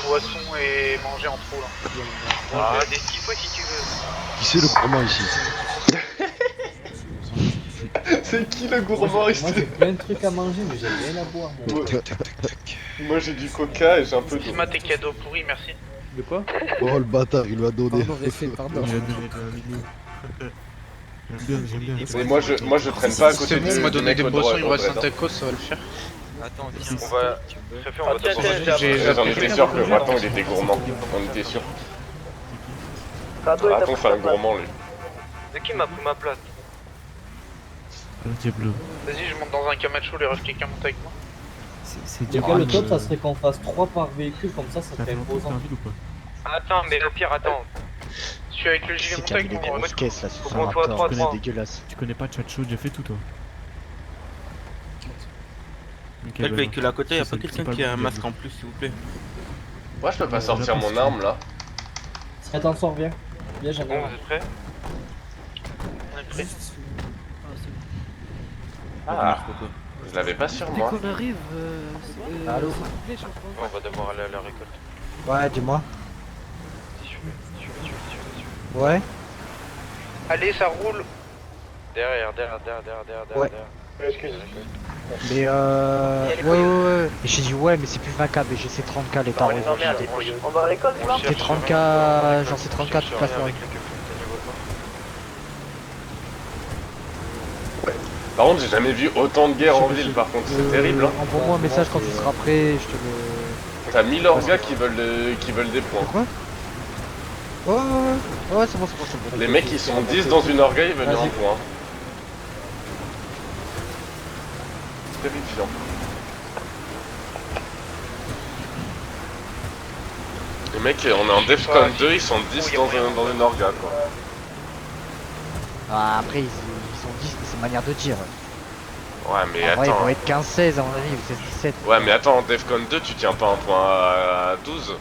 boisson et manger en trop là. Ah, des ce qu'il faut si tu veux. Qui c'est le gourmand ici? C'est qui le gourmand ici? Moi j'ai plein de trucs à manger mais j'ai rien à boire. Moi, Moi j'ai du coca et j'ai un peu d'eau. Dis-moi tes cadeaux pourris, merci. De quoi? Oh le bâtard, il m'a donné. Pardon, Réfé, pardon. J'aime bien. Et moi je traîne pas à côté C'est du bon, on m'a donné des boissons, il me reste un tête. tacos, ça va le faire. Attends, Ici. viens, on va. Réfé, on va tiens, d'abord. tiens, J'en étais sûr que Raton il était gourmand. On était sûr. Raton c'est un gourmand lui. De qui m'a pris ma place? Diablo. Vas-y, je monte dans un Camacho, les refs, quelqu'un monte avec moi. C'est Les gars, le top ça serait qu'on fasse 3 par véhicule, comme ça Ça serait fait longtemps que t'as imposant. un vide ou pas? Attends, mais au pire, attends. Je suis avec le gilet C'est monté qu'il y avec avait des moi. grosses caisses là, Faut c'est qu'on soit trois, c'est trois. dégueulasse. Tu connais pas Chacho, j'ai fait tout toi. Quel véhicule à côté, y'a Ça, pas c'est quelqu'un pas qui a un le masque diable. en plus, s'il vous plaît? Moi je peux pas sortir mon arme là. Attends, sors, viens. Viens, j'en ai Bon, un. vous êtes prêts? On est prêts. Ah, je l'avais pas sur moi. Dès qu'on arrive, Allô? On va devoir aller à la récolte. Ouais, dis-moi. Si tu veux. Ouais. Allez, ça roule. Derrière. Ouais. Mais ouais. Et j'ai dit ouais, mais c'est plus 20K, mais j'ai ces 30K les tarés. On va à l'école, là. C'est 30K, genre c'est 30K toute la soirée. Par contre j'ai jamais vu autant de guerre en ville par contre, c'est terrible hein. Envoie-moi un message quand tu seras prêt, je te le... T'as 1000 orgas qui veulent des points. Quoi? Ouais, c'est bon. Les mecs ils sont 10 dans une orga, ils veulent un Vas-y. point. Terrifiant. Les mecs, on est en Defcon 2, ils sont 10 dans une orga quoi. Ah, après ils sont 10, mais c'est manière de dire. Ouais mais En vrai, ils attends. vont être 15-16 à mon avis, ou 16-17. Ouais mais attends, en Defcon 2 tu tiens pas un point à 12.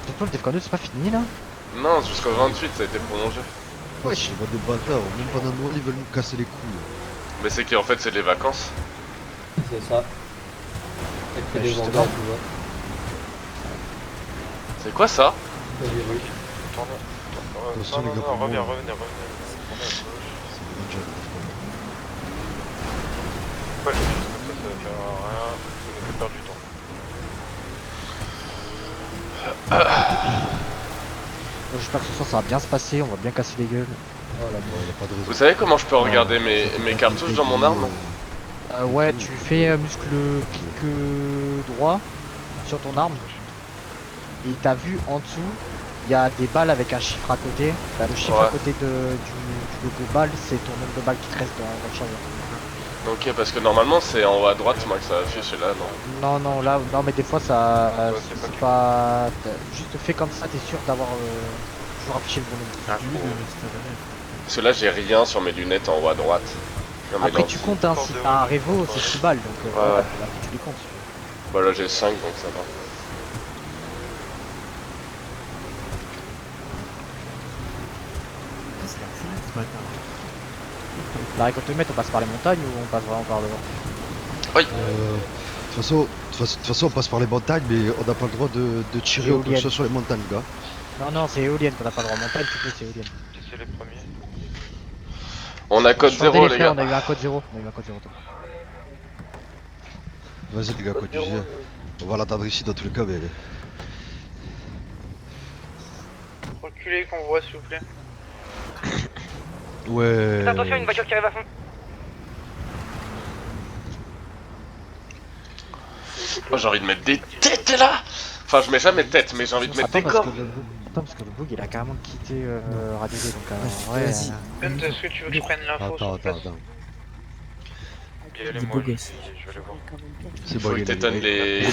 Surtout le Defcon 2 c'est pas fini là? Non, jusqu'au 28 ça a été prolongé. Wesh, il va des bâtards, même pendant Noël ils veulent nous casser les couilles. Mais c'est qu'en fait c'est les vacances. C'est ça. C'est des justement. vendeurs, tu vois. C'est quoi ça? C'est des rues. Attention, les gars, pour moi. Revenez. C'est des gens. Pas juste comme ça va faire rien, ça nous fait perdre du temps. J'espère que ce soir ça va bien se passer, on va bien casser les gueules. Oh la Ouais, y a pas de raison. Vous savez comment je peux regarder mes cartouches dans mon arme? Ouais, tu fais muscle clic droit sur ton arme. Et t'as vu en dessous, il y a des balles avec un chiffre à côté. Bah, le chiffre Ouais. à côté du logo balle, c'est ton nombre de balles qui te reste dans le chargeur. Ok, parce que normalement c'est en haut à droite moi que ça affiche et là non. Non, là, non, mais des fois ça. Ouais, c'est c'est pas. Juste fait comme ça, t'es sûr d'avoir toujours affiché le bon nombre. Ah, J'ai vu cool. de rester à la nef. Parce que là j'ai rien sur mes lunettes en haut à droite. Non, mais Après, non, tu comptes, hein, si t'as un Revo, c'est 6 balles donc Ouais. là, tu les comptes. Bah là j'ai 5 donc ça va. Ce matin. La récolte de on passe par les montagnes ou on passe vraiment par devant? Oui. De toute façon, on passe par les montagnes, mais on n'a pas le droit de tirer ou quoi que ce soit sur les montagnes, gars. Non, c'est éolienne qu'on n'a pas le droit. Montagne, tu peux, c'est éolienne. C'est les premiers. On a code 0 les gars. On a eu un code 0. Toi. Vas-y, les gars, quoi, tu dis. On va l'attendre ici dans tous les cas, mais. Reculez qu'on voit, s'il vous plaît. Ouais. Attention, une voiture qui arrive à fond. Moi j'ai envie de mettre des têtes là. Enfin je mets jamais de tête mais j'ai envie de mettre des Attends, corps. parce que le bug il a carrément quitté Radio D donc ouais. Vas-y. Ben, est-ce que tu veux que je prenne l'info sur place? Attends. Bien, allez-moi, je vais aller voir. C'est Faut bon, que il est t'étonnes les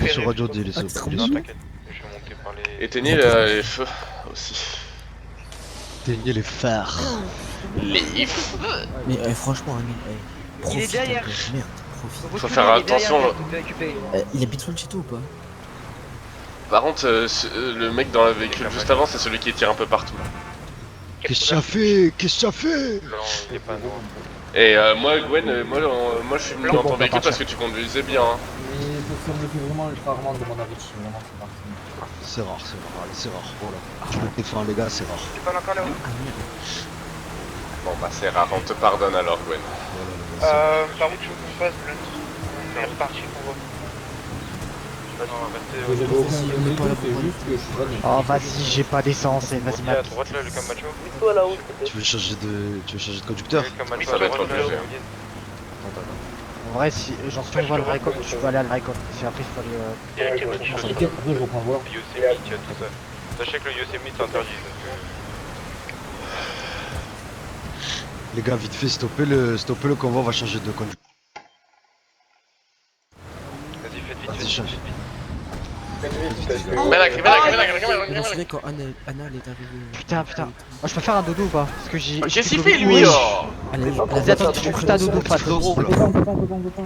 sur Radio D, il est sur. Non, t'inquiète, je vais monter par les... Éteignez les feux aussi. Éteignez les phares. Les feux. Mais franchement, Amine, Il est profite derrière. un peu. Merde, profite. Faut faire attention. Il habite sous le château ou pas? Par contre le mec dans le véhicule juste avant c'est celui qui tire un peu partout. Qu'est-ce que tu as fait? Qu'est-ce que tu as fait? Non, il est pas non. Et moi Gwen, moi je suis venu dans ton véhicule parce que tu conduisais bien. Hein. Mais pour si on me le fait vraiment rarement de mon avis, vraiment c'est parti. C'est rare, allez, c'est rare. Voilà. Je le défends, les gars, c'est rare. C'est pas encore là-haut. Bon bah c'est rare, on te pardonne alors Gwen. Par où tu veux qu'on fasse, Blunt? On est reparti qu'on voit. J'avais aucun minute, c'est juste que je suis pas né. Oh, vas-y, j'ai pas d'essence, et vas-y, À Matt. droite là, le Camacho. Toi là-haut. Tu veux changer de conducteur? Le Camacho Ça à va être droite, là, obligé. En vrai, si, genre, si on va à la récolte, je peux aller à la récolte. Si après, il faut aller. Après, je reprends le volant. Yosemite, tout ça. Sachez que le Yosemite c'est interdit. Les gars, vite fait, stoppez le convoi, on va changer de conducteur. Vas-y, faites vite, Vas-y, change. On s'est quand Anna elle est arrivée. Putain. Moi, je peux faire un dodo ou pas? Parce que j'ai. Qu'est-ce qu'il fait lui oh Vas-y, attends, tu fais un dodo, Fat. Frérot, là. Copain.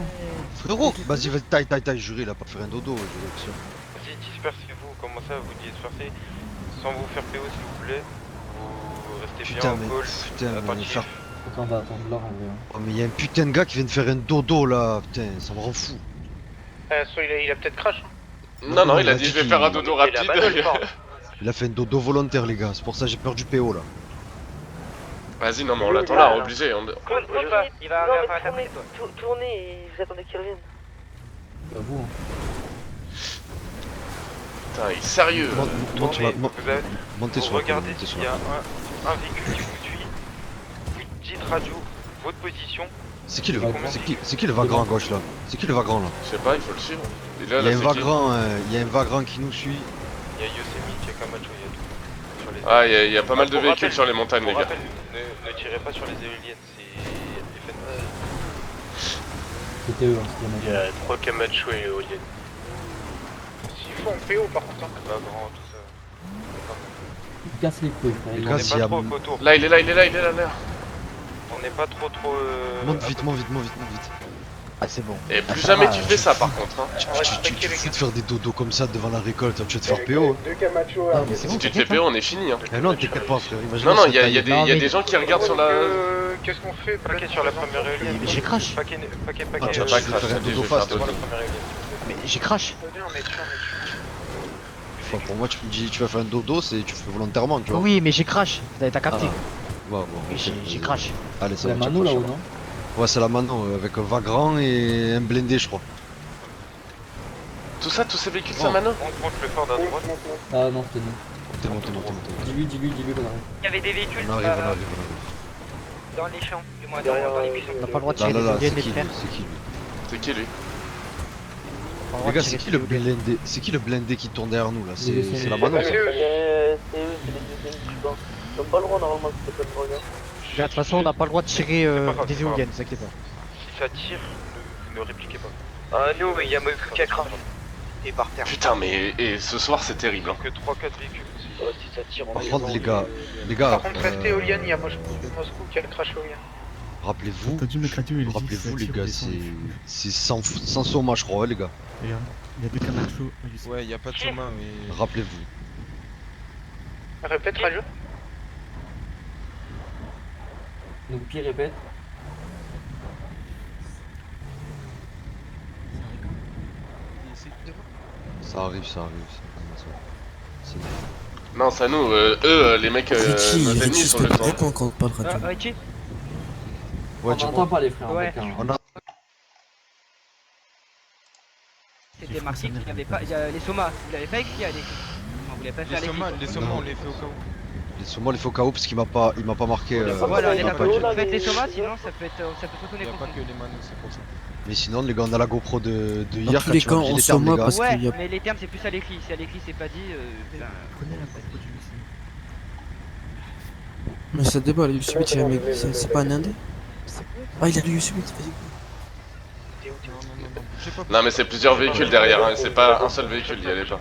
Frérot, vas-y, taille, juré, là, pas faire un dodo, juré. Vas-y, dispersez-vous, commencez à vous disperser. Sans vous faire PO s'il vous plaît. Vous restez bien Putain, en mais call. attentif. Attentif. On va attendre là en vrai. Oh, mais y'a un putain de gars qui vient de faire un dodo là, putain, ça me rend fou. Soit il a peut-être crash. Hein. Non, il a dit je vais faire un dodo Il a rapide. bagnole, je pense. Il a fait un dodo volontaire, les gars, c'est pour ça que j'ai peur du PO là. Vas-y, non mais on l'attend là, obligé. Il va tourner et vous attendez qu'il revienne. À vous. Putain, il est sérieux. Montez sur Vous la regardez montez sur s'il y la a un véhicule qui vous suit. Vous dites radio, votre position. C'est qui le vagrant à gauche là? C'est qui le vagrant là? Je sais pas, il faut le suivre. Il y a un vagrant qui nous suit. Il y a Yosemite, il y a Camacho, il y a tout. Sur les... Ah, il y a pas mal de Pour véhicules rappel- sur les montagnes, les pour gars. rappel, ne tirez pas sur les éoliennes, c'est... C'était eux, hein, c'était Il y a 3 Camacho et éoliennes. S'il faut en PO par contre. Hein. Pas grand, tout ça. Ils cassent les couilles, frère. Les On gars, n'est s'il y pas a- trop autour. Là, il est là. On n'est pas trop... Monte vite. Ah, c'est bon. Et plus jamais tu fais ça par contre. Hein. Tu fous de faire des dodos comme ça devant la récolte, tu vas te faire PO. Deux Camacho Non, mais c'est bon, Si tu te fais t'inquiète, PO, on est fini. Hein. Eh non, t'inquiète pas frère, imagine. Non, ça il y a taille. des gens qui regardent sur la... Qu'est-ce qu'on fait? Paquet sur la première éolienne. Mais j'ai crash. Paquet. Ah, tu vas pas faire crash, un je dodo vais faire fast. dodo. Devant la première éolienne. Mais j'ai crash. On est dessus. Enfin, pour moi, tu me dis tu vas faire un dodo, c'est tu fais volontairement, tu vois. Oui, mais j'ai crash. T'as capté. Ouais, bon, Oui, ok. j'ai crash. Allez, ça C'est la va. mano là-haut, non? Ouais, c'est la mano avec un vagrant et un blindé, je crois. Tout ça, tous ces véhicules, ça Mano Monte le fort à droite. Ah non, c'était nous. T'es monté. Dis-lui qu'on arrive. Il y avait des véhicules On arrive. dans les champs, du moins dans les buissons. On n'a pas le droit de Là, tirer là, les là, éoliennes, c'est les qui frères. lui? C'est qui lui? C'est qui lui On a pas le droit Les de gars, tirer c'est qui le les éoliennes. blindé? C'est qui le blindé qui tourne derrière nous là? Les C'est la mano ça. C'est eux, c'est les deuxièmes, je pense. Ils n'ont pas le droit normalement de se faire regarder. De toute façon, on n'a pas le droit de tirer pas grave, des c'est pas éoliennes, vous inquiétez pas. Si ça tire, ne répliquez pas. Ah, nous, il y a Moïse qui a crash. Et par terre. Putain, mais et ce soir c'est terrible. Hein. Que 3-4 véhicules. Si ça tire, on Par est contre, devant. les gars, Par contre, restez éolienne, il y a Moscou qui a crash éolien. rappelez-vous, T'as dû mettre la tenue, il dit, rappelez-vous ça les tire, gars, descend, c'est sans soma, je crois, les gars. Regarde, il y a deux Camacho. Ouais, y a pas de soma, mais. Rappelez-vous. Répète, radio. Donc, Pierre répète. Ça arrive. C'est Non, c'est à nous, les mecs, Richie, nos ennemis Richie, sur le stop, temps. réponds quand on parle radio. Richie. Ouais, On tu n'entend pas les frères. Ouais. en fait, hein. on a C'était marqué qu'il n'y avait pas. Les somas, vous l'avez pas écrit à l'écrit. On voulait pas faire Les somas, on les fait au cas où. les somas, il faut KO parce qu'il m'a pas marqué. Voilà, on est il m'a d'accord. pas dit. Faites les somas, sinon ça peut se Y retourner a contre pas nous. que les manos, c'est pour ça. Mais sinon, les gars, on a la GoPro de Dans hier tous quand les tu cas, m'as dit on les s'en termes, les moque gars. parce Ouais, qu'il y a. mais les termes c'est plus à l'écrit. Si à l'écrit c'est pas dit, Prenez la GoPro du lycée. Mais ça débat, le Yosemite, il y a un mec, c'est pas un indé? Ah, il a le Yosemite, vas-y. Non, mais c'est plusieurs véhicules derrière, hein, c'est pas un seul véhicule, y allez pas.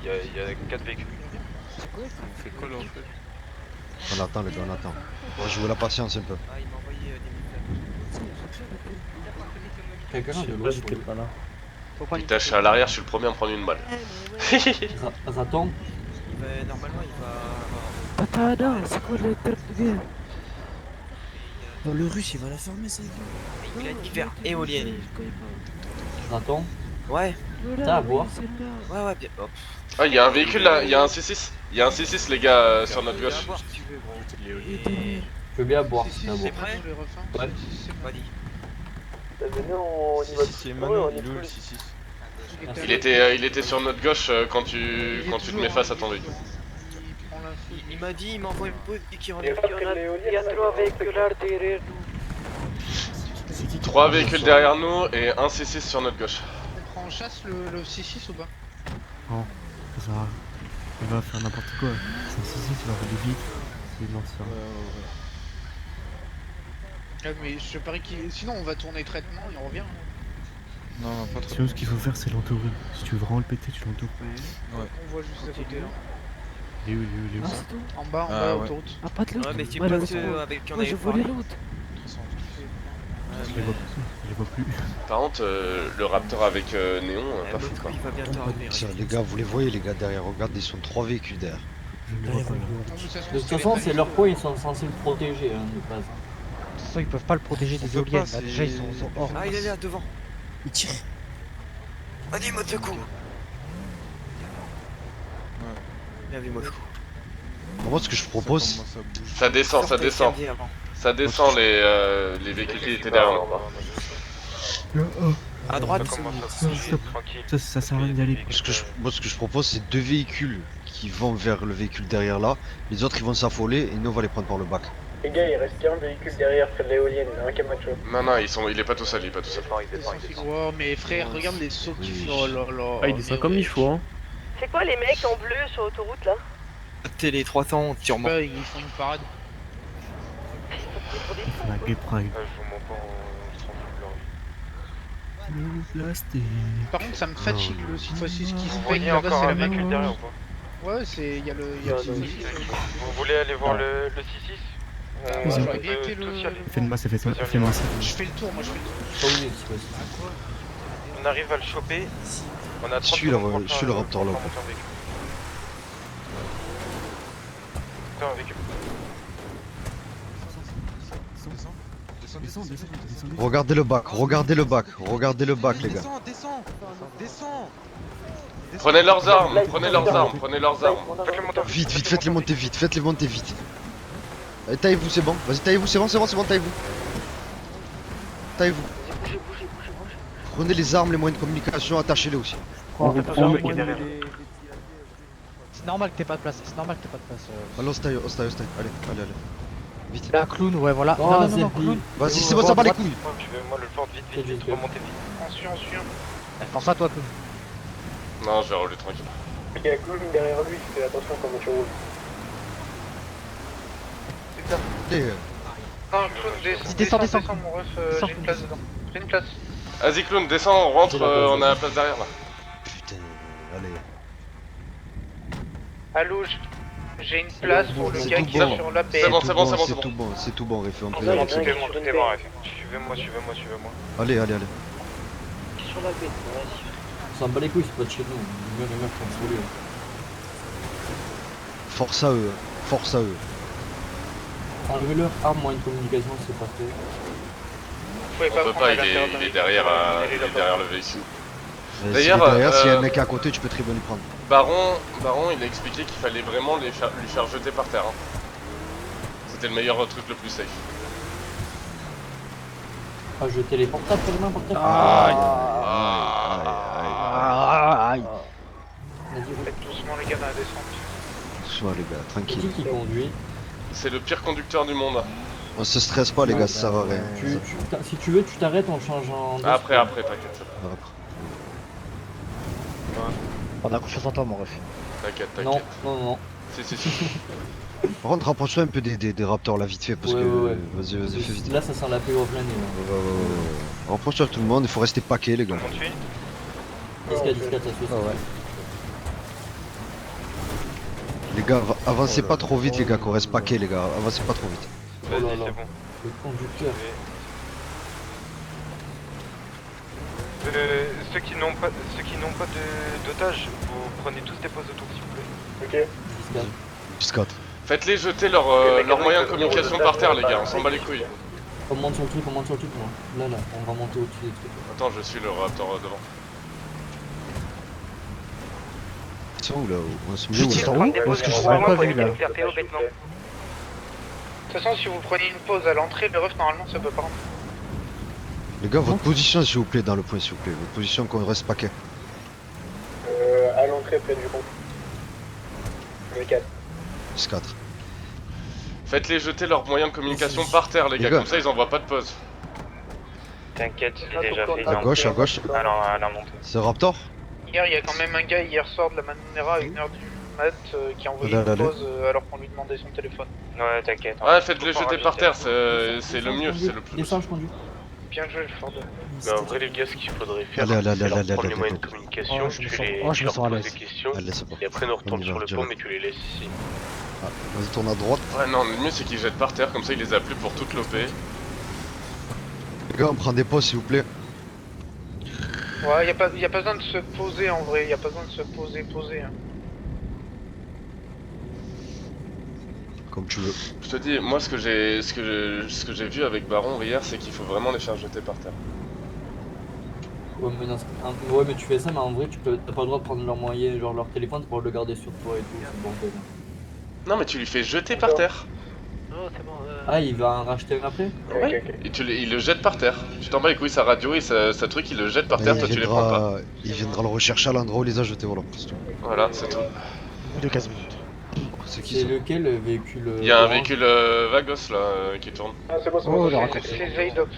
Il y a 4 véhicules. On fait quoi là en fait? On attend, les gars, on attend. On va jouer la patience un peu. Ah, il m'a envoyé des messages. Quelqu'un de l'autre qui est pas là. Faut prendre Putain, je suis à l'arrière, je suis le premier à me prendre une balle. Raton. Normalement, il va. Non, le russe, il va la fermer, ça. Il a dit faire éolienne. Raton. Ouais. T'as à boire. Ouais, ouais, bien. Hop. Ah, il y a un véhicule là, il y a un C6. Il y a un C6 les gars sur notre Viens gauche. voir si tu veux, gros. Je veux bien boire. Si, t'as à c'est boire. prêt. Ouais. Vas-y. Si, Manon, il est où le 6-6? Il était sur notre gauche quand tu te mets face à ton véhicule. Il m'a dit, il m'a envoyé une pause et qu'il rentre. Il y a 3 véhicules derrière nous. C'est qui 3 véhicules derrière nous et un C6 sur notre gauche. On prend en chasse le 6-6 ou pas? Non, ça sert à rien. Il va faire n'importe quoi. C'est un sissi, il va rouler vite. Il lance ça. Mais je parie qu'il... Sinon on va tourner traitement et on revient. Non, non, pas trop. Sinon, ce qu'il faut faire, c'est l'entourer. Si tu veux vraiment le péter, tu l'entoures. Ouais. On voit juste à côté là. Il est où, il est où, il est où En bas, Ah, ouais. autoroute. Ah, pas de l'autre. Ouais, mais c'est Ouais, pas le ceux gros. avec qui on Ouais, avait je volais parlé. l'autre. Je les vois plus. Je les vois plus. Par contre, le Raptor avec Néon, pas fou quoi. Il va bientôt arriver. Tiens, les gars, vous les voyez, les gars, derrière. Regardez, ils sont 3 véhicules derrière. Je ne les vois pas là. De toute façon, c'est leur point, ils sont censés le protéger hein, de base. De toute façon, ils peuvent pas le protéger des peut éoliennes. pas, Là, déjà, ils sont hors. Ah, il est là devant. Il tire. Vas-y, mode secours. Bien vu, mode secours. Moi, ce que je propose, Ça descend, ça descend. Ça descend les véhicules qui étaient derrière nous. À droite, Ça sert à rien d'y aller. moi, ce que je propose, c'est 2 véhicules qui vont vers le véhicule derrière là. Les autres, ils vont s'affoler et nous, on va les prendre par le bac. Les gars, il reste qu'un véhicule derrière près de l'éolienne, un Camacho. Non, il est pas tout seul, il est pas tout seul. Oh, mais frère, regarde les sauts qu'il fait. Oh là là. Ah, il descend comme il faut, hein. C'est quoi les mecs en bleu sur l'autoroute là? Télé 300, sûrement. Ils font une parade. Il fait la gay pride. Je vous montre pas, je s'en fous de leur vie. Le plastique. Par contre, ça me fatigue le 6x6 qui se Vous paye voyez là-bas, encore c'est un la même. véhicule derrière ou pas? Ouais, c'est. Il y a le 6x6. Vous voulez aller voir le 6-6? Ils ont J'aurais bien été le. Fais le masse, fais le masse. Je fais le tour, moi je fais le tour. Pas obligé, c'est pas On arrive à le choper. On a 30 Je suis le Raptor là. Putain, un véhicule. Descends. Regardez le bac, regardez le bac, les gars. Descends. Prenez leurs armes, prenez leurs armes. Vite, faites-les monter vite. Allez, taillez-vous, c'est bon. Vas-y, taillez-vous, c'est bon, taillez-vous. Prenez les armes, les moyens de communication, attachez-les aussi. C'est normal que t'aies pas de place. Allez, on se taille. Allez. Vite. Là, clown, ouais, voilà. Oh, Non, clown. Vas-y, c'est bon, ça bat les couilles. Moi le porte vite, remontez vite. On suit. Pense à toi, clown. Non, je vais rouler tranquille. Il y a Clown derrière lui, fais attention comment tu roules. Descends. mon ref, j'ai une place dedans. J'ai une place. Vas-y clown, descends, on rentre, on a la place derrière là. Putain, allez. Allô, j'ai une place pour le gars qui est sur la paix. C'est bon. C'est tout bon, Réfé, on peut y Ouais, aller. bien. Tout est bon, Suivez-moi. Allez. Sur la baie, vas-y. On s'en bat les couilles, c'est pas de chez nous. Les mecs font se rouler. Force à eux. Enlevez leur arme, moyen de communication, c'est pas fait. On peut pas, il est derrière le véhicule. D'ailleurs, D'ailleurs, s'il y a un mec à côté, tu peux très bien le prendre. Baron, il a expliqué qu'il fallait vraiment lui faire jeter par terre. Hein. C'était le meilleur truc le plus safe. Ah, je téléporte après les mains par terre. Aïe. Faites doucement les gars dans la descente. Soit les gars, C'est tranquille. qui conduit? C'est le pire conducteur du monde. On se stresse pas, les gars, ça sert à rien. Si tu veux, tu t'arrêtes, on change en. Après, t'inquiète. On a confiance en toi, mon ref. T'inquiète. Non. Si. Par contre, rapproche-toi un peu des raptors là, vite fait, parce Ouais, que. ouais. Vas-y, fais vite. Là, ça sent la PO plein nez. Rapproche-toi de tout le monde, il faut rester paquet, les gars. On suit. 10-4, ça se fait. Les gars, avancez pas trop vite, les gars, qu'on reste paquet, les gars. Avancez pas trop vite. Vas-y, Oh là là. c'est bon. Le conducteur. Ceux qui n'ont pas d'otages, vous prenez tous des postes autour s'il vous plaît. Ok. 10-4. Piscot. Faites-les jeter leurs moyens de communication par terre, les gars, on s'en bat les couilles. On monte sur le truc, moi. Là, on va monter au-dessus des trucs. Attends, je suis le Raptor devant. Ils sont où là? On se met Je où dis là? en haut parce que je vous ai pas vu là. Nous faire PO bêtement. De toute façon, si vous prenez une pause à l'entrée, le ref normalement ça peut pas rentrer. Les gars, votre position s'il vous plaît dans le point s'il vous plaît. Votre position qu'on reste paquet. À l'entrée près du pont. Le 4. S4. Faites-les jeter leurs moyens de communication par terre, les gars, comme ça ils envoient pas de pause. T'inquiète, j'ai déjà fait. À gauche, à gauche. Alors, à la montée. C'est Raptor? Hier, il y a quand même un gars hier soir de la Manera à 1h du mat qui a envoyé Allez, une allez. pause alors qu'on lui demandait son téléphone. Ouais, t'inquiète. Ouais, faites-les jeter par terre, c'est le mieux, c'est le plus. Descends, je conduis. Bien joué, Ford. Mais en vrai, les gars, ce qu'il faudrait faire, Allez, allez, c'est allez, leur allez, prendre les allez, moyens de allez. communication, Oh, je me tu sens- les, oh, je tu me leur sens à poses l'aise. des questions, Allez, c'est bon. et après nous retourne On y sur va, le direct. pont, mais tu les laisses ici. Ah, vas-y, tourne à droite. Ouais, non, le mieux c'est qu'ils jettent par terre, comme ça il les a plus pour toute l'OP. Les gars, on prend des pauses s'il vous plaît. Ouais, y a pas besoin de se poser en vrai, y a pas besoin de se poser. Hein. Comme tu veux. Je te dis, moi ce que j'ai vu avec Baron hier, c'est qu'il faut vraiment les faire jeter par terre. Ouais, mais, ouais, mais tu fais ça, mais en vrai, t'as pas le droit de prendre leur moyen, genre leur téléphone pour le garder sur toi et tout, c'est bordel. Non mais tu les fais jeter par terre. Oh, c'est bon. Ah, il va en racheter un après? Ouais. Et il le jette par terre. Tu t'en bats les couilles, sa radio et sa truc, il le jette par terre, toi tu les prends pas. Il viendra le rechercher à l'endroit où il les a jetés, voilà. C'est tout. Voilà, c'est tout. De 15 minutes. C'est qui C'est ça? lequel le véhicule? Il y a un orange véhicule Vagos là qui tourne. Ah, c'est bon, c'est Oh, bon. le raccourci. C'est Zaydox.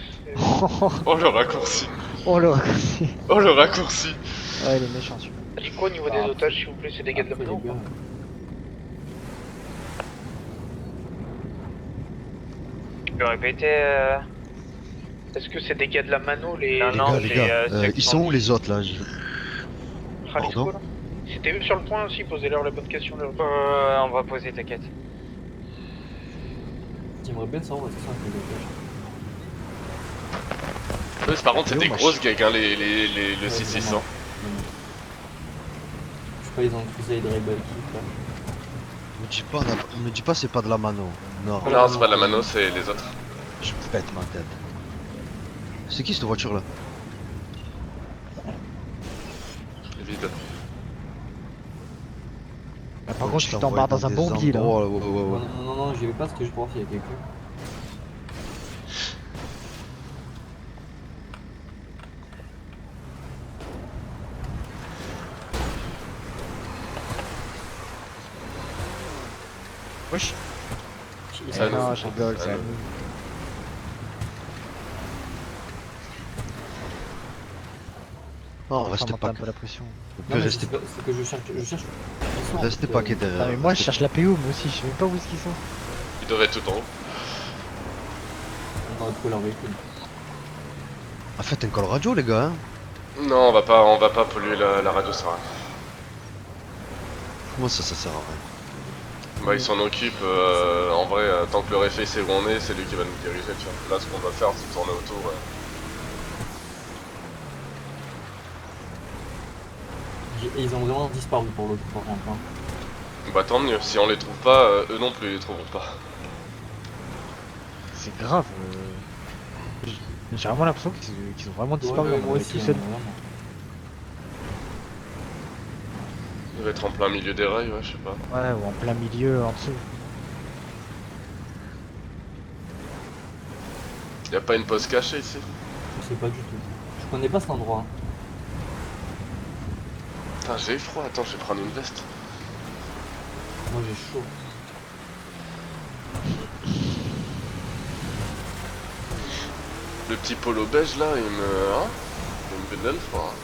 Oh le raccourci. Oh le raccourci. Oh le raccourci. Ouais, il est méchant celui-là. Ça dit quoi au niveau des otages, s'il vous plaît? C'est des gars de la Après, Mano les ou gars. pas? Tu peux répéter Est-ce que c'est des gars de la Mano les. Non, Les non, gars, les c'est, gars, ceux qui ils sont où les autres là? Ah, les Pardon quoi, là C'était eux sur le point aussi, posez-leur la bonne question. Leur... on va poser, t'inquiète. J'aimerais bien savoir ce que c'est un peu de Eux, par contre, c'est des grosses gags, hein, le 6-600. Je sais pas, ils ont Crusade Rebel Kit là. Me dis pas c'est pas de la mano. Non. Non, c'est pas de la mano, c'est les autres. Je pète ma tête. C'est qui cette voiture là? Vide. Ah, par contre, tu t'embarques dans un bourbier là. Ouais, ouais, ouais. Non, j'y vais pas parce que je pense qu'il y a quelqu'un. Wesh. Ça Eh non, nous- je rigole, ça c'est à nous- nous. Non, On restez monte pas. un peu la pression. Vous Non, pouvez mais rester c'est que je cherche. Restez paquet derrière. Ah, mais moi je cherche la PO, moi aussi, je sais même pas où est-ce qu'ils sont. Ils doivent être tout en haut. On va trouver leur véhicule. Ah, faites un call radio les gars hein. Non, on va pas polluer la radio, ça va. Comment ça sert à rien? Bah, il s'en occupe, en vrai, tant que le réfé sait où on est, c'est lui qui va nous diriger, tu vois. Là, ce qu'on va faire, c'est tourner autour. Et ils ont vraiment disparu pour l'autre par contre. Hein. Bah, tant mieux, si on les trouve pas, eux non plus, ils les trouveront pas. C'est grave. J'ai vraiment l'impression qu'ils ont vraiment disparu. Ouais, on moi est aussi, tout seul. vraiment. Il va être en plein milieu des rails, ouais, je sais pas. Ouais, ou en plein milieu, en dessous. Y'a pas une pause cachée ici? Je sais pas du tout. Je connais pas cet endroit. Putain, j'ai froid, attends, je vais prendre une veste. Moi j'ai chaud. Le petit polo beige là, il me donne froid.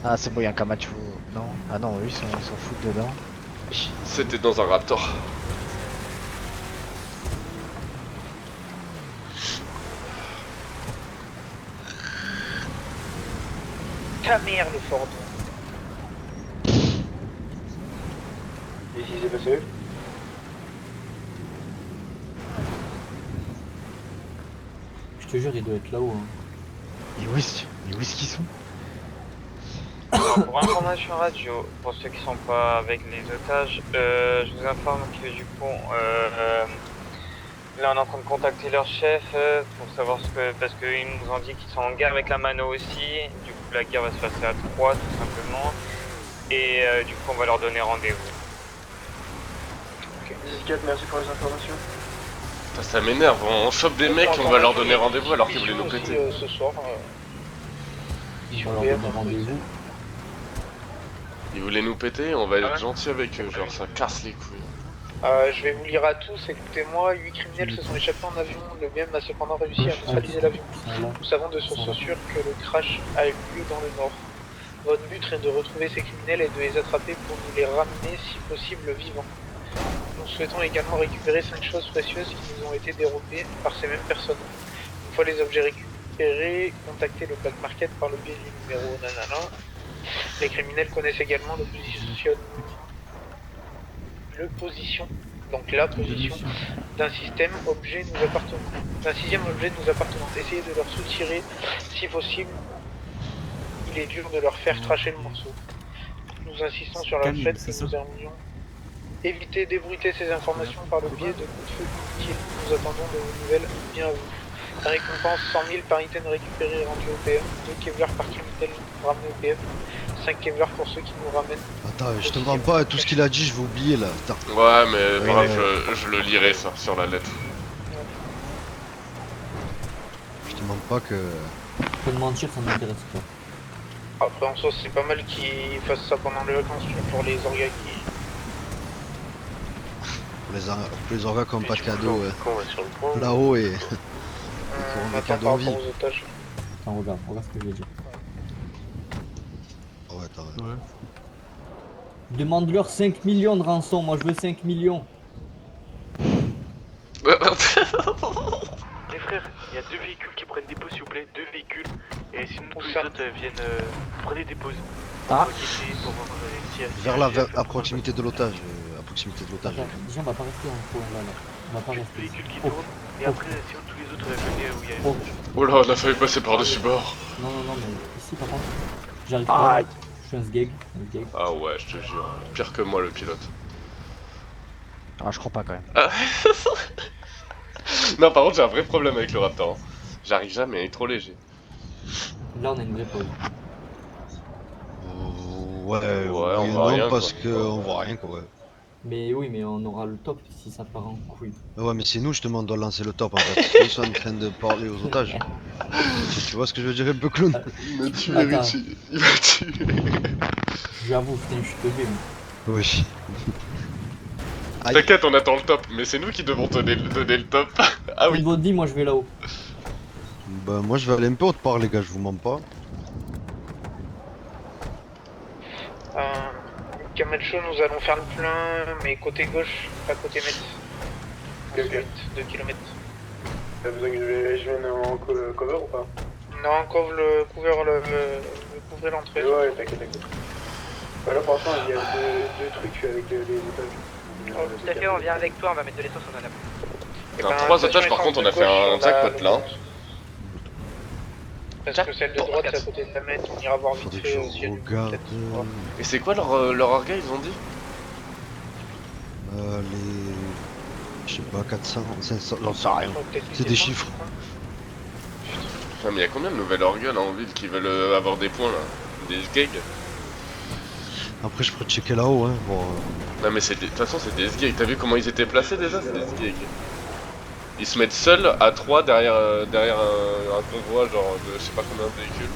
Ah, c'est bon, il y a un Camacho. Non. Ah non, eux ils s'en foutent dedans. C'était dans un Raptor. Ta mère le Ford. Et si c'est passé? Je te jure, il doit être là-haut. Hein. Et où est-ce qu'ils sont? Alors, pour information radio, pour ceux qui sont pas avec les otages, je vous informe que du coup, Là, on est en train de contacter leur chef pour savoir ce que... Parce qu'ils nous ont dit qu'ils sont en guerre avec la mano aussi. Du coup, la guerre va se passer à 3, tout simplement. Et du coup, on va leur donner rendez-vous. Ok. 10-4, merci pour les informations. Putain, ça m'énerve, on chope des mecs, on va leur donner rendez-vous alors qu'ils voulaient nous péter. Ce soir, On va leur donner rendez-vous. Ils voulaient nous péter, on va être gentil avec eux, genre ça casse les couilles. je vais vous lire à tous, écoutez-moi, 8 criminels se sont échappés en avion, le BM a cependant réussi à neutraliser l'avion. Nous savons de sources sûres que le crash a eu lieu dans le nord. Votre but est de retrouver ces criminels et de les attraper pour nous les ramener si possible vivants. Nous souhaitons également récupérer 5 choses précieuses qui nous ont été dérobées par ces mêmes personnes. Une fois les objets récupérés, contactez le black market par le biais du numéro nanana. Les criminels connaissent également le position d'un système objet nous appartenant. D'un sixième objet nous appartenant. Essayez de leur soutirer si possible. Il est dur de leur faire tracher le morceau. Nous insistons sur le fait que nous aimions éviter d'ébruiter ces informations par le biais de coups de feu inutiles. Nous attendons de vos nouvelles. Bien à vous. La récompense 100 000 par item récupéré et rendu au PM. 2 Kevlar par criminel ramené au PM. 5 Kevlar pour ceux qui nous ramènent. Attends, je te demande pas tout ce qu'il a dit, je vais oublier là. Putain. Ouais, mais bref, je le lirai ça sur la lettre. Je te demande pas que. Faut te mentir, ça m'intéresse pas. Après en soi c'est pas mal qu'ils fassent ça pendant les vacances pour les orgas qui... Pour les orgas comme pas de cadeau là-haut et... on attend par rapport aux otages. Attends, regarde ce que je vais dire. Ouais, t'as raison. Ouais. Demande-leur 5 millions de rançon, moi je veux 5 millions. Les frères, il y a 2 véhicules qui prennent des pauses s'il vous plaît, 2 véhicules. Et sinon tous les autres viennent... prenez des pauses. Ah. Vers là, à proximité de l'otage. À proximité de l'otage. Déjà on va pas rester en coin là. On va pas rester. Véhicules qui tournent. Et après sinon tous les autres venez où il y a... Oh là, on a failli passer par-dessus bord. Non, mais ici par contre, j'arrive pas. Je suis un sgeg. Ah ouais, je te jure. Pire que moi le pilote. Ah, je crois pas quand même. Non, par contre, j'ai un vrai problème avec le Raptor. J'arrive jamais, il est trop léger. Là, on a une vraie pause. Ouais, on voit rien, parce quoi. qu'on voit rien quoi. Ouais. Mais oui, mais on aura le top si ça part en couille. Ouais, mais c'est nous justement on doit lancer le top en fait. Ils sont en train de parler aux otages. Tu vois ce que je veux dire un peu clown? Il m'a tué, Richie. Il m'a tué. J'avoue, c'était une chute de game. Oui. T'inquiète, on attend le top, mais c'est nous qui devons donner le top. Ah oui. Dit, moi je vais là-haut. Bah moi je vais aller un peu autre part les gars, je vous mens pas. Camacho, nous allons faire le plein, mais côté gauche, pas côté mètre. 2 km. T'as besoin que je vienne en cover ou pas? Non, couvrir l'entrée. Ouais, t'inquiète. Voilà, pour l'instant, il y a deux trucs avec les otages. Tout à fait, on vient avec toi, on va mettre de l'essence, on en a plus. Dans 3 otages, par contre, on a fait un jackpot là. Parce que celle de droite, c'est à côté de la mètre, on ira voir vite fait aussi. Et c'est quoi leur orga, ils ont dit? Je sais pas, 400, 500, j'en sais rien. C'est des chiffres. Putain, mais y'a combien de nouvelles orgas là en ville qui veulent avoir des points là? Des gigs? Après je peux checker là-haut hein. Bon, Non mais de toute façon c'est des gigs, t'as vu comment ils étaient placés déjà? C'est des gigs. Ils se mettent seuls à 3 derrière un convoi genre de je sais pas combien de véhicules.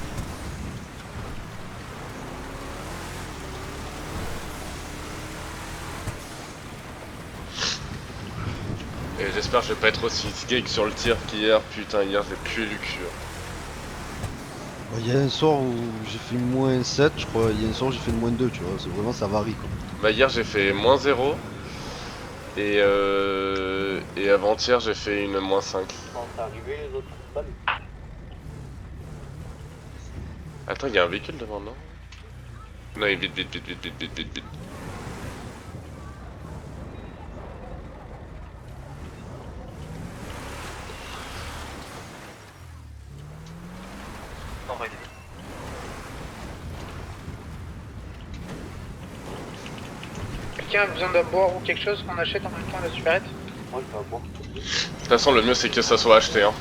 Et j'espère que je vais pas être aussi sgeg sur le tir qu'hier, putain hier j'ai pué du cul. il y a un soir où j'ai fait moins 7 je crois, il y a un soir où j'ai fait moins 2 tu vois, vraiment ça varie quoi. Bah hier j'ai fait moins 0 et avant-hier j'ai fait une moins 5. Attends, il y a un véhicule devant, non? Non, il vite. Quelqu'un a besoin d'un boire ou quelque chose qu'on achète en même temps à la supérette? Moi je vais boire. toute façon, le mieux c'est que ça soit acheté. Hein.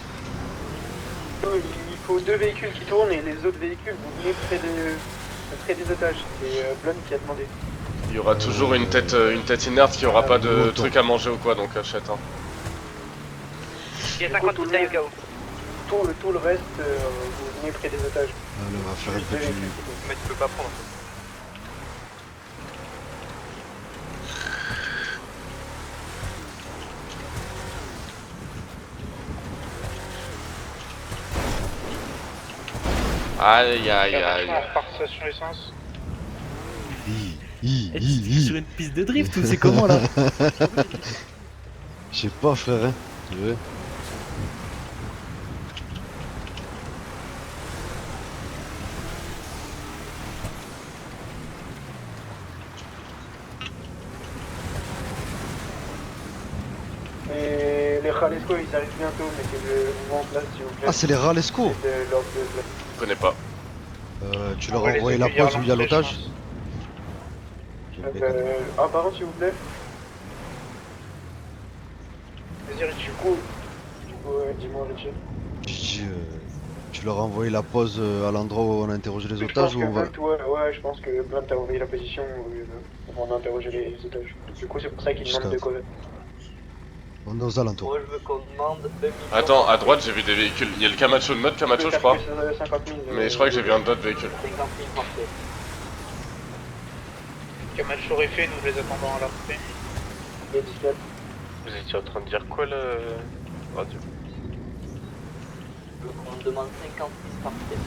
Il faut 2 véhicules qui tournent et les autres véhicules, vous venez près des otages. C'est Blonde qui a demandé. Il y aura toujours une tête inerte qui aura pas de trucs à manger ou quoi, donc achète. Hein. Il y a 50 bouteilles au cas où. Tout le reste, vous venez près des otages. Allez, on va faire un peu du... Mais tu peux pas prendre. Aïe aïe aïe. On repart station essence. Sur une piste de drift ou c'est comment là? Je sais pas, frère. Hein. Tu veux? Et les Ralesco ils arrivent bientôt, mettez-le en place s'il vous plaît. Ah, c'est les Ralesco. Je connais pas. Tu leur as envoyé la pause où il y a l'otage? Pardon s'il vous plaît. Vas-y Richie. Du coup, dis-moi Richie. J'ai dit, tu leur as envoyé la pause à l'endroit où on a interrogé les Je otages pense ou que on va... ouais, je pense que Blunt a envoyé la position où on a interrogé les otages. Du coup, c'est pour ça qu'il demande de coller. On est aux alentours. Moi je veux qu'on demande. Attends, à droite j'ai vu des véhicules. Il y a le Camacho, le mode Camacho je crois. Mais je crois que j'ai vu un autre véhicule. Camacho est fait, nous les attendons à l'entrée. Vous étiez en train de dire quoi là, radio? Je veux qu'on demande 56 par tête.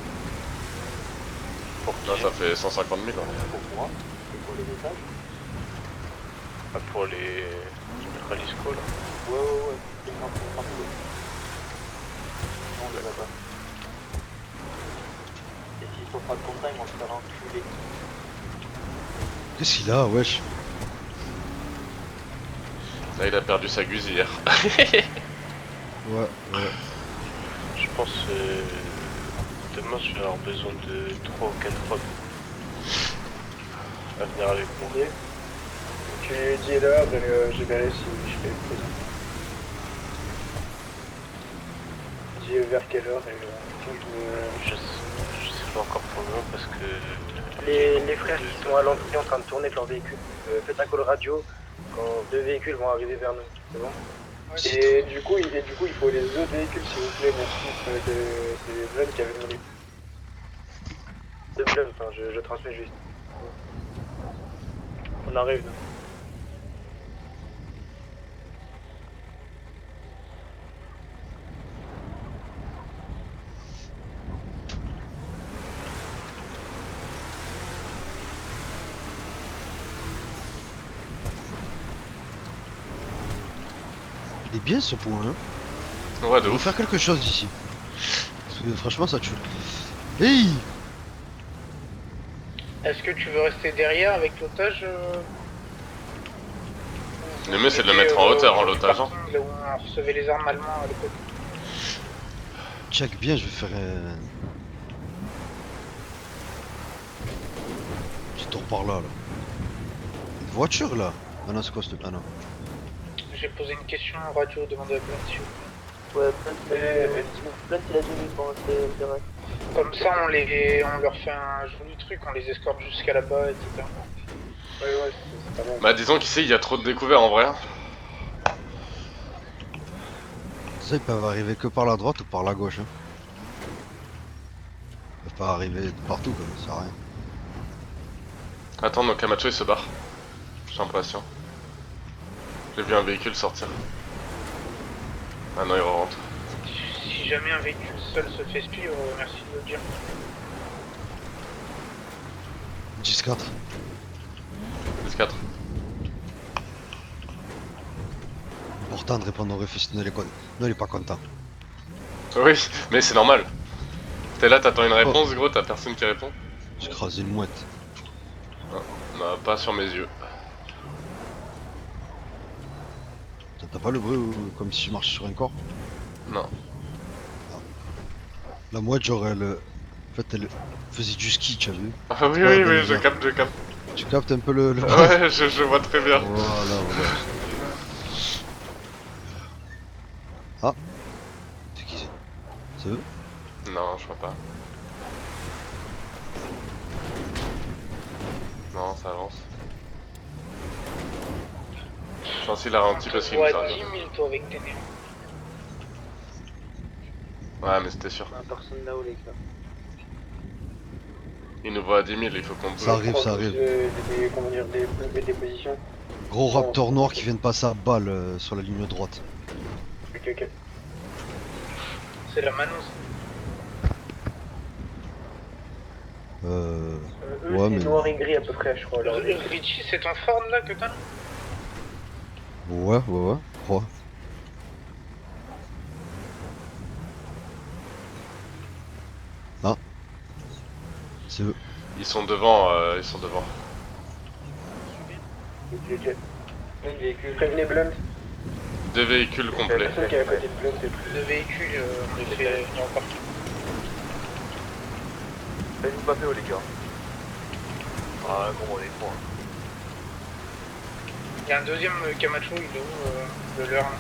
Pour là ça fait 150 000. Pour moi et pour les otages. Ah, pour les Ralisco là? Ouais, 56 par tête. Non, on les a pas. Et s'ils sont pas contents, ils vont se faire enculer. Qu'est-ce qu'il a, wesh? Là il a perdu sa guise hier. Ouais. Je pense demain je vais avoir besoin de 3 ou 4 hommes à venir avec moi. Tu dis l'heure et je verrai si je fais plaisir. Dis vers quelle heure et Je sais pas encore pour le moment parce que... Les frères qui sont à l'entrée en train de tourner avec leur véhicule, faites un call radio quand 2 véhicules vont arriver vers nous, c'est bon? Et du coup, il faut les autres véhicules s'il vous plaît, merci, c'est Blum qui avait demandé. C'est Blum, enfin je transmets juste. On arrive. Il est bien ce point, hein. Ouais, de On va ouf. faire quelque chose d'ici. Parce que franchement, ça tue. Hey! Est-ce que tu veux rester derrière avec l'otage Le mieux c'est de le mettre en hauteur en l'otage. Hein. Là où on recevait les armes allemands à l'époque. Check bien, je vais faire un... Petit tour par là. Une voiture là? Ah non, c'est quoi ce... Ah non. J'ai posé une question en radio, demandez à Blunt s'il vous plaît. Ouais, Blunt il a 10 minutes pour rester direct. Comme ça, on leur fait un joli truc, on les escorte jusqu'à là-bas, etc. Ouais, c'est pas mal. Bah disons qu'ici il y a trop de découverts en vrai. Ça, ils peuvent arriver que par la droite ou par la gauche. Hein. Ils peuvent pas arriver de partout, comme ça sert à rien. Attends, nos Camacho il se barre. J'ai impatient. J'ai vu un véhicule sortir. Ah non, il rentre. Si jamais un véhicule seul se fait suivre, merci de le dire. 10-4. 10-4. Important de répondre aux refus, sinon il est pas content. Oui, mais c'est normal. T'es là, t'attends une réponse, gros, t'as personne qui répond. J'ai crasé une mouette. Non, bah, pas sur mes yeux. T'as pas le bruit comme si je marchais sur un corps? Non. La mouette, genre, elle... En fait, elle faisait du ski, tu as vu? Ah oui, oui, je capte. Tu captes un peu le... Ouais, je vois très bien. Voilà. C'est eux? Non, je crois pas. Non, ça avance. Je pense qu'il a ralenti parce qu'il nous Ouais, a 10 000 toi avec tes néons. Ouais, mais c'était sûr. Personne là-haut, les gars. Il nous voit à 10 000, il faut qu'on Ça arrive, ça arrive. Comment dire, des positions. Gros raptor noir qui vient de passer à balle sur la ligne droite. Ok. C'est la Manos. Eux, Ouais, c'est mais. noir et gris à peu près, je crois. Richie, c'est ton Ford là que t'as? Ouais. Crois. Ah. C'est eux. Ils sont devant, ils sont devant. Ok. Un véhicule. Prévenez Blunt. 2 véhicules complets. Personne qui est à côté de Blunt, c'est plus. Le véhicule, on les fait venir en parking. Faites-vous pas PO les gars. Ah bon, on est trois. Il y a un deuxième Camacho, il est où de leur là?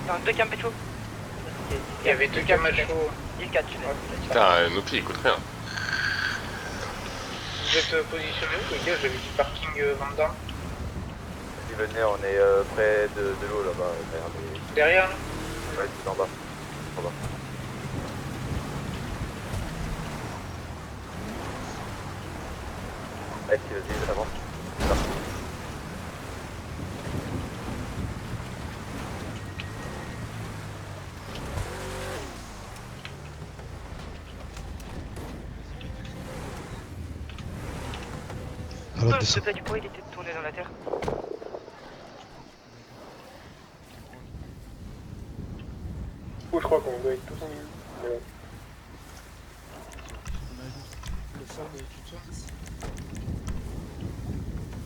Non, deux Camacho. Il y avait deux Camacho. Il 4, tu l'as. Putain, Nopi, il coûte rien. Vous êtes positionnés où les gars? J'avais dit parking Vandam. Si venez, on est près de l'eau là-bas. Derrière là? Ouais, c'est en bas. En bas. Allez, vas-y, avance. Là. Alors, S'il descends. te plaît, tu pourrais éviter de tourner dans la terre. Je crois qu'on doit être tous en ligne.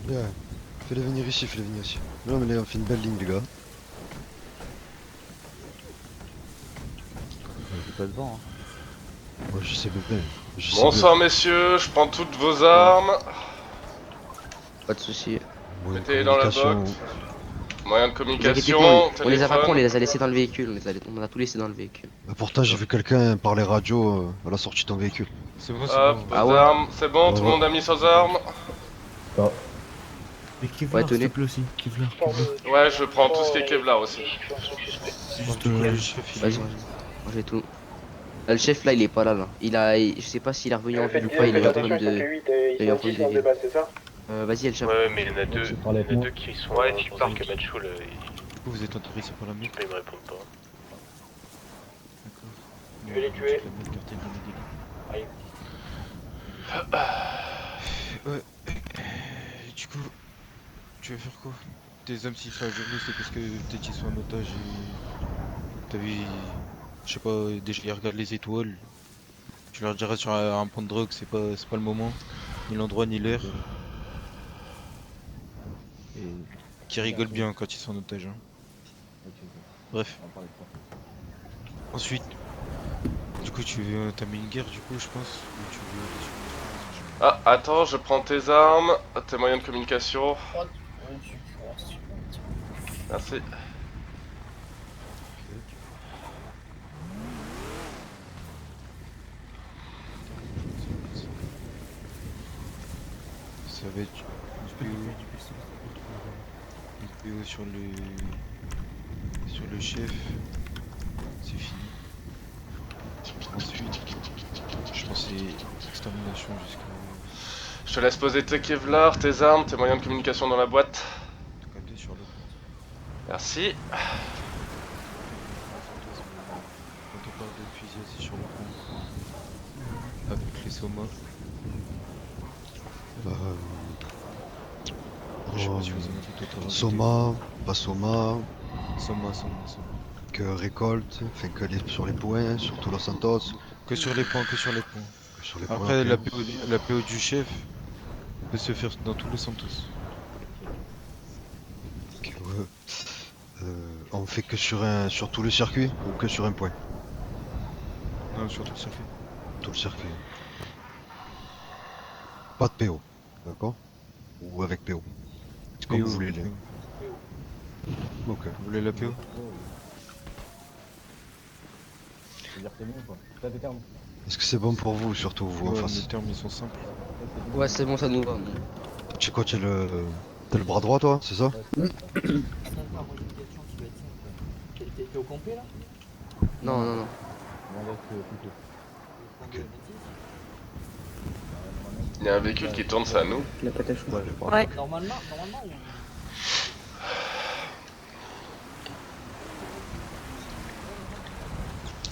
Ouais. Fais-les venir ici, Non, mais là, on fait une belle ligne, les gars. J'ai pas de vent. Hein. Ouais, je sais bien. Bonsoir messieurs, je prends toutes vos armes. Pas de soucis. Mettez-les dans la box. Moyen de Vous communication, inquiétez pas, on les a pas pris, on téléphone. les a laissés dans le véhicule. On a tout laissé dans le véhicule. Pourtant, j'ai vu quelqu'un parler radio à la sortie de ton véhicule. C'est bon, Hop, vos armes, c'est bon, tout le monde a mis ses armes. Mais Kevlar, s'il te plaît aussi. Kevlar. Ouais, je prends tout ce qui est Kevlar aussi. Juste Vas-y, moi j'ai tout. Là, le chef là, il est pas là. Je sais pas s'il est revenu en ville ou pas, il est en train de. Il est en train de dévier. Vas-y, le chef. Ouais, mais il y en a deux qui sont dans Camacho là. Vous êtes intéressé par la mienne? Ils me répondent pas. Je vais les tuer. Ouais. Du coup, tu vas faire quoi? Tes hommes s'ils font la journée, c'est parce que peut-être qu'ils sont en otage et... T'as vu, je sais pas, déjà ils regardent les étoiles. Tu leur diras sur un point de drogue, c'est pas le moment, ni l'endroit ni l'heure. Et qui rigolent bien quand ils sont en otage. Hein. Bref. Ensuite, du coup tu veux entamer une guerre du coup je pense ou tu veux... Ah, attends, je prends tes armes, tes moyens de communication. Merci. Ça va être du PO sur le chef. C'est fini. Ensuite, je pense que c'est extermination jusqu'à... Je te laisse poser tes Kevlar, tes armes, tes moyens de communication dans la boîte. Sur le... Merci. Quand on parle de fusil, c'est sur le pont. Avec les somas. Je sais pas si vous en avez d'autres à Soma, pas Soma. Soma. Que récolte, fait que sur les points, surtout Los Santos. Que sur les points. Après, la PO du chef peut se faire dans tous les Santos. Ok, ouais. On fait que sur tout le circuit ou que sur un point? Non, sur tout le circuit. Tout le circuit. Pas de PO, d'accord? Ou avec PO? C'est comme vous voulez. Ok. Vous voulez la PO? Est-ce que c'est bon pour vous, surtout vous en Ouais, face? les termes ils sont simples. Ouais, c'est bon, ça nous va. Tu sais quoi, t'as le bras droit toi, c'est ça? Moi j'ai une question qui va être simple. T'es au complet là? Non, non, non. Il y a un véhicule qui tourne, c'est à nous. Il a pas ta chou. Ouais. Normalement,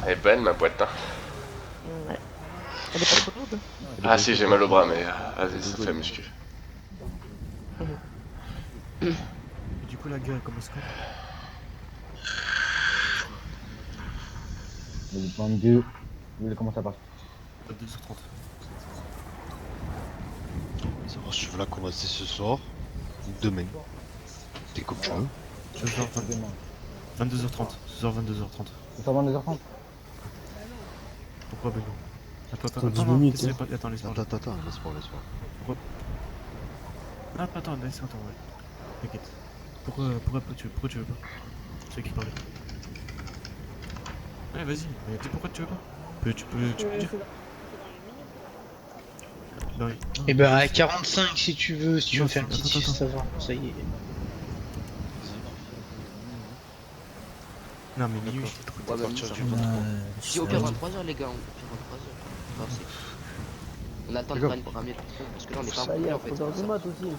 Elle est belle ma boîte, hein. Ouais. Elle est pas trop lourde. Ah si, j'ai mal au bras, mais vas-y, ça fait muscu. Et du coup, la guerre, comment est-ce que. Le 22, il commence à partir. 2h30. Savoir si tu veux la commencer ce soir ou demain. T'es comme tu veux. 22h30. Ce soir, 22h30. Ce soir 22h30. Pourquoi Benoît? Attends, Attends, 10 minutes, hein. Attends, laisse-moi. Attends, laisse-moi. Pourquoi? Ah, attends, laisse-moi, attends, ouais. T'inquiète. Pourquoi tu veux pas? C'est qui parlait? Ouais, vas-y, mais dis pourquoi tu veux pas? Tu peux dire? Bah oui. Et ben à 45 si tu veux me faire une petite attends. sieste avant, ça y est. Non, mais minuit, je trouve Ouais, à partir du Si au pire 23h, les gars, au pire 23h. Enfin, on a le temps de ramener le patron, parce que là on est pas Ça y est, en à fait. 3h du mat aussi.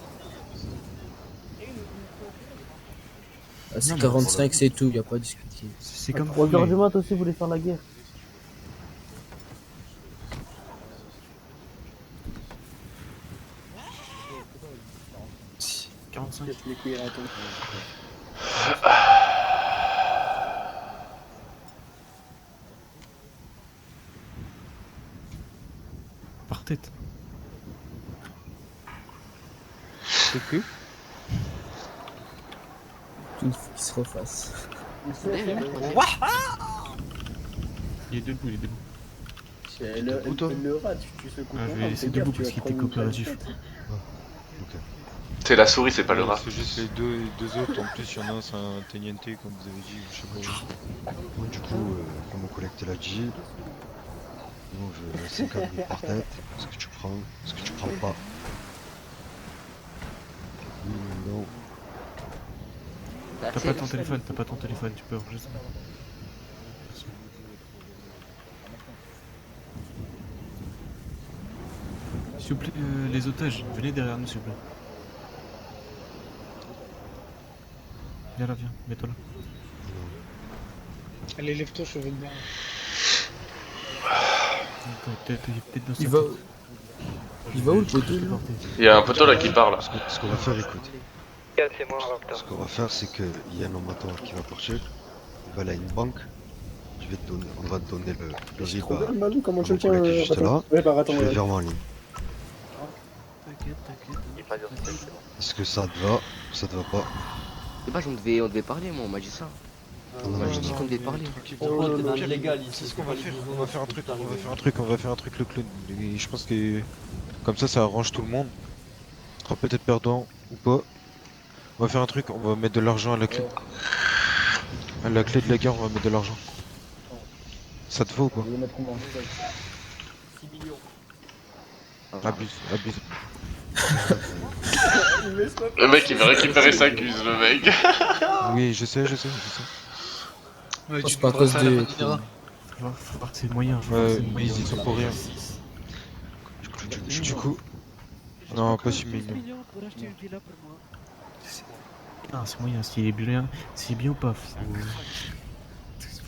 Ah, c'est 45, c'est tout, y a pas à discuter. C'est comme 3h du mat aussi, vous voulez faire la guerre. Si. 45. Les couilles à ton. Par tête. C'est que il faut qu'il se refasse. Il est debout, C'est le rat, tu sais Ah, je vais laisser debout parce qu'il était coopératif. C'est la souris, c'est pas le rat. C'est juste les deux autres, en plus il y en a un, c'est un TNT comme vous avez dit, je sais pas. Bon, du coup, comme mon collègue te l'a dit, nous je vais 50 000 par tête. Ce que tu prends, ce que tu prends pas. Non. T'as pas ton téléphone, tu peux enregistrer. S'il vous plaît, les otages, venez derrière nous s'il vous plaît. Viens là, viens, mets-toi là. Allez, lève-toi, je veux bien. Il va où le poteau là? Il y a un poteau là qui parle. Ce qu'on va faire, écoute. C'est moi, Ce qu'on va faire, c'est qu'il y a un amateur qui va partir. Il va aller à une banque. On va te donner le RIB à Comment mon collègue qui est juste là. Ouais, bah attends, Je fais le virement en ligne. T'inquiète. Est-ce que ça te va ou ça te va pas? C'est pas, on devait parler, moi, on m'a dit ça. On m'a juste dit qu'on devait parler. Oh, t'es dans le légal ici. C'est ce qu'on va faire. On va faire un truc, le clown. Et je pense que comme ça arrange tout le monde. On sera peut-être perdant ou pas. On va faire un truc, on va mettre de l'argent à la clé. À la clé de la gare, on va mettre de l'argent. Ça te va ou pas? 6 millions. Abuse. Le mec il veut récupérer sa cuse, le mec. Oui, je sais. Ouais, C'est pas à cause de. Faut voir que c'est moyen. Mais ils sont pour rien. Du coup. Non, pas 6 millions. Ah, c'est moyen, s'il est bien ou pas.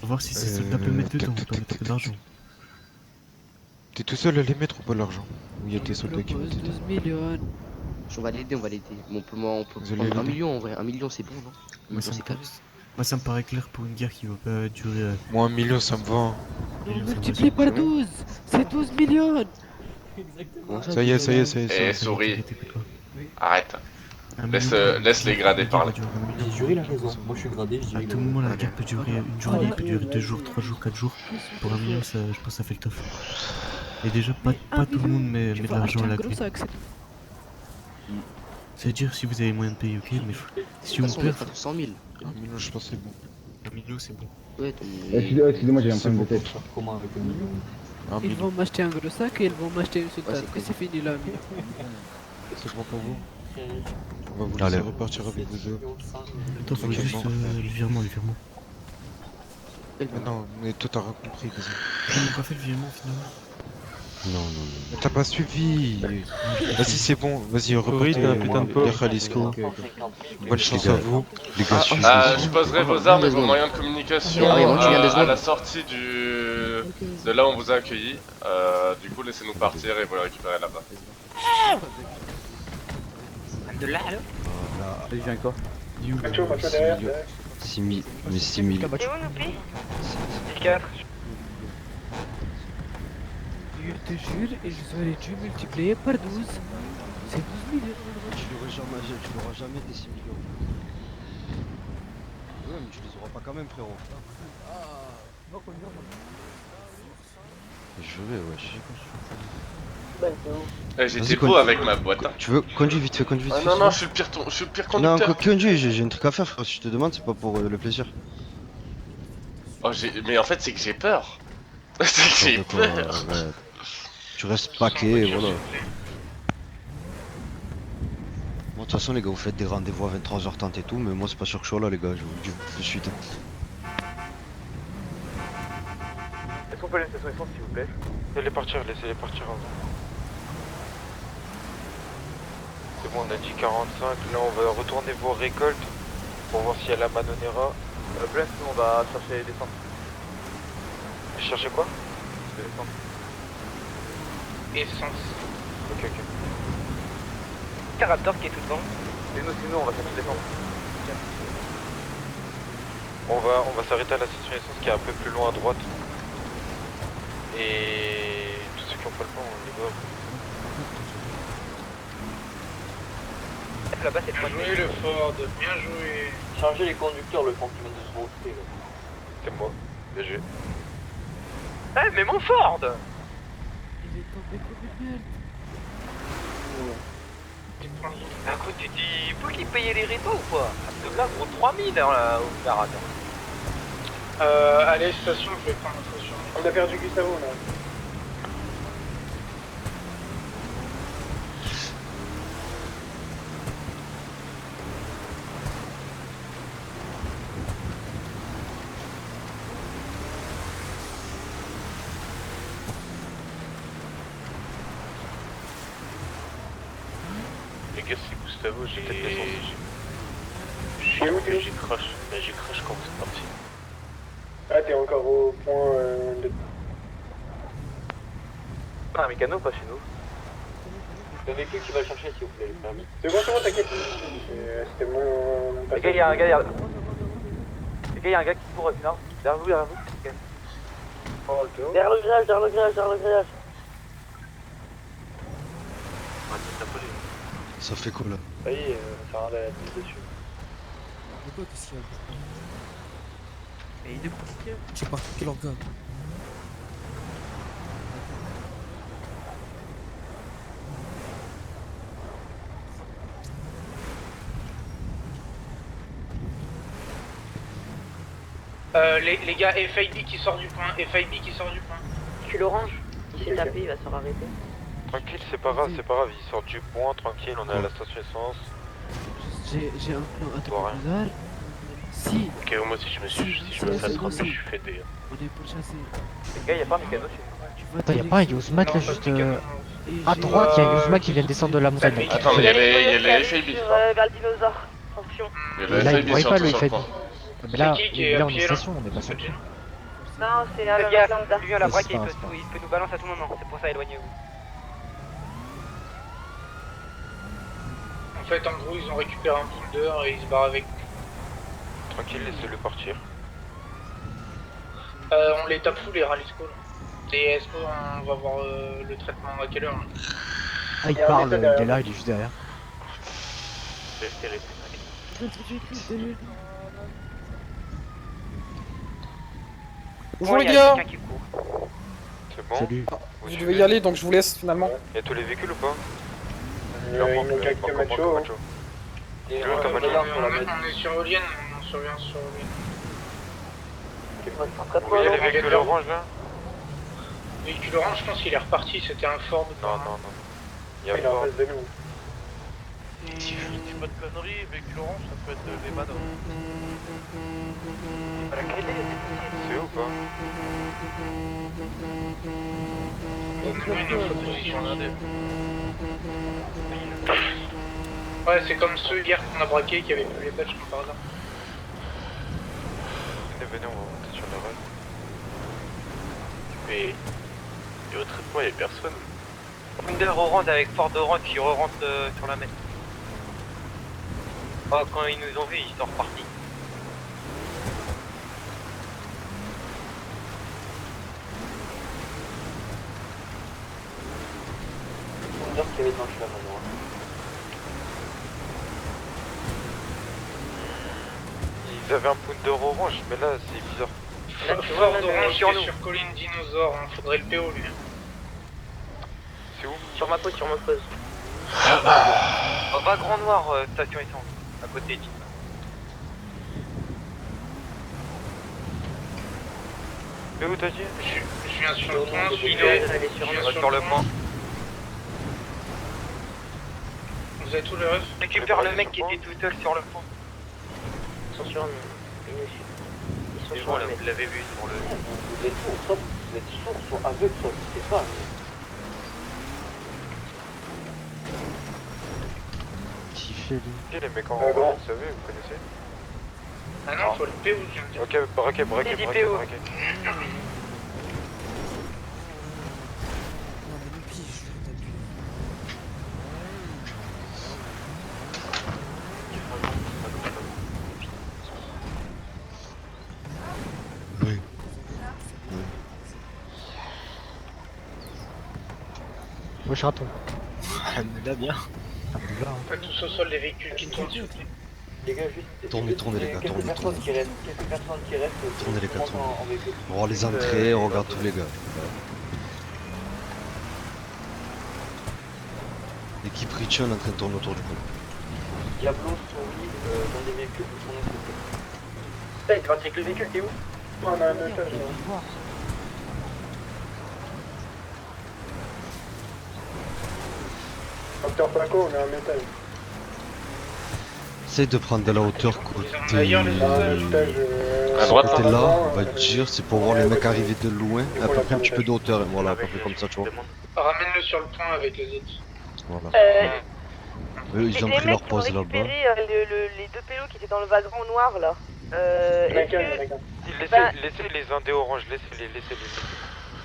Faut voir si ces soldats peuvent mettre dedans, on peut mettre un peu d'argent. T'es tout seul à les mettre ou pas l'argent? Ou y'a tes soldats qui mettent dedans? 12 millions. On va l'aider. On peut Vous allez prendre 1 l'aider. million en vrai. 1 million c'est bon, non? 1 million c'est carré. Moi ça me paraît clair pour une guerre qui va pas durer. Moi 1 million ça me va. Multiplié par 12, c'est 12 millions. Ça y est. Eh, souris. Arrête. Laisse les gradés parler. Les jurys, il a raison. Moi, je suis gradé, je dis. À tout moment, la guerre peut durer une journée, peut durer 2 jours, 3 jours, 4 jours. Pour 1 million, ça, je pense que ça fait le taf. Et déjà, pas tout le monde met de l'argent à la clé. C'est-à-dire, si vous avez moyen de payer, ok, mais si on perd. 100 000. 1 million, je pense que c'est bon. 1 million, c'est bon. Ouais, Excusez-moi, j'ai un problème de tête. Comment avec le million? Ils vont m'acheter un gros sac et ils vont m'acheter une sultane. c'est Et c'est fini là. C'est bon pour vous? On va vous Allez. laisser repartir avec vous deux. Attends, faut juste le virement, le virement. Non, mais toi t'as rien compris, vas-y. Ils m'ont pas fait le virement finalement. Non. Mais t'as pas suivi. Vas-y, c'est bon, vas-y, repartez. Les Jalisco. Bonne chance à vous. Les gars, suivez. Je poserai vos armes et vos moyens de communication à la sortie de là où on vous a accueilli. Du coup, laissez-nous partir et vous les récupérer là-bas. De là, alors Il vient quoi? Macho derrière. 6000. Mais 6000. T'es où, Noupi 1004. Je te jure, et je serais dû multiplier par 12. C'est 12 millions. Tu l'auras jamais tes 6 millions. Ouais, mais tu les auras pas quand même, frérot. Je vais, wesh. J'étais beau avec ma boîte. Hein. Tu veux conduire vite fait, conduis vite fait. Non, je suis le pire conducteur. Non, conduis, j'ai un truc à faire, frère. Si je te demande, c'est pas pour le plaisir. Oh, mais en fait, c'est que j'ai peur. C'est que j'ai peur. Ouais. Tu restes paquet, et voilà. Bon, de toute façon, les gars, vous faites des rendez-vous à 23h30 et tout, mais moi, c'est pas sûr que je sois là, les gars. Je vous le dis de suite. Est-ce qu'on peut aller à la station essence, s'il vous plaît? Laissez-les partir avant. C'est bon, on a dit 45. Là, on va retourner vos récoltes pour voir s'il y a la Manonera. Bless, nous on va chercher des centres. Cherchez quoi? Des centres. Essence. Ok. Raptor qui est tout devant. C'est nous, on va chercher des centres. On va s'arrêter à la station essence qui est un peu plus loin à droite. Et tous ceux qui ont pas le temps, on les voit. Là-bas, c'est le point de Bien joué le Ford, bien joué. Chargez les conducteurs, le sentiment de se roster là. C'est moi, bien joué. Eh, mais mon Ford! Il est tombé comme une merde. À quoi tu dis, faut qu'il paye les réseaux ou quoi? Parce que là, gros 3000 dans la au garage. Allez, station, je vais prendre la station. On a perdu Gustavo là. Les gars, c'est Gustavo, j'ai peut-être descendu. J'ai crash. Là, j'ai crash quand vous êtes parti. Ah, t'es encore au point de... Ah, un mécano, pas chez nous. Le véhicule qui va le chercher, s'il vous plaît. C'est bon, t'inquiète. C'était mon... Les gars, il y a un gars, Les gars, il y a un gars qui court avec une arme. Derrière vous. Okay. Derrière le grillage. Ça fait quoi là? Ça y est, ça a l'air d'être dessus. De quoi qu'est-ce qu'il y a? Et il est pourquoi? Je sais pas, quel organe? Les gars, FIB qui sort du point, Tu l'orange, il s'est tapé, il va se faire arrêter. Tranquille, c'est pas grave, il sort du point, tranquille, on est à la station essence. J'ai un plan à te Si. Ok, moi aussi je me fais attraper, je suis fait des... On est pour chasser. Les gars, il y a pas un mécano chez nous. Attends, y'a pas un Yozmak là juste à droite, y'a un Yozmak qui vient de descendre de la montagne. Attends, mais il y a les FAB. Vers le dinosaure. Attention. Il y a Là, le il voit FAB pas sur le le FAB. point. Mais là, on est station, on est pas sur le point. Non, c'est un Le gars, lambda. lui à la braque, C'est il pas- peut nous balancer à tout moment. C'est pour ça, éloignez-vous. En fait, en gros, ils ont récupéré un boulder et ils se barrent avec. Tranquille, laissez-le partir. On les tape fou les Ralisco là. Et est-ce qu'on va voir le traitement à quelle heure là? Ah, il parle, il est là, il est juste derrière. Bonjour les gars. C'est bon? Salut. Je devais y aller, donc je vous laisse finalement. Y'a tous les véhicules ou pas? Il manque quelques Camacho. Et On est sur Olienne, on surveille sur Olienne. Oui, le véhicule orange là. Le véhicule orange, je pense qu'il est reparti, c'était un Ford. Non. Il y a Il est en pas. face de nous. Si je dis pas de conneries, véhicule orange, ça peut être les manos. C'est où pas? Ouais, c'est comme ceux hier qu'on a braqués qui avaient plus les badges comme par hasard. Venez, on va monter sur le run. Mais. Et au traitement, y'a personne. Thunder orange avec Ford orange qui re-rentre sur la mer. Oh, quand ils nous ont vus, ils sont repartis. On dirait qu'il y avait dans le chemin maintenant. Ils avaient un Pounder orange, mais là c'est bizarre. Ford orange qui est sur colline dinosaure, hein. Faudrait le PO lui. C'est où? Sur ma pause, sur ma pause. On va Grand Noir, station essence, à côté de Mais où t'as dit? Je viens sur le point, Je suivez. vais aller sur on va sur le pont. Vous avez tout le reste? Récupère le mec qui était tout seul sur le pont. Ils sont sur un... Ils sont Et sur voilà, un... vous l'avez vu sur le... Vous êtes sourds, soit aveugles, soit c'est pas. Qui fait lui? Ok, les mecs en orange, vous savez, vous connaissez? Ah non, faut le PO, je viens de dire. Ok, braquez. Non, mais le pire, je l'ai tapé. Oui. Wesh raton. Là, bien. Faites tous au sol les véhicules qui tournent, s'il vous plaît. Les gars, juste. Tournez les gars, Quelques personnes qui restent. Tournez les gars, montent en véhicule. On voit les entrées, on regarde tous les gars. L'équipe Richon est en train de tourner autour du pont. Diablo, souris, dans des véhicules, vous tournez s'il vous plaît. Hey, tu vas avec le véhicule, t'es où? On a un otage là. Docteur Paco, on a un métal. Essaye de prendre de la hauteur côté... À droite, côté là. là, on va dire, c'est pour voir les mecs arriver de loin, à peu près un petit peu de hauteur, et voilà, à peu près comme ça, tu vois. Ramène-le sur le point avec le ZIT. Voilà. Les Eux, ils ont pris leur pause là-bas. récupéré les deux pélos qui étaient dans le wagon noir là. Laissez les indés oranges, laissez-les.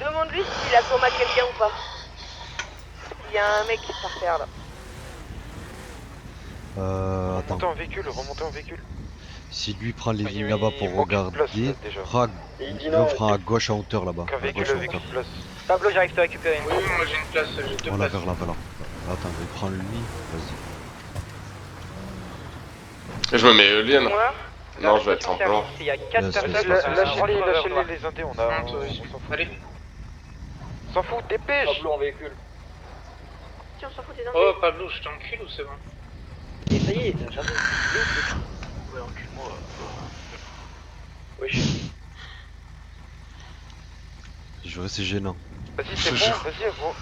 Demande-lui s'il a coma quelqu'un ou pas. Il y a un mec par terre là. Attends. Remontez en véhicule. Si lui prend les Ah, lignes il- là-bas il pour manque une regarder, place, là, déjà. fera à gauche à hauteur là-bas. Qu'un À véhicule gauche à avec hauteur. une place. Pablo, j'arrive à te récupérer. Oui, moi j'ai une place, j'ai deux Voilà, places. vers là, voilà. Attends, il prend lui, vas-y. Je me mets Lien. Moi, Non, je vais être sans plan. Il y a 4 Laisse, personnes. laisse, Lâchez-les Lâchez-les. les indés, on s'en fout. Allez. On s'en fout, dépêche! Diablo en véhicule. si on s'en fout des Oh, infos. Pablo, je t'encule ou c'est bon? Et ça y est, t'as jamais. Ouais, encule-moi. Wesh. Je vois, c'est gênant. Vas-y, c'est bon, vas-y, bon.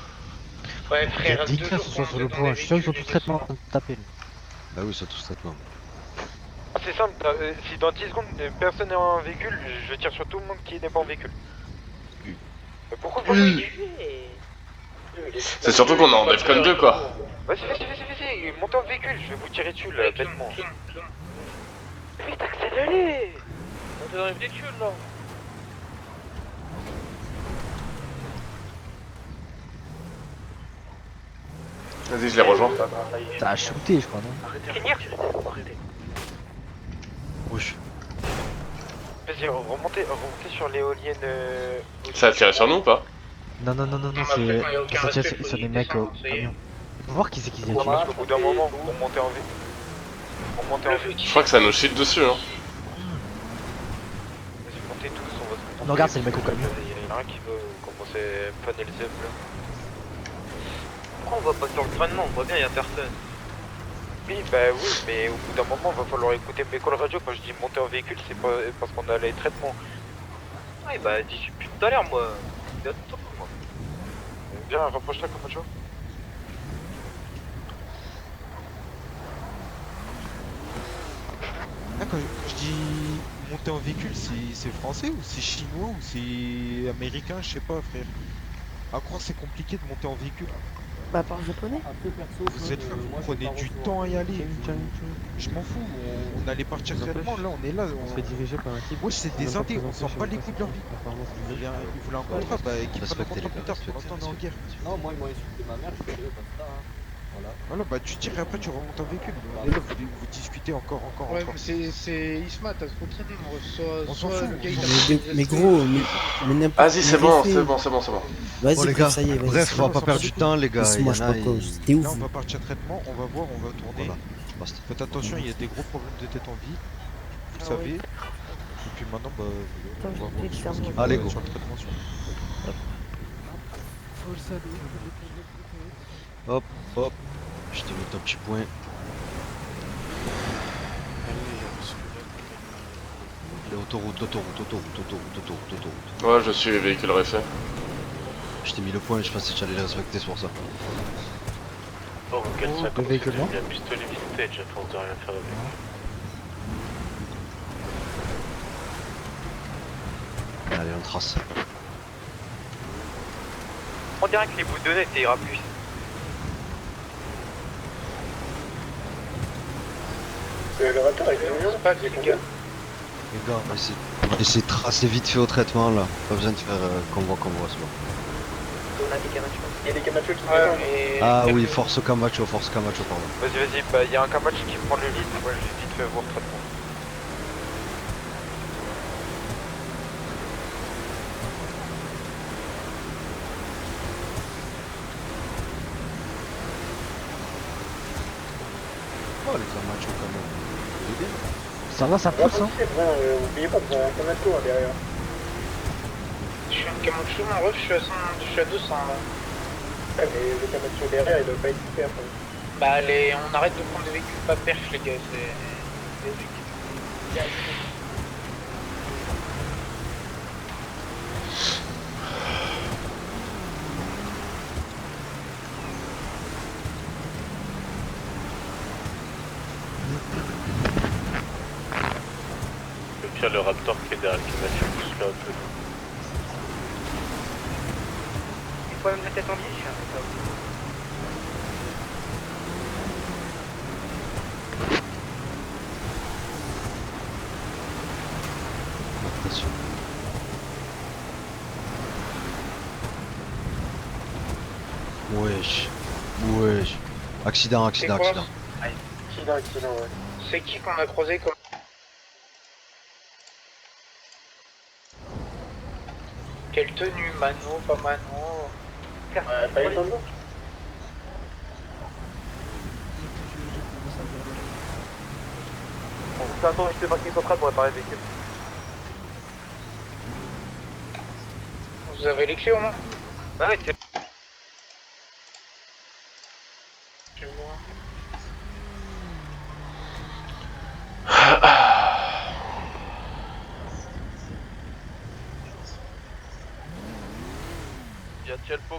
Ouais, Il y frère, a 10 deux classes jours qui sont qu'on sur le est dans point, les je suis sûr qu'ils sont véhicules tous traitement en train de taper. lui. Bah oui, c'est tout traitement. Ah, c'est simple, si dans 10 secondes personne n'est en véhicule, je tire sur tout le monde qui n'est pas en véhicule. Mais pourquoi vous C'est surtout qu'on est en Defcon 2 quoi. Vas-y, montez en véhicule, je vais vous tirer dessus là, bêtement. Vite, accélérez. On est dans les véhicules là. Vas-y, je les rejoins. T'as shooté, je crois, non? Arrêtez. Wesh. Vas-y, remontez sur l'éolienne. Ça a tiré sur nous ou pas? Non, non, c'est. il y a aucun Ça tire respect, sur faut les y mecs au descendre, ça y est. camion. Faut voir qui c'est qui y a tué. Parce qu'au bout d'un moment, vous remontez en V. Remontez en V. Je crois que ça nous chute dessus hein. Vas-y, montez tous, on va se concentrer. Non, regarde, c'est le mec au camion. Il y en a un qui veut commencer à faner le zèbre là. Pourquoi on va pas sur le traitement? On voit bien, il y a personne. Oui, bah oui, mais au bout d'un moment, va falloir écouter mes calls radio. Quand je dis monter en véhicule, c'est pas parce qu'on a les traitements. Ouais, bah dis depuis tout à l'heure, moi. Attends, moi. Viens, rapproche-toi, Camacho. Là, quand je dis monter en véhicule, c'est français ou c'est chinois ou c'est américain, je sais pas, frère. À croire c'est compliqué de monter en véhicule. Bah, par japonais. Vous êtes là, vous prenez du temps à y aller. Je m'en fous, on allait partir traitement, là on est là. On se fait diriger par un type. Wesh, c'est des indés, on sort pas les coups de leur vie. Ils voulaient un contrat, bah qu'ils prennent un contrat plus tard, pour l'instant on est en guerre. Non, moi ils m'ont insulté ma mère, je suis basta. Voilà, bah tu tires et après tu remontes en véhicule. Et là vous discutez encore. Ouais, mais c'est Isma, t'as trop traîné. On s'en fout. Le gars, il a Mais gros, mais n'importe Vas-y, c'est bon, c'est bon. Vas-y, Bon les gars, ça y est, vas-y. bref, on va pas perdre du temps les gars. Laisse-moi, je il y en a, propose. T'es ouf. Là on va partir traitement, on va voir, on va tourner. Voilà, basta. Faites attention, il y a des gros problèmes de tête en vie. Vous le savez. Et puis maintenant, bah, on va voir ce qu'il faut Allez, sur go. le traitement. Hop, hop. Je te mets ton petit point. Allez, autoroute. Ouais, je suis véhicule réfait. Je t'ai mis le point, je pensais que tu allais le respecter, c'est pour ça. Bon, quel sac, Le véhicule noir. il y a un pistolet vintage à force de rien faire avec. Allez, on trace. On dirait que les boutonnets, ça ira plus. Le raptor avec le pas les gars. Les gars, on va essayer de tracer vite fait au traitement là. Pas besoin de faire convoi, c'est bon. On a des Camacho. Il y a des Camacho qui Ouais, Ah oui, force Camacho, pardon. Vas-y, bah y a un Camacho qui prend le lead, moi je vais vite fait voir traitement. Oh les Camacho quand même. Il est bien. Ça va, ça pousse, hein. Oubliez pas, vous avez un Camacho derrière. Je suis un Camacho en ref, je suis à 200 là. Ouais, mais le Camacho derrière, il doit pas être super. Bah allez, on arrête de prendre des véhicules pas perf les gars, c'est l'objectif. Le pire, le raptor qui est derrière le Camacho pousse là un peu. Il faut même la tête en biche, hein, c'est ça. Attention. Wesh. Accident. Accident, ouais. C'est qui qu'on a croisé comme... Quelle tenue, mano, pas mano? Pas les temps Bon, c'est un temps juste de parking central pour réparer le véhicule. Vous avez les clés au moins? Bah ouais, c'est... Je vois.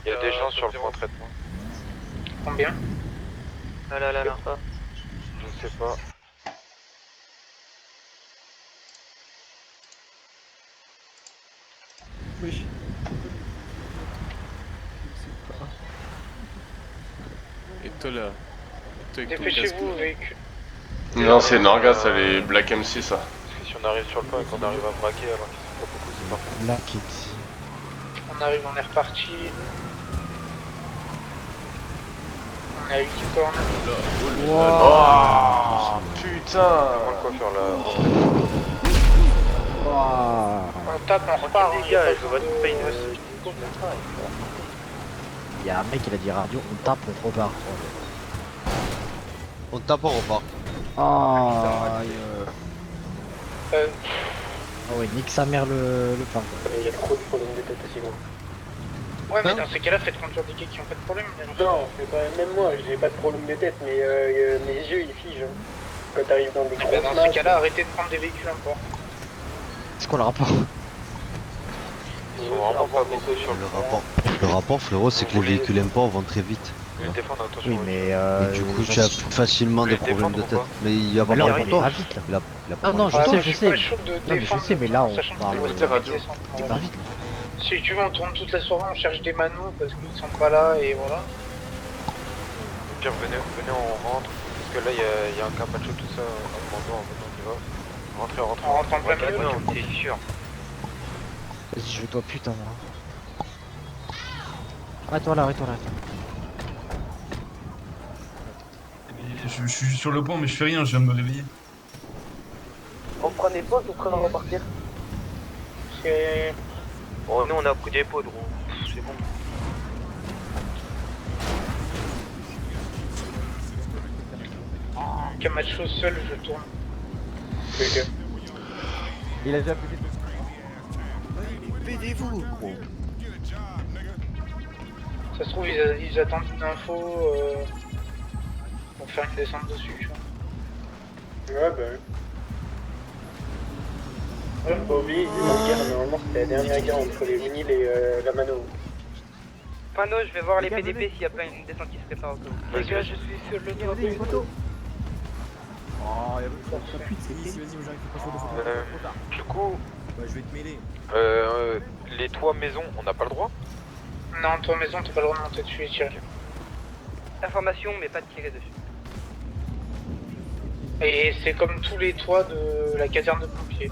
Il y a des gens sur le point de traitement. Combien? Là. Je sais pas. Oui. Et toi là, toi avec ton casque Dépêchez-vous, là. véhicule. Non, c'est Norga, c'est les Black MC ça. Parce que si on arrive sur le point et qu'on arrive à braquer alors qu'ils sont pas beaucoup, c'est parfait. La kids. On arrive, on est reparti. On est à 8 cornes. Oh putain. On quoi faire là. On tape, on repart. Les gars, je vois tout payer aussi. Il y a un mec qui a dit radio, on tape, on repart. On tape, on repart. Ah Euh, ouais, nique sa mère le pain. Il y a trop de problèmes de tête aussi gros. ouais, mais dans ces cas-là, faites conduire des gars qui ont pas de problème. Non, c'est pas même moi, j'ai pas de problème de tête, mais mes yeux ils figent. Quand t'arrives dans des grosses Dans ces masses. cas-là, arrêtez de prendre des véhicules encore. C'est quoi le rapport? Ils sont vraiment pas beaucoup sur Le rapport, frérot, c'est que les véhicules imports vont très vite. Les défendre, attention. Oui, mais Et du coup, tu as facilement des problèmes de tête. Mais il y a pas là, on de va pas vite là. Il a pas Ah non, je Ouais, sais, moi, je suis sais. pas chaud de Non, mais je défendre, sais, mais là, on sachant parle que de c'est radio. c'est pas vite. Si tu veux, on tourne toute la soirée, on cherche des manos parce qu'ils sont pas là et voilà. Pierre, venez, on rentre. Parce que là, il y a un cas macho, tout ça. En venant, on y va. Rentrez. On rentre en plein milieu. Non, t'es sûr. Vas-y, je veux toi putain là. Arrête-toi là. Je suis sur le point, mais je fais rien, je viens de me réveiller. On prend des pauses ou on va repartir? Bon, nous on a pris des pots, gros. C'est bon. Camacho seul, je tourne. Il a déjà pété. Pédez-vous, gros. Ça se trouve, ils attendent une info pour faire une descente dessus, tu vois. Ouais, bah ouais. Faut pas oublier, la guerre, normalement c'était la dernière guerre entre les vinyles et la mano. Pano, je vais voir les PDP s'il y a pas une descente qui se prépare au cas où. Les gars, je suis sur le toit. Regardez les photos. Oh, y'a plus de CP. Vas-y, j'arrive pas sur le photo. Du coup, Bah, je vais te mêler. les toits maison, on n'a pas le droit? Non, toi maison, t'as pas le droit de monter dessus et tirer. Information, mais pas de tirer dessus. Et c'est comme tous les toits de la caserne de pompiers.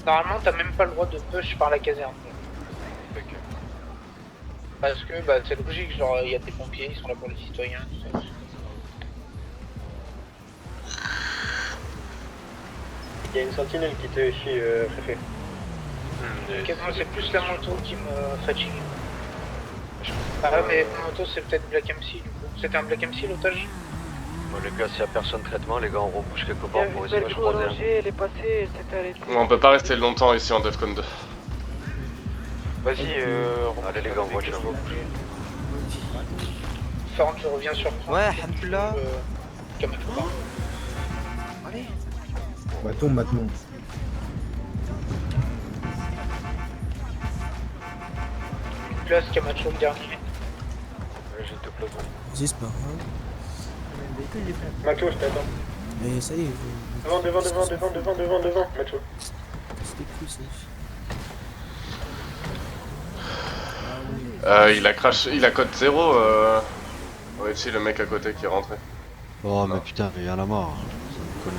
Normalement, t'as même pas le droit de push par la caserne. Parce que bah, c'est logique, genre il y a des pompiers, ils sont là pour les citoyens. Tout ça. Il y a une sentinelle qui te suit, préfet. Ok, moi c'est plus la moto qui me fatigue. Ah ouais, mais la moto c'est peut-être Black MC du coup. C'était un Black MC l'otage? Bon, les gars, s'il y a personne traitement, les gars, on rebouche quelque part pour essayer de se croiser. Elle est passée, c'était arrêté. On peut pas rester longtemps ici en Defcon 2. Vas-y, allez les gars, en voiture. Farm, je reviens sur Franck. Ouais, alhamdoulilah. Camacho. Allez. Bah tombe maintenant. Place Camacho le dernier. Je te place. Vas-y, c'est pas grave. Macho, je t'attends. Mais ça y est, Devant, Macho. c'était cool ça. Il a code 0. Ouais, si, le mec à côté qui est rentré. Oh, mais putain, mais y'en a marre. Ça me connaît.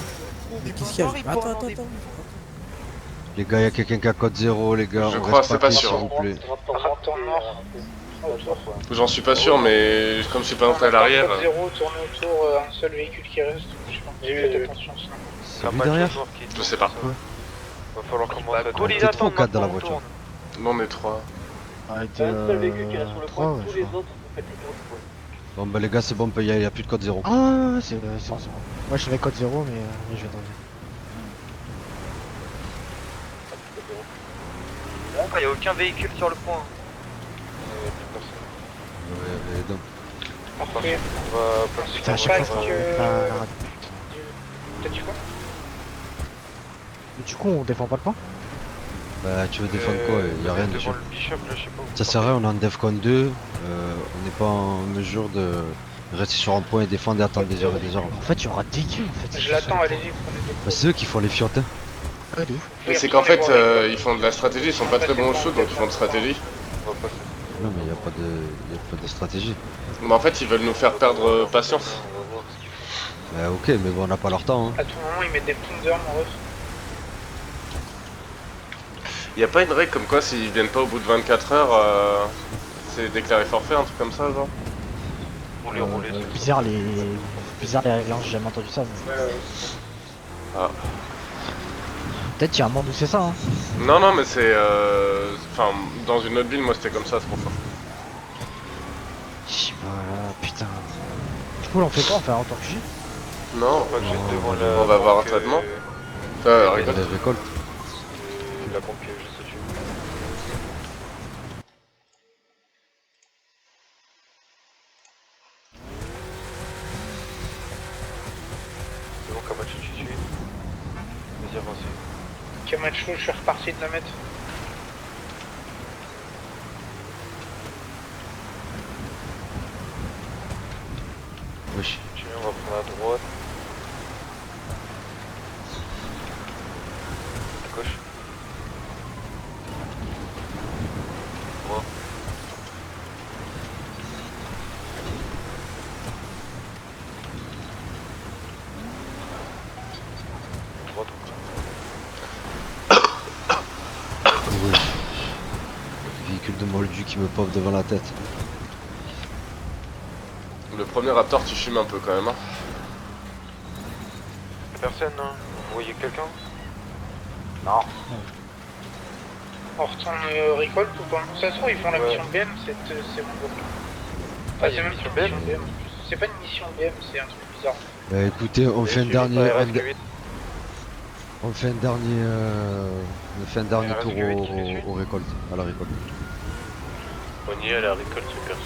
Mais qu'est-ce qu'il y a? Attends. Les gars, y'a quelqu'un qui a code 0, les gars. Je on crois, reste c'est pas pris, sûr. s'il vous plaît. Raptor nord. J'en suis pas sûr, mais comme je suis pas entré à l'arrière. 0, tournez autour, un seul véhicule qui reste. Je pense que faites attention sinon. C'est lui derrière? Je sais pas. Va falloir commencer à On était 3 ou 4 dans la voiture. Non, on est 3. Arrête, Un seul véhicule qui reste sur le 3, point, ouais, tous je les crois. autres, vous faites les tours du point. Bon, bah les gars, c'est bon, y'a plus de code 0. Ah, c'est bon. Moi, je savais code 0, mais je vais t'enlever. Bon, il n'y a aucun véhicule sur le point. Ouais, donc. Parfait. On va passer. Putain, à chaque Parce fois, que- T'as dit quoi? Mais du coup, on défend pas le point? Bah, tu veux défendre quoi? Y'a rien dessus. Devant le bishop, là, je sais pas où. Ça sert à rien, on est en Defcon 2. On n'est pas en mesure de rester sur un point et défendre et attendre des heures et des heures. En fait, il y aura des kills en fait. Je l'attends, allez-y, prenez Bah, c'est eux qui font les fiottes. Hein. Ouais, de ouf. Mais c'est qu'en fait, ils font de la stratégie, ils sont pas très bons au shoot, donc ils font de stratégie. Non, mais y'a pas de stratégie. Mais en fait, ils veulent nous faire perdre patience. Bah, ok, mais bon, on n'a pas leur temps. Hein. À tout moment, ils mettent des Thunder, mon ref. Y a pas une règle comme quoi s'ils viennent pas au bout de 24 heures, c'est déclaré forfait, un truc comme ça, genre? Bizarre les règles, hein, j'ai jamais entendu ça. Mais... Ah. Peut-être qu'il y a un monde où c'est ça. Hein. Non, mais c'est. Enfin, dans une autre ville, moi c'était comme ça, c'est pour ça. Voilà, putain. Du coup, là, on fait quoi? On fait un tant que J? Non, on va avoir un traitement. Récolte. Récolte. La pompier, je sais tu. C'est bon, Camacho, tu suis. Vas-y, avancez. Camacho, je suis reparti de la mettre. Wesh. On va prendre à droite. À gauche. Droit. Droite. Oui. Véhicule de Moldu qui me pop devant la tête. Le premier Raptor, tu fumes un peu quand même, hein. Personne, hein. Vous voyez quelqu'un? Non. On retourne récolte ou pas? Ça se trouve, ils font la mission BM, c'est bon. Enfin, c'est même mission BM. C'est pas une mission BM, c'est un truc bizarre. Bah écoutez, on fait un dernier. On fait un dernier tour au récolte, à la récolte. On y est à la récolte, c'est perso.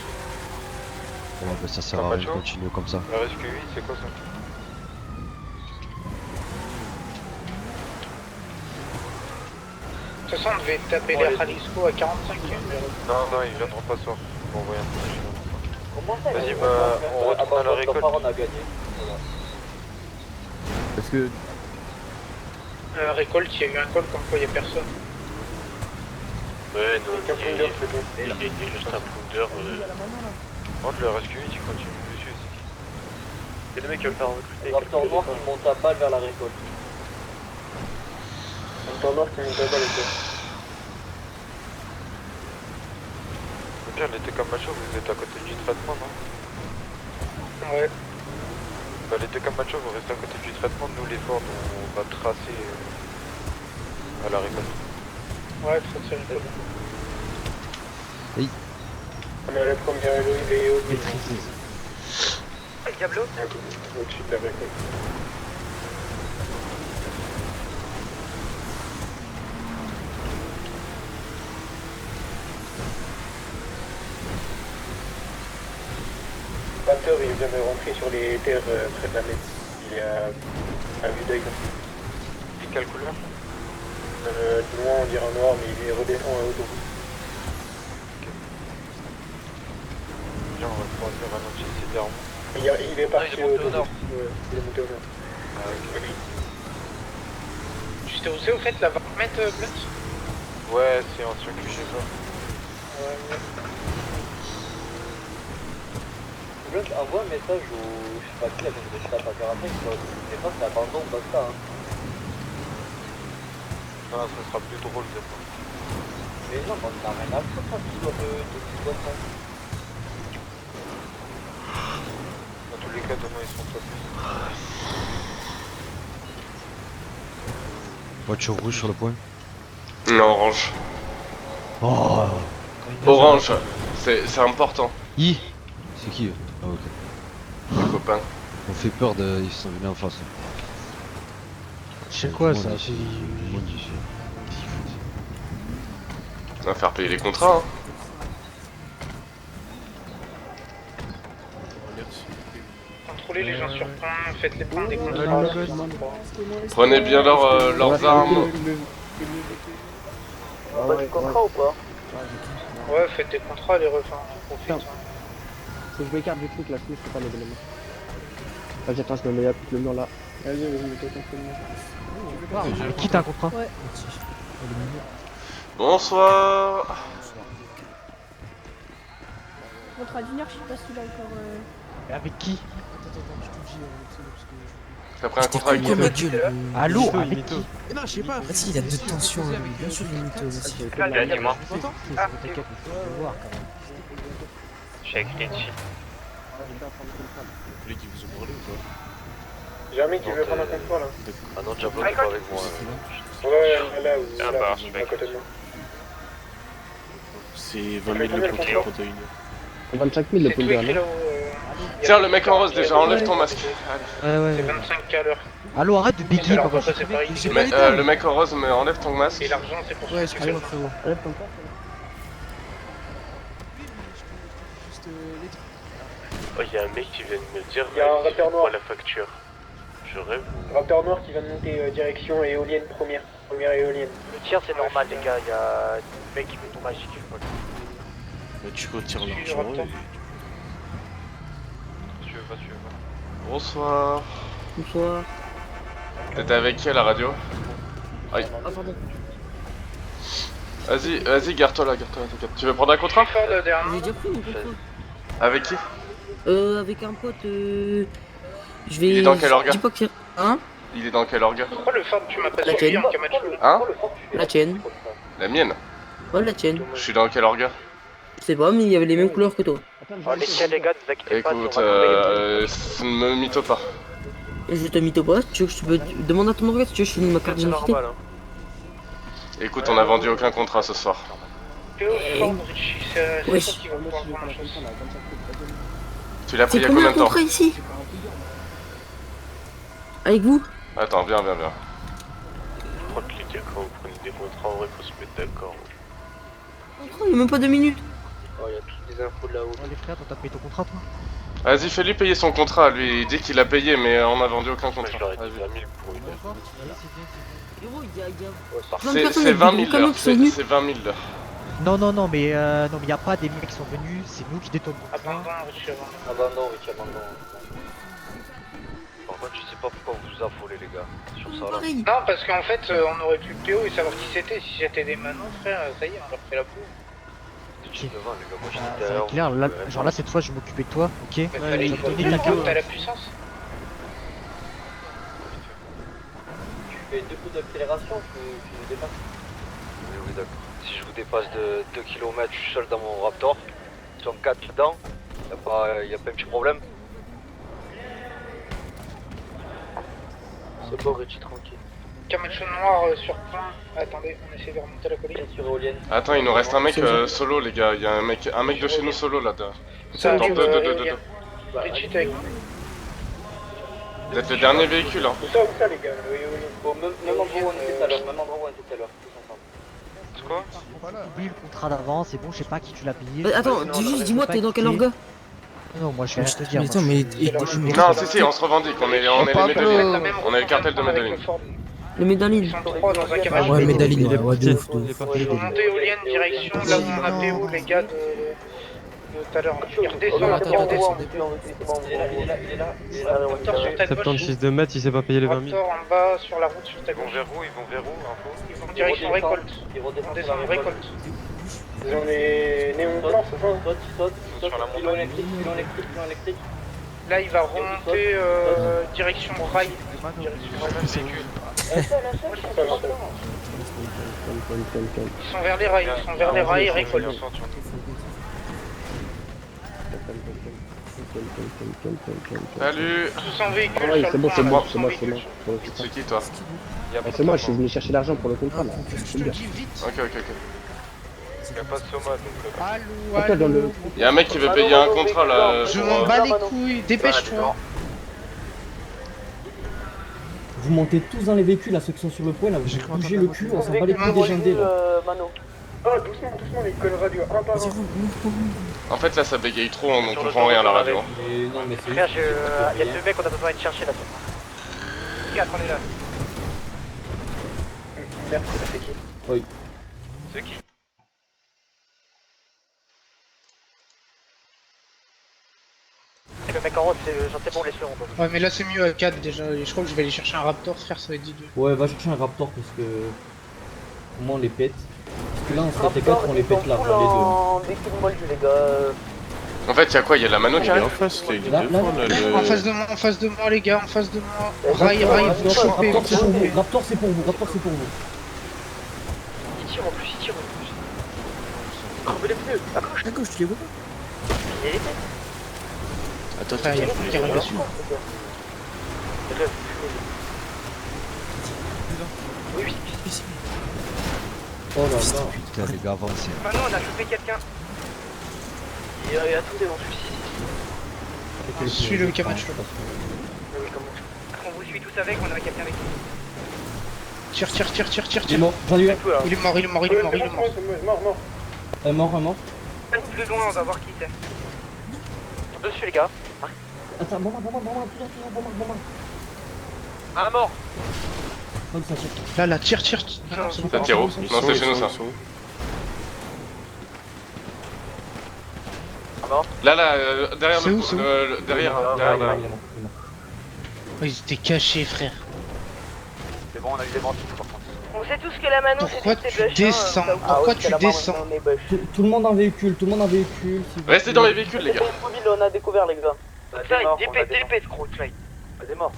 Ouais, bah ça sert à rien de continuer comme ça. La rescue 8, c'est quoi ça? De toute façon, on devait taper les Jalisco à 45 km. Non, ils viendront pas ce soir. Bon, voyons. Comment ça? Vas-y, bah, on retourne à la récolte. On a gagné. Parce que. Récolte, il y a eu un call comme quoi il y a personne. Ouais, non, il y a juste un pounder. Entre le rescue 8, il continue dessus. C'est le mec qui veut le faire recruter. Raptor noir qui monte à balle vers la récolte. Raptor noir qui monte à balle, ok. Le pire, l'été comme macho, vous êtes à côté du traitement, non? Ouais. Bah, l'été comme macho, vous restez à côté du traitement. Nous, les Ford, on va tracer à la récolte. Ouais, tracer récolte. Oui. On est à la première et au Maîtrisé. Diablo? au-dessus de la récolte. Raptor, il vient de rentrer sur les terres près de la mer. Il est à vue d'œil. Et quelle couleur? Loin, on dirait un noir, mais il redescend à haute. Bien, on va pouvoir se ralentir sévèrement. Il est parti il est monté au nord. Il est monté au nord. Ah, ok. Tu sais où c'est au fait la varmette Blunt? Ouais, c'est en circuit chez toi. Ouais. Blunt envoie un message au. Je sais pas qui la vient de réussir à pas faire après, mais pas c'est abandon, basta. Hein. Non, ça sera plus drôle peut-être. Mais non, on n'a rien à foutre, hein, tu dois de ça. Dans tous les cas, demain ils sont top. Voiture rouge sur le point. Non, orange. Oh. Orange, c'est important. C'est qui eux? Ah ok. Les copains. On fait peur de. Ils sont venus en face. C'est quoi ça? On va faire payer les contrats, hein. Contrôlez les gens sur point, faites les points des contrats. Prenez bien leurs armes. On va du contrat ou pas? Ouais, faites des contrats, les refs, profite. Faut que je m'écarte du truc là, sinon je peux pas lever les mains. Vas-y, attends, je me mets le mur là. Vas-y, mets-toi contre le mur. Quitte un contrat. Ouais. Bonsoir. Contrat Junior, je sais pas s'il a encore. Avec qui? T'as pris un contrat avec qui? Allô, avec qui? Non, je sais pas. Ah si, il y a deux tensions, bien sûr, il est mytho aussi. Dis-moi. T'inquiète, on peut le voir quand même. Je suis avec Litchi. Les qui vous ont brûlé ou pas? J'ai un mec qui veut prendre un contrôle là. Ah non, Diablo n'est pas avec moi. Ouais, là, Ah bah, je suis à côté de moi. C'est 20 000 le contrat contre une. 25 000 le pool là. Tiens, le mec en rose déjà, enlève ton masque. Ouais. C'est 25 à l'heure. Allô, arrête de béquiller, Alors, papa. ça c'est pareil. Mais, le mec en rose, mais enlève ton masque. Et l'argent, c'est pour Ouais, ça. excuse-moi frérot. Oh, il y a un mec qui vient de me dire. Il y a un Raptor noir. La facture. Je rêve. Raptor noir qui vient de monter direction éolienne première éolienne. Le tir c'est normal les gars, il y a un mec qui fait ton magique. Mais tu retires l'argent et... Tu veux pas si tu veux. Bonsoir. Bonsoir. T'étais avec qui à la radio? Aïe. Ah, pardon. Vas-y, garde-toi là, t'inquiète. Tu veux prendre un contrat? J'ai déjà pris mon contrat. Avec qui? Avec un pote, je vais... Il est dans quel orga? Je dis pas que... Hein? Il est dans quel orga? Pourquoi le phare tu m'as pas La suivi tienne. en Camacho? Hein? La tienne. La mienne? Ouais, la tienne. Je suis dans quel orga? Je sais pas, mais il y avait les mêmes couleurs que toi. Les tiens, les gars, ne vous inquiétez pas. Écoute, ne me mytho pas. Et je te mytho pas, si tu veux que je te demande à ton orga, si tu veux, je te donne ma carte d'identité. Écoute, on a vendu aucun contrat ce soir. Wesh. Tu l'as pris il y C'est a combien combien un de temps? contrat ici? Avec vous? Attends, viens. Je crois que les gars, quand vous prenez des contrats, en vrai, faut se mettre d'accord. Contrat, il y a même pas 2 minutes. Oh, il y a toutes les infos de là-haut. Les frères, t'as payé ton contrat, toi? Vas-y, fais-lui payer son contrat. Lui, il dit qu'il a payé, mais on a vendu aucun contrat. Je leur ai dit 20 000 pour une heure. Gros, il y a... C'est 20 000 l'heure. C'est 20 000 l'heure. Non, mais y a pas des mecs qui sont venus, c'est nous qui détonnons. Abandon, Richie, abandon. Par contre, je sais pas pourquoi vous vous affolez, les gars, sur ça là. Non, parce qu'en fait, on aurait pu le PO et savoir qui c'était. Si c'était des manos, frère, ça y est, on leur fait la peau. J'étais devant, les gars, moi j'étais C'est derrière. clair, là, genre là, cette fois, je m'occupais de toi, ok? Mais fallait Je qu'il vais te faut donner ta carte. t'as la puissance. Tu fais 2 coups d'accélération, tu nous dépasses. Oui, d'accord. Si je vous dépasse de 2 km, je suis seul dans mon Raptor. Ils sont 4 dedans. Y'a pas un petit problème? C'est bon, Richie, tranquille. Camacho noir sur point. Attendez, on essaie de remonter la colline. Sur éolienne. Attends, il nous reste un mec solo, les gars. Il y a un mec de chez nous solo là-dedans. Ça, Attends, deux. Richie, t'es avec nous. Vous êtes le dernier véhicule, hein. Où ça, les gars? Oui. Au même endroit où on était tout à l'heure, tous ensemble. C'est quoi? Oublie le contrat d'avant, c'est bon, je sais pas qui tu l'as payé. Attends, dis-moi, t'es dans quel orga? Non, moi je vais rien te dire. Mais attends, mais... Non, si, on se revendique. On est les Medellin. On est le cartel de Medellin. Le Médaline. Ils sont 3 dans un Ah Camacho. ouais, Médaline, ouais, de ouf, de ouf. Montée éolienne, direction là où on a PO, les gars de tout à l'heure. Il redescend. Il est là. Raptor sur ta gauche. 76 de mètres, il s'est pas payé les 20 000. Raptor en bas sur la route sur ta Ils vont gauche. vers où? Ils vont vers où? Info? Ils vont direction récolte. On descend récolte. Ils ont les néons blancs, c'est ça? Sur la Pilon montagne. électrique. Là, il va remonter direction rail. Ah, Ils sont vers les rails, récolte. Salut. Tous en véhicule Ouais, sur c'est le bon, point, c'est là, bon, tous c'est en moi, c'est véhicule. moi. C'est qui, toi? C'est moi, je suis venu chercher l'argent pour le contrat là. Je te le dis vite. Ok. Y'a pas de soma donc. Attends, dans le... Il y a un mec qui veut payer un contrat là. Je m'en bats les couilles, dépêche-toi. Vous montez tous dans les véhicules, là, ceux qui sont sur le point, là, vous bougez le cul, on s'en bat les couilles des gendés, là. Ah, doucement, les connes radio, un par un. En fait, là, ça bégaye trop, on comprend rien à la radio. Mais non, mais c'est... Frère, il y a 2 mecs qu'on a besoin de chercher là. 4, on est là. Merde, c'est qui? Oui. C'est qui? Le mec en haut, c'est bon, laisse-le en bas. Ouais, mais là c'est mieux à 4 déjà. Je crois que je vais aller chercher un Raptor, frère, ça va être dit 2. Ouais, va chercher un Raptor, parce que... Au moins on les pète. Parce que là, on serait 4, on les pète là, enfin, en véhicule moldu, les gars. En fait, y'a quoi? Y'a la mano qui arrive? En face, les Là, gars, En face de moi, les gars, en face de moi. Rail, vous chopez, Raptor, vous c'est pour chopez. vous, Raptor, c'est pour vous, Raptor, c'est pour vous. Il tire en plus. Crevez les pneus, à gauche. À gauche, tu les vois pas? Il y a les têtes. Attends, il y a qui arrive dessus. Oui. Oh là là. Putain, les gars, avancez. Maintenant, on a chopé quelqu'un. Il y a tout des suicide. Suis le Camacho. On vous suit tous avec, on a quelqu'un avec nous. Tire. Il est mort, j'allume. Il est mort. Un mort. Plus loin, on va voir qui c'est. Dessus, les gars. Attends, bombe. Un mort. Comme ça, Là, tire. C'est Tiro? Non, c'est chez nous ça. Là, derrière C'est le. où, c'est où Derrière. Oh, ils étaient cachés, frère. C'est bon, on a eu des bandes par contre. On sait tous que la Mano Pourquoi c'était tu des bush, descends hein, Pourquoi tu descends Tout le monde en véhicule, tout le monde en véhicule. s'il vous Restez plaît. dans les véhicules, les gars. On a découvert les gars. Clyde, dépète, gros, Clyde. On a des morts.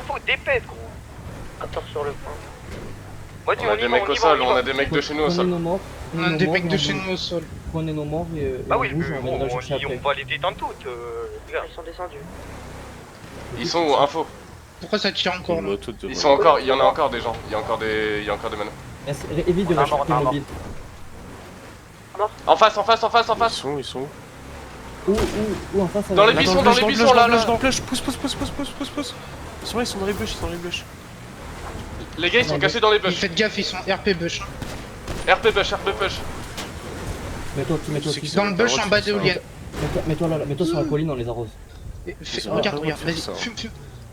Faut dépète, gros. Attends sur le point. On a des mecs au sol, on a des mecs de chez nous au Prenez sol. nos morts. On a des mecs de chez nous au sol. Prenez nos morts et Bah on oui, bouge, mais on bon, viendra chercher après. on va les détendre toutes, les gars. Ils sont descendus. Ils sont où? Info. Pourquoi ça tire encore là Ils sont encore. Il y en a encore des gens. Il y a encore des manos. Évite de On a mort, rechercher on a mort. mobile. En face. Ils sont Où en face? Dans les buissons, là. Dans le clutch, pousse. Ils sont là, ils sont dans les bush, Les gars, ils sont cachés dans les bush. Faites gaffe, ils sont RP bush. RP push. Mets-toi Dans le bush en bas d'éolienne. Mets-toi là, mets-toi sur la colline, on les arrose. Regarde, vas-y, fume.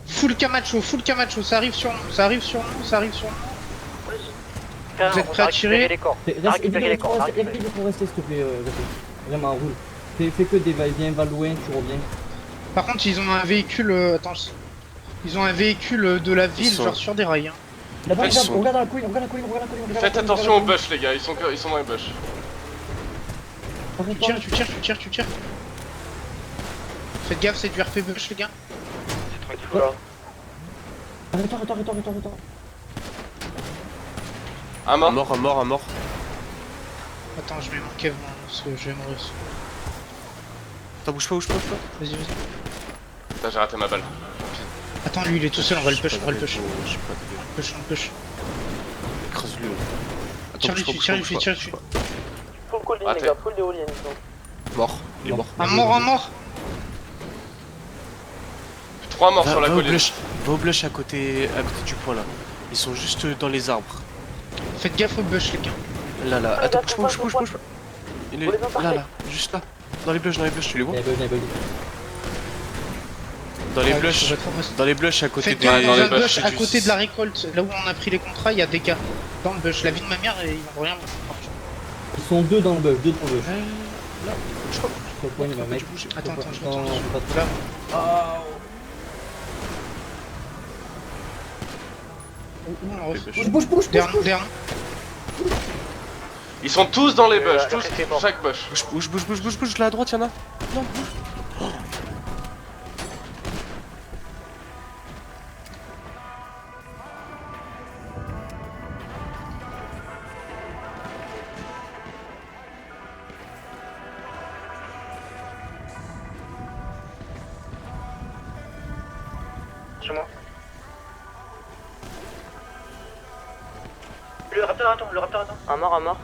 Full Camacho, ça arrive sur nous, Vous êtes prêts à tirer? Évite de rester, s'il te plaît, vraiment, roule. Fais que des va-et-vient, va loin, tu reviens. Par contre, ils ont un véhicule. Attends, ils ont un véhicule de la ville, genre sur des rails. Hein. Là-bas, regarde la colline, Faites attention aux bush, les gars, ils sont dans les bush. Tu tires. Faites gaffe, c'est du RP bush, les gars. Arrête-toi. Un mort. Attends, je vais manquer parce que je vais mourir. Attends, bouge pas. Vas-y. Putain, j'ai raté ma balle. Attends, lui il est tout seul, on va le push. Push. Écrase-le. Tire lui. Full colline, les gars, full d'éolienne. Mort. Il est mort. Un mort. 3 morts sur la colline. Va au blush à côté du point là. Ils sont juste dans les arbres. Faites gaffe au bush, les gars. Là. Attends, bouge pas. Il est là, juste là. Dans les blushs, tu les vois? Dans les blushs à côté Faites des... dans un bush à côté de la récolte, là où on a pris les contrats, il y a des gars. Dans le bush, la vie de ma mère, ils vont rien. Ils sont deux dans le bush, Là, bouge pas. Je te poigne, ma mec. Attends, Là. Bouge. Derrière. Ils sont tous dans les bush, chaque bush. Bouge, là à droite, y'en a. Non, bouge. Sur moi. Le raptor attend. Un mort.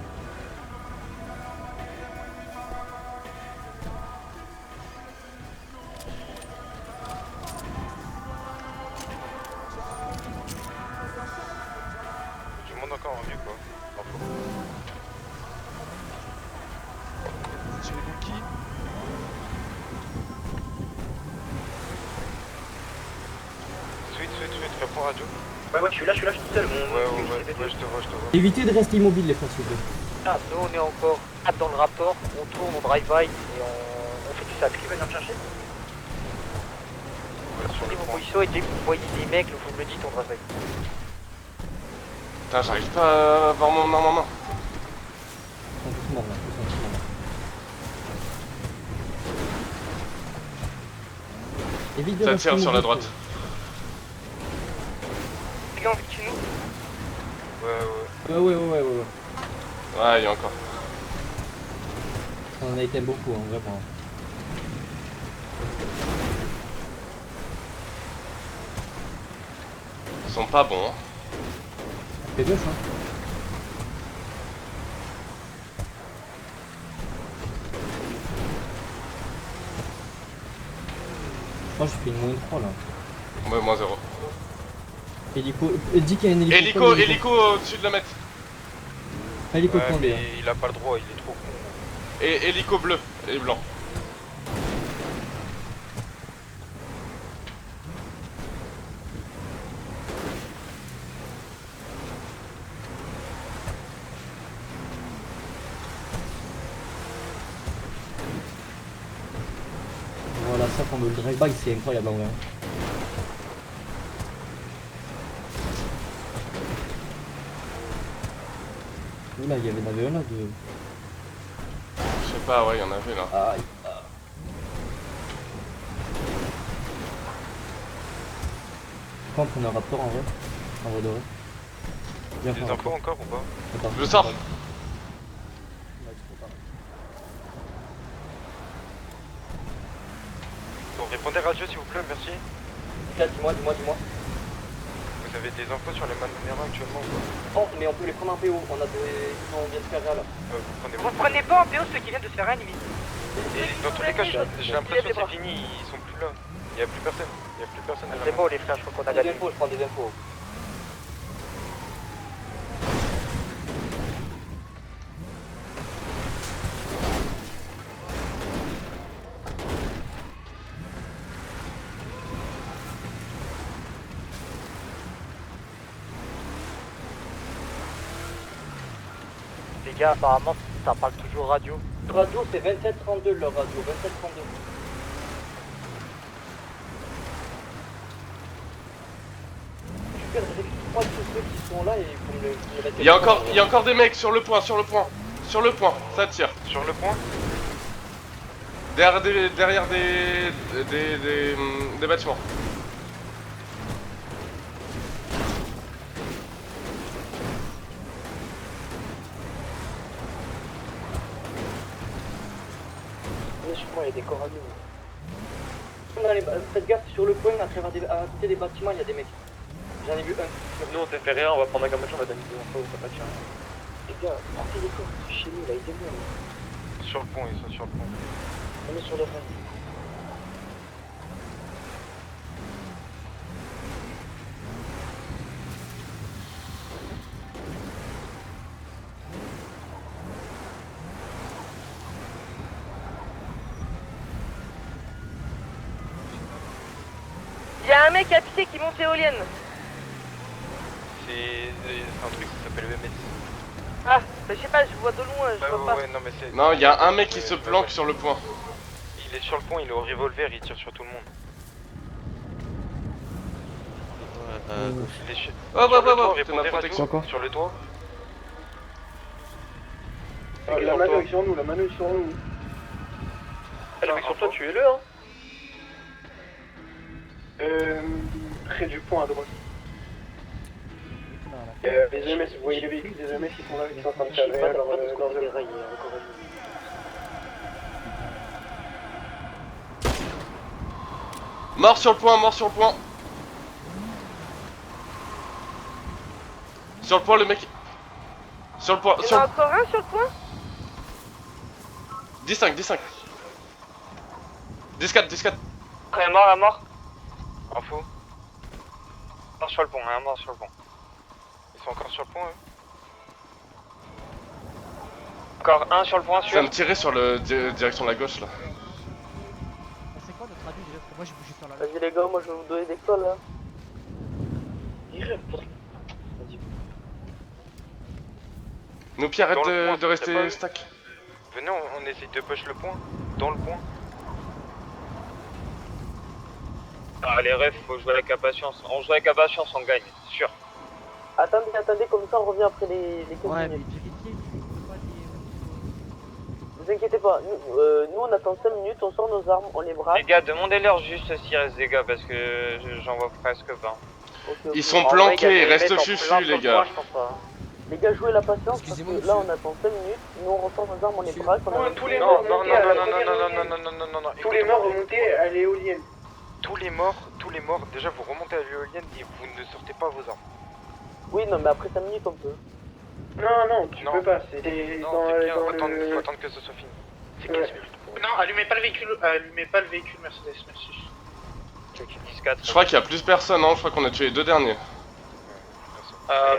Du monde encore en mieux quoi. Sweet, réponds radio. Ouais, je suis là, tout seul. Ouais, je te vois. Évitez de rester immobile, les frères, s'il vous plaît. Ah, nous on est encore dans le rapport, on tourne, on drive-by et on fait du sac. Tu veux venir me chercher? Si vos positions et dès que vous voyez des mecs, vous me le dites, on drive-by. Putain, j'arrive pas à avoir mon main. Ils sont tous morts là, Évite de Ça rester tire sur la immobile, droite. Les gars, avec nous. Ouais. Ouais, il y a encore. On a été beaucoup, hein, vraiment. Ils sont pas bons. Fais gauche, hein. Moi je fais une moins 3 là. Ouais, moins 0. Hélico. Dis qu'il y a un hélico. Hélico au-dessus de la mètre. Hélico Ouais, tombé. mais il a pas le droit, il est trop con. Et hélico bleu et blanc. ça qu'on veut le drive-by, c'est incroyable en vrai. Oula, il y avait un là de... Je sais pas, ouais, il y en avait là. Ah, je crois qu'on prend un raptor en vrai de vrai. Viens, Des prends un infos rapport. encore ou pas? Attends. Je sors. Bon, répondez radio s'il vous plaît, merci. Dis-moi. Vous avez des infos sur les manœuvres actuellement ou pas? Non, mais on peut les prendre en PO, on vient de faire là. Vous prenez pas en PO ceux qui viennent de se faire un limite. Et dans tous les cas, j'ai l'impression que c'est fini, ils sont plus là. Il y a plus personne. Il y a plus personne à la C'est bon les frères, je crois qu'on a Des gagné. infos, je prends des infos. Les gars, apparemment, ça parle toujours radio. Radio, c'est 2732 leur radio, 2732. Je crois que tous ceux qui sont là et faut me le mettre. Il y a encore des mecs sur le point, ça tire. Sur le point? Derrière des bâtiments. Je crois qu'il y a des coralliers. Faites gaffe, sur le point, à côté des bâtiments, il y a des mecs. J'en ai vu un. Nous on te fait rien, on va prendre un gamin, on va donner des infos, ça va pas tirer. Les gars, partez les corps, chez nous là, aidez-moi. Sur le pont, ils sont sur le pont. On est sur le rail. Y'a un mec à pied qui monte l'éolienne. C'est un truc qui s'appelle EMS. Ah, bah je sais pas, je vois de loin, je vois pas. Ouais, non, mais c'est... Non, il y a un mec qui se planque sur le point. Il est sur le pont, il est au revolver, il tire sur tout le monde. Il est sur... Oh, sur le toit, c'est répondez ma protection. radio, sur le toit. La mano est sur nous, la mano est sur nous. Le mec sur toi, tuez-le hein. Près du pont à droite. Les EMS, vous voyez les véhicules des EMS qui sont là, qui sont en train de faire leur rails. Mort sur le point, mort sur le point. Sur le point, le mec. Sur le point, Il y en a encore un sur le point? 10-5. 10-4. Un mort, un mort. Info. Mort sur le pont, un mort sur le pont. Ils sont encore sur le pont, eux. Encore un sur le point, Je sûr. viens de tirer sur le direction de la gauche là. C'est quoi notre avis déjà? Parce que moi j'ai bougé sur la. Vas-y les gars, moi je vais vous donner des calls là. Nous Pierre, arrête Dans le point, de c'est rester pas eux. stack. Venez, on essaye de push le point. Dans le point. Ah, les refs, faut jouer avec impatience. On joue avec impatience, on gagne, sûr. Attendez, comme ça on revient après les 15 Ouais, mais minutes. vérifiez, il faut pas Vous inquiétez pas, nous on attend 5 minutes, on sort nos armes, on les braque. Les gars, demandez-leur juste s'il reste des gars parce que j'en vois presque pas. Ils sont planqués, reste fufu les gars. Les gars, jouez la patience parce que là on attend 5 minutes, nous on ressort nos armes, on les braque, on a... Tous les Non, morts non, remontés à la non. Tous les morts remontés à l'éolienne. Tous les morts, déjà vous remontez à l'éolienne et vous ne sortez pas vos armes. Oui, non, mais après 5 minutes on peut. Non, tu peux pas, c'est Non, dans c'est bien, dans faut attendre que ce soit fini. C'est 15 minutes. Non, allumez pas le véhicule Mercedes, merci. 10-4. Je crois qu'il y a plus personne, hein. Je crois qu'on a tué les deux derniers.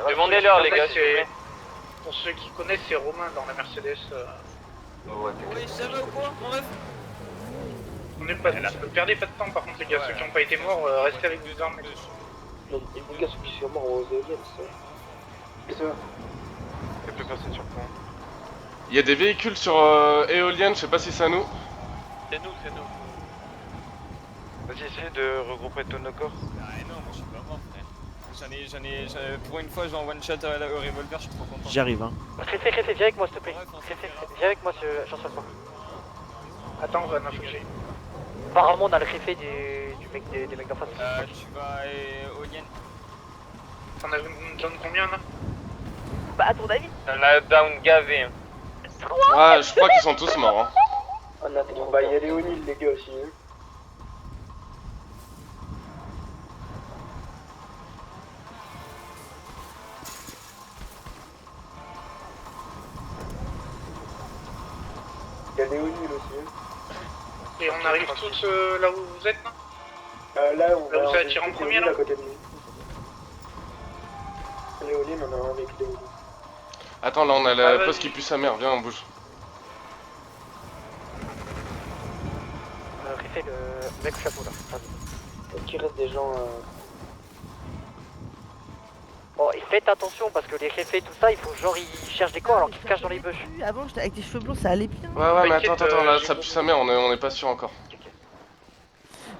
Demandez-leur les gars, s'il vous plaît. Pour ceux qui connaissent, c'est Romain dans la Mercedes. Oui, ça va ou quoi, mon ref? On est pas là. Perdez pas de temps par contre, les gars. Ceux qui n'ont pas été morts, restez avec des armes. Les gars, ceux qui sont morts aux éoliennes, Il n'y a plus personne sur le point. Il y a des véhicules sur éolienne, je sais pas si c'est à nous. C'est nous. Vas-y, essaye de regrouper tous nos corps. Ah non, moi je suis pas mort, frère. Pour une fois, j'ai en one shot au revolver, je suis trop content. J'y arrive, hein. Réfé, viens avec moi s'il te plaît. Viens avec moi, j'en pas. Attends, on va l'infliger. Apparemment, on a le réfé des mecs d'en face. Tu vas au Yen. T'en as down combien là? Bah, à ton avis? On a down gavé. Ah, je crois qu'ils sont tous morts. Hein. On attend. Bah, il y a Léonil, les gars aussi. Hein. Il y a Léonil aussi. Hein. Et on arrive tous là où vous êtes là? Là, on là où ça attire en premier là? à côté de nous. Léonil, on a un avec Léonil. Attends, là on a la poste qui pue sa mère, viens on bouge. Réfé le mec au chapeau là. Est-ce qu'il reste des gens Bon, et faites attention parce que les réfés tout ça, il faut genre ils cherchent des corps alors qu'ils se cachent dans les bush. Avant, j'étais avec tes cheveux blonds, ça allait bien. Ouais, mais attends, là ça pue sa mère, on est pas sûr encore.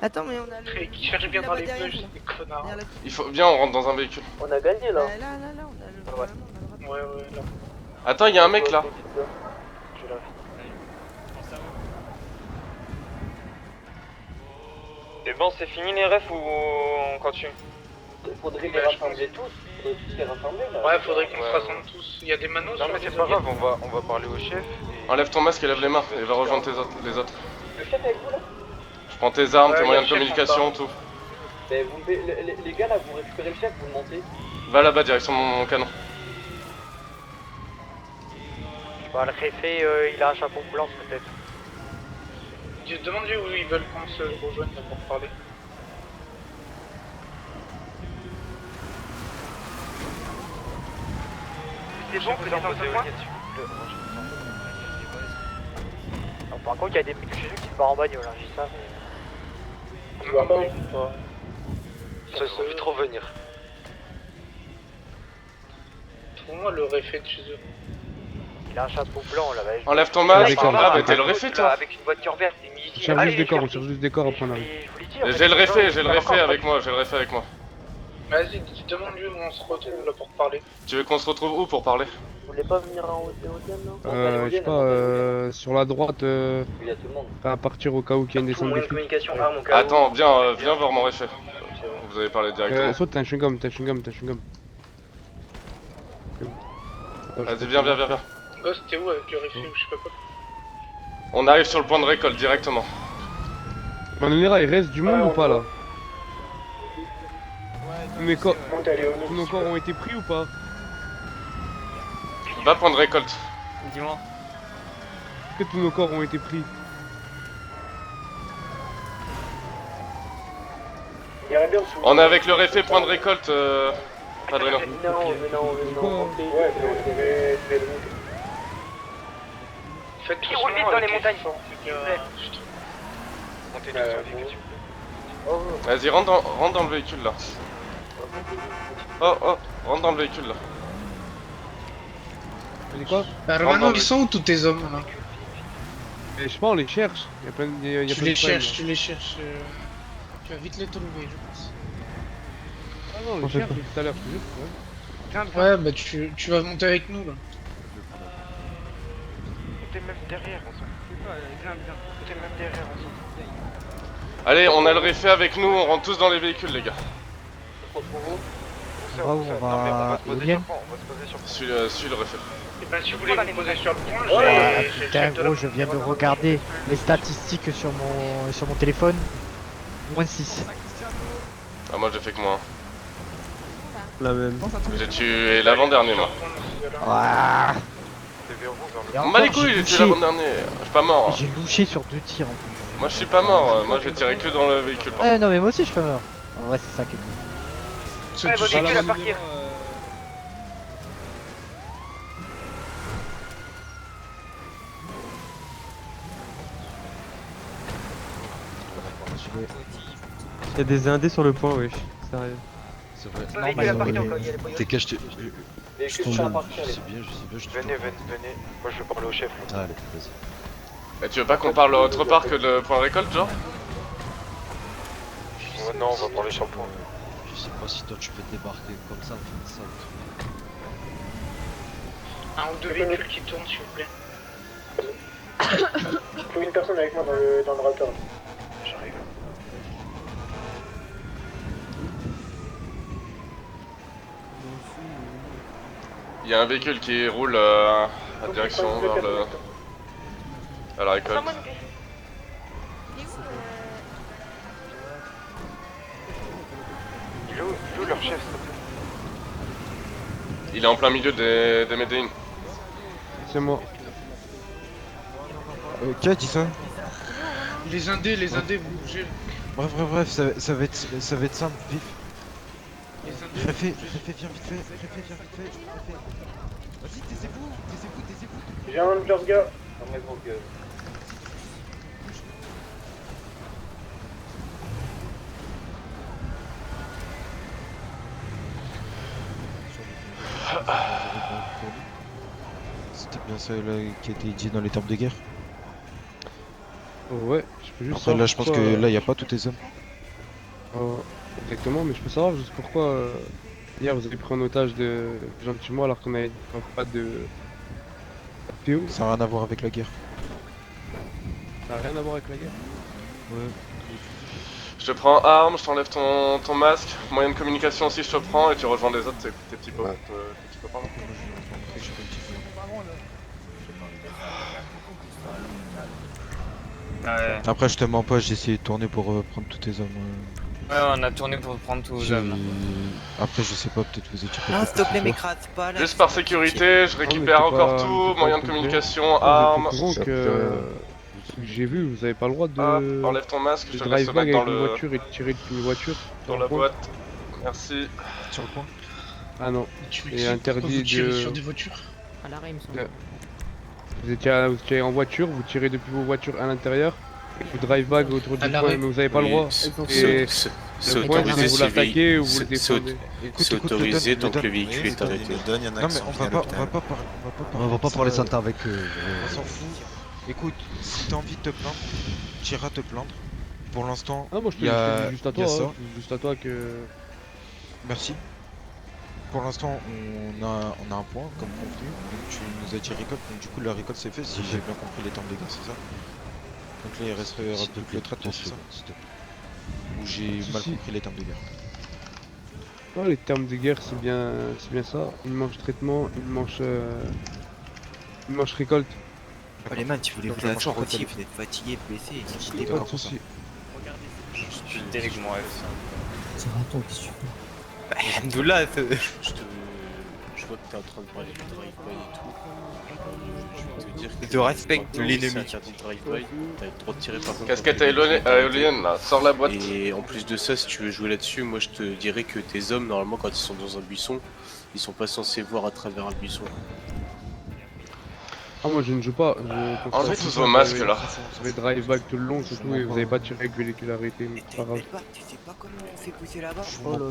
Attends, mais on a le. Qui cherche bien dans les bush, des connards. Il faut, viens, on rentre dans un véhicule. On a gagné là. Là, on a le. Ouais, là. Attends, il y a un mec là. C'est bon, c'est fini les refs ou on continue? Faudrait les rassembler tous. Faudrait tous les rassembler là. Ouais, faudrait qu'on se rassemble tous. Il y a des manos. Non, mais c'est pas grave, on va parler au chef. Enlève ton masque et lève les mains et va rejoindre les autres. Le chef est avec vous là? Je prends tes armes, tes Ouais, moyens de y a le chef communication, en tout. Mais vous, les gars là, vous récupérez le chef, vous le montez. Va là-bas, direction mon canon. Bah, le réfé il a un chapeau blanc peut-être. Demande-lui où ils veulent qu'on se rejoigne là, pour parler. C'est bon que les gens se voient. Par contre, il y a des mecs chez eux qui se barrent en bagnole, hein, je dis ça. Mais... Tu vois pas? Ça se vite revenir. Pour moi, le réfé de chez eux. Il a un chapeau blanc là. Bah, Enlève ton masque, ah bah t'es le réfé toi. Avec une voiture verte, il est On cherche juste des corps, on cherche juste des corps après on arrive. J'ai le réfé avec moi, Vas-y, demande-lui où on se retrouve là pour parler. Tu veux qu'on se retrouve où pour parler? Vous voulez pas venir en Haute-Éolienne non? Je sais pas, sur la droite, Il y a tout le monde. à partir au cas où qu'il y a une descente des flics. Communication arme au cas où. Attends, viens voir mon réfé. Vous avez parlé directement. Soit t'as un chewing-gum, Vas-y, viens. Ghost, t'es où avec le réfé ou je sais pas quoi? On arrive sur le point de récolte directement. Manonera, il reste du monde ou pas là? Tous nos corps ont été pris ou pas? Va point de récolte. Dis-moi. Est-ce que tous nos corps ont été pris? On est avec le réfé point de récolte, Padrino. Faites Qui roule vite dans les montagnes? Montez sur le véhicule. Vas-y, rentre dans le véhicule là. Oh, rentre dans le véhicule là. C'est quoi? Hermano, ils sont où tous tes hommes là? Je sais pas, on les cherche. Il y a plein de. Tu les cherches. Tu vas vite les trouver, je pense. Ah non, on les cherche tout à l'heure, je te jure. Ouais, bah tu vas monter avec nous là. T'es même derrière, on s'en fout. Viens. T'es même derrière, on s'en fout. Allez, on a le réfé avec nous, on rentre tous dans les véhicules les gars. Bravo, on va éolienne. Suis le réfé. Et ben si vous voulez vous poser sur le point, Putain gros, je viens de regarder les statistiques sur mon téléphone. Moins 6. Ah moi j'ai fait que moi. La même. J'ai tué l'avant-dernier moi. Ouah. On m'a les couilles, j'ai tué l'avant-dernier. Je suis pas mort. J'ai louché sur 2 tirs en plus. Moi je suis pas mort, moi j'ai tiré que dans le véhicule. Ouais, non mais moi aussi je suis pas mort. En vrai c'est ça qui est cool. Ouais, votre véhicule à partir. Il y a des indés sur le point, wesh. Sérieux. C'est vrai. Votre véhicule à partir encore, il y a les T'es caché. Je tombe. Je sais bien. Venez. Moi je vais parler au chef. Allez, vas-y. Et tu veux pas qu'on parle autre part que le point récolte genre? Non, on va prendre les shampoings. Je sais pas si toi tu peux débarquer comme ça, ça. Un ou deux véhicules qui tournent, s'il vous plaît. Il faut une personne avec moi dans le raptor. J'arrive. Il y a un véhicule qui roule à direction vers le... à la récolte. Il est où leur chef? Il est en plein milieu des Médéines. C'est moi. Qui a dit ça? Les indés, vous bougez. Bref, ça va être simple, vif. Les indés. Préfet, viens vite fait. Vas-y, taisez-vous. J'ai un Jorga. C'était bien ça là qui a été dit dans les termes de guerre. Ouais, je peux juste Après là je pense que là y a pas tous tes hommes. Exactement, mais je peux savoir juste pourquoi hier vous avez pris en otage des gens de chez moi alors qu'on avait pas de PO. Ça n'a rien à voir avec la guerre. Ça n'a rien à voir avec la guerre. Ouais. Je te prends arme, je t'enlève ton masque, moyen de communication aussi je te prends et tu rejoins les autres, tes petits copains. Après je te mens pas, j'ai essayé de tourner pour prendre tous tes hommes. Ouais, on a tourné pour prendre tous vos hommes. Après je sais pas, peut-être vous étiez pas... Non, s'il te plaît, m'écrase pas là. Juste par sécurité, je récupère encore tout, moyen de communication, armes. J'ai vu, vous avez pas le droit de... Hop, enlève ton masque, je te laisse drive le mettre dans avec une le... voiture et de tirer depuis une voiture. Dans la boîte. Merci. Sur le point. Ah non, c'est interdit Vous tirez de... sur des voitures. À l'arrêt, il me semble. Vous étiez en voiture, vous tirez depuis vos voitures à l'intérieur, vous drive back autour du point, mais vous avez pas le droit. Et c'est le point, autorisé vous si le l'attaquez ou vous le véhicule. défendez. C'est autorisé tant que le véhicule est arrêté. Non mais On va pas parler santé avec eux. On s'en fout. Écoute, si t'as envie de te plaindre, tu iras te plaindre. Pour l'instant, Ah, moi je te y a, dis juste à y a toi, ça. hein. Juste à toi que... Merci. Pour l'instant, on a un point comme convenu. Donc tu nous as dit récolte, donc du coup la récolte c'est fait si j'ai bien compris les termes de guerre, c'est ça? Donc là il resterait plus que le traitement, c'est ça? Ou j'ai mal compris les termes de guerre? Non, les termes de guerre c'est bien ça. Une manche traitement, une manche récolte. Oh les man, si vous voulez vous lâcher côté, vous êtes fatigué, blessé, n'hésitez pas. Pas de soucis. Je suis délai que mon F. C'est raton, qu'est-ce que tu fais? Abdullah, je vois que t'es en train de parler du drive-by et tout. Je vais te dire que... Je respecte l'ennemi. C'est interdit de drive-by, t'as le droit de tirer par contre. Casquette à éolienne là, sors la boîte. Et en plus de ça, si tu veux jouer là-dessus, moi je te dirais que tes hommes, normalement quand ils sont dans un buisson, ils sont pas censés voir à travers un buisson. Ah moi je ne joue pas. Enlevez tous vos masques là. Vous avez drive back tout le long surtout et vous avez pas tiré avec véhicule arrêté, mais c'est pas grave. Tu sais pas comment on fait pousser là-bas? Oh là là.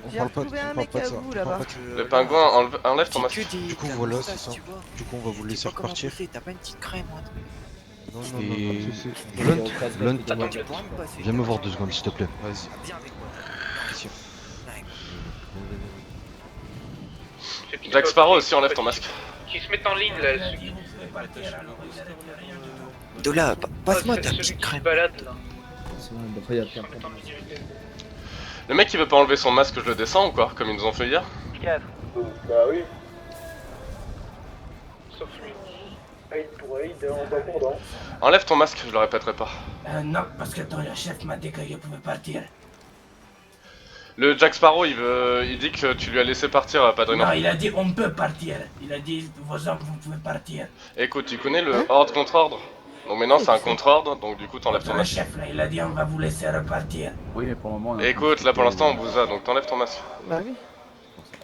On J'ai parle pas retrouvé un mec à vous là-bas. Le pingouin, enlève ton masque. Du coup voilà, c'est ça. Du coup on va vous laisser repartir. T'as pas une petite crème, moi? Et... Blunt, viens me voir 2 secondes s'il te plaît. Vas-y. Jack Sparrow aussi, enlève ton masque. Qui se mettent en ligne là, ceux qui... Dola, passe-moi ta Celui petite qui se crème. balade là. Le mec qui veut pas enlever son masque, je le descends ou quoi? Comme ils nous ont fait hier? Bah oui. Sauf lui. Aide pour aide, en dent pour dent. Enlève ton masque, je le répéterai pas. Non, parce que ton chef m'a dit que je pouvais partir. Le Jack Sparrow, il dit que tu lui as laissé partir, Padrino. Non, il a dit on peut partir. Il a dit vos hommes, vous pouvez partir. Écoute, tu connais le ordre contre ordre? Donc maintenant c'est un contre ordre, donc du coup t'enlèves ton Le masque. chef là, il a dit on va vous laisser repartir. Oui, mais pour le moment. Écoute, là pour l'instant on vous a, donc t'enlèves ton masque. Bah oui.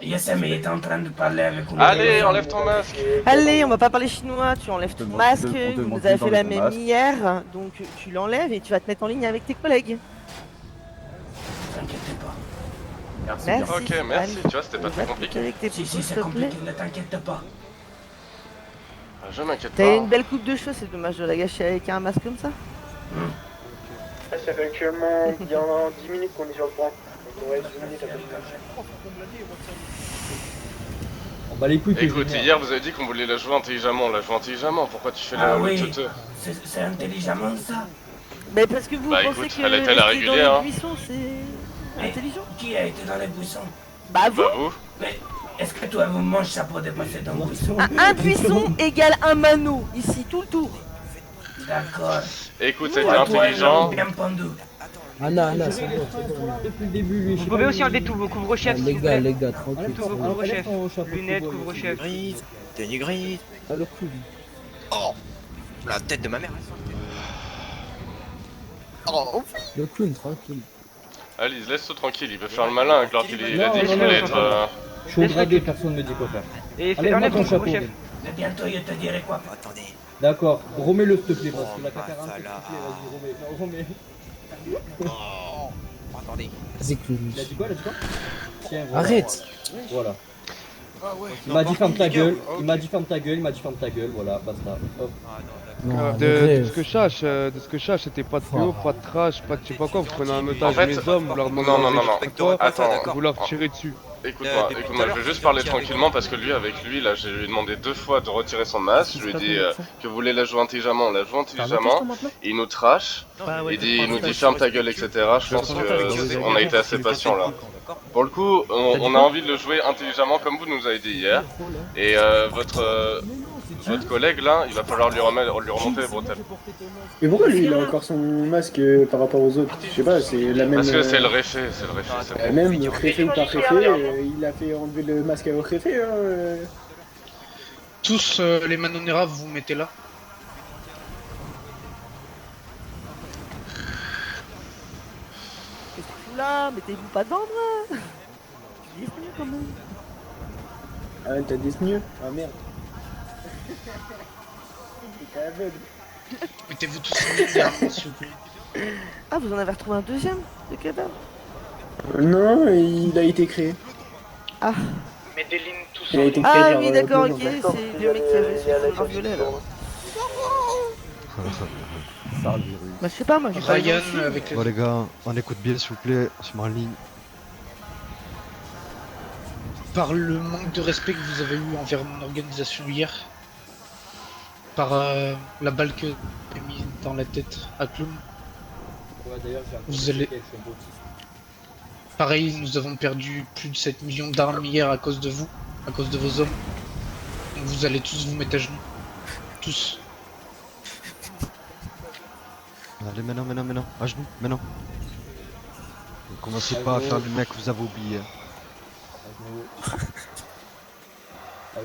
Yassam il était en train de parler avec nous. Allez, enlève ton masque. Allez, on va pas parler chinois, tu enlèves ton masque, vous nous avez fait la même hier, donc tu l'enlèves et tu vas te mettre en ligne avec tes collègues. T'inquiète pas. Merci. Ok, merci, tu vois, c'était pas très compliqué. Si, c'est compliqué, ne t'inquiète pas. Je m'inquiète T'as pas. une belle coupe de cheveux, c'est dommage de la gâcher avec un masque comme ça. Ça fait actuellement bien 10 minutes qu'on est sur le point. Donc ouais, 10 minutes à peu près. On bat les couilles. Écoute, hier vous avez dit qu'on voulait la jouer intelligemment. La jouer intelligemment, pourquoi tu fais Ah le oui, teuteux? c'est intelligemment ça. Mais parce que vous Bah, pensez écoute, que elle était à la rester dans régulière, les hein. buissons c'est Mais intelligent? qui a été dans les buissons? Bah vous. Bah vous. Mais est-ce que toi vous mangez ça pour dépasser dans le buisson? Un buisson égale un mano, ici tout le tour. D'accord. Écoute, ça a été intelligent. Bien pendu. Anna, c'est bon. Depuis le début, lui. Vous pouvez aussi enlever tous vos couvre-chefs, s'il vous plaît. Les gars, tranquille. Tous vos couvre-chefs. Lunettes, couvre-chefs. Tenue grise. Alors, cool. Oh, la tête de ma mère. Oh, le clown, tranquille. Alice, laisse-toi tranquille, il veut faire le malin alors qu'il a dit qu'il voulait être... Je suis au gradé, personne ne me dit quoi faire. Et allez, enlève ton ton chapeau. couvre-chef. Mais bientôt je te dirai quoi. Attendez. D'accord, remets-le s'il te plaît, parce que la K40, s'il te plaît, vas-y, remets. Non, remets. Oh, attendez. Vas-y, clown. Il a dit quoi, Tiens, voilà. Arrête. Voilà. Ah ouais. Il m'a dit ferme ta gueule, il m'a dit ferme ta gueule, il m'a dit ferme ta gueule, voilà, basta. Hop. De ce que je sache, c'était pas de PO, pas de trash, pas de je sais pas quoi, vous prenez un otage En fait, mes hommes, vous leur demandez non, attends, attends. vous leur tirez dessus. Écoute-moi, je vais juste parler tranquillement parce que lui, avec lui, là, je lui ai demandé 2 fois de retirer son masque. Je lui ai dit que vous voulez la jouer intelligemment, on la joue intelligemment. Et il nous trash, il nous dit ferme ta gueule, etc. Je pense qu'on a été assez patient là. Pour le coup, on a envie de le jouer intelligemment comme vous nous avez dit hier. Et votre collègue là, il va falloir lui remonter les bretelles. Mais pourquoi lui il a encore son masque par rapport aux autres? Je sais pas, c'est la même. Parce que c'est le réfé, c'est Même réfé ou pas réfé, il a fait enlever le masque au réfé. Tous les Manonera, vous vous mettez là. Qu'est-ce que tu fous là? Mettez-vous pas devant moi. Tu dis mieux quand même. Ah, t'as des mieux? Ah merde. Mettez-vous tous derrière, s'il vous plaît. Ah, vous en avez retrouvé un deuxième de cadavre? Non, il a été créé. Ah. Mais des lignes tous Il a été créé Ah par, oui, d'accord, Claude, ok, en fait. c'est le mec qui avait son foulard violet là. Bah je sais pas, moi j'ai pas Ryan le nom. avec Bon les gars, on écoute bien s'il vous plaît, je suis en ligne. Par le manque de respect que vous avez eu envers mon organisation hier, par la balle que j'ai mise dans la tête à Clown, vous allez... Pareil, nous avons perdu plus de 7 millions d'armes hier à cause de vous, à cause de vos hommes. Donc vous allez tous vous mettre à genoux. Tous. Allez maintenant, à genoux, maintenant. Ne commencez pas à faire le mec que vous avez oublié. À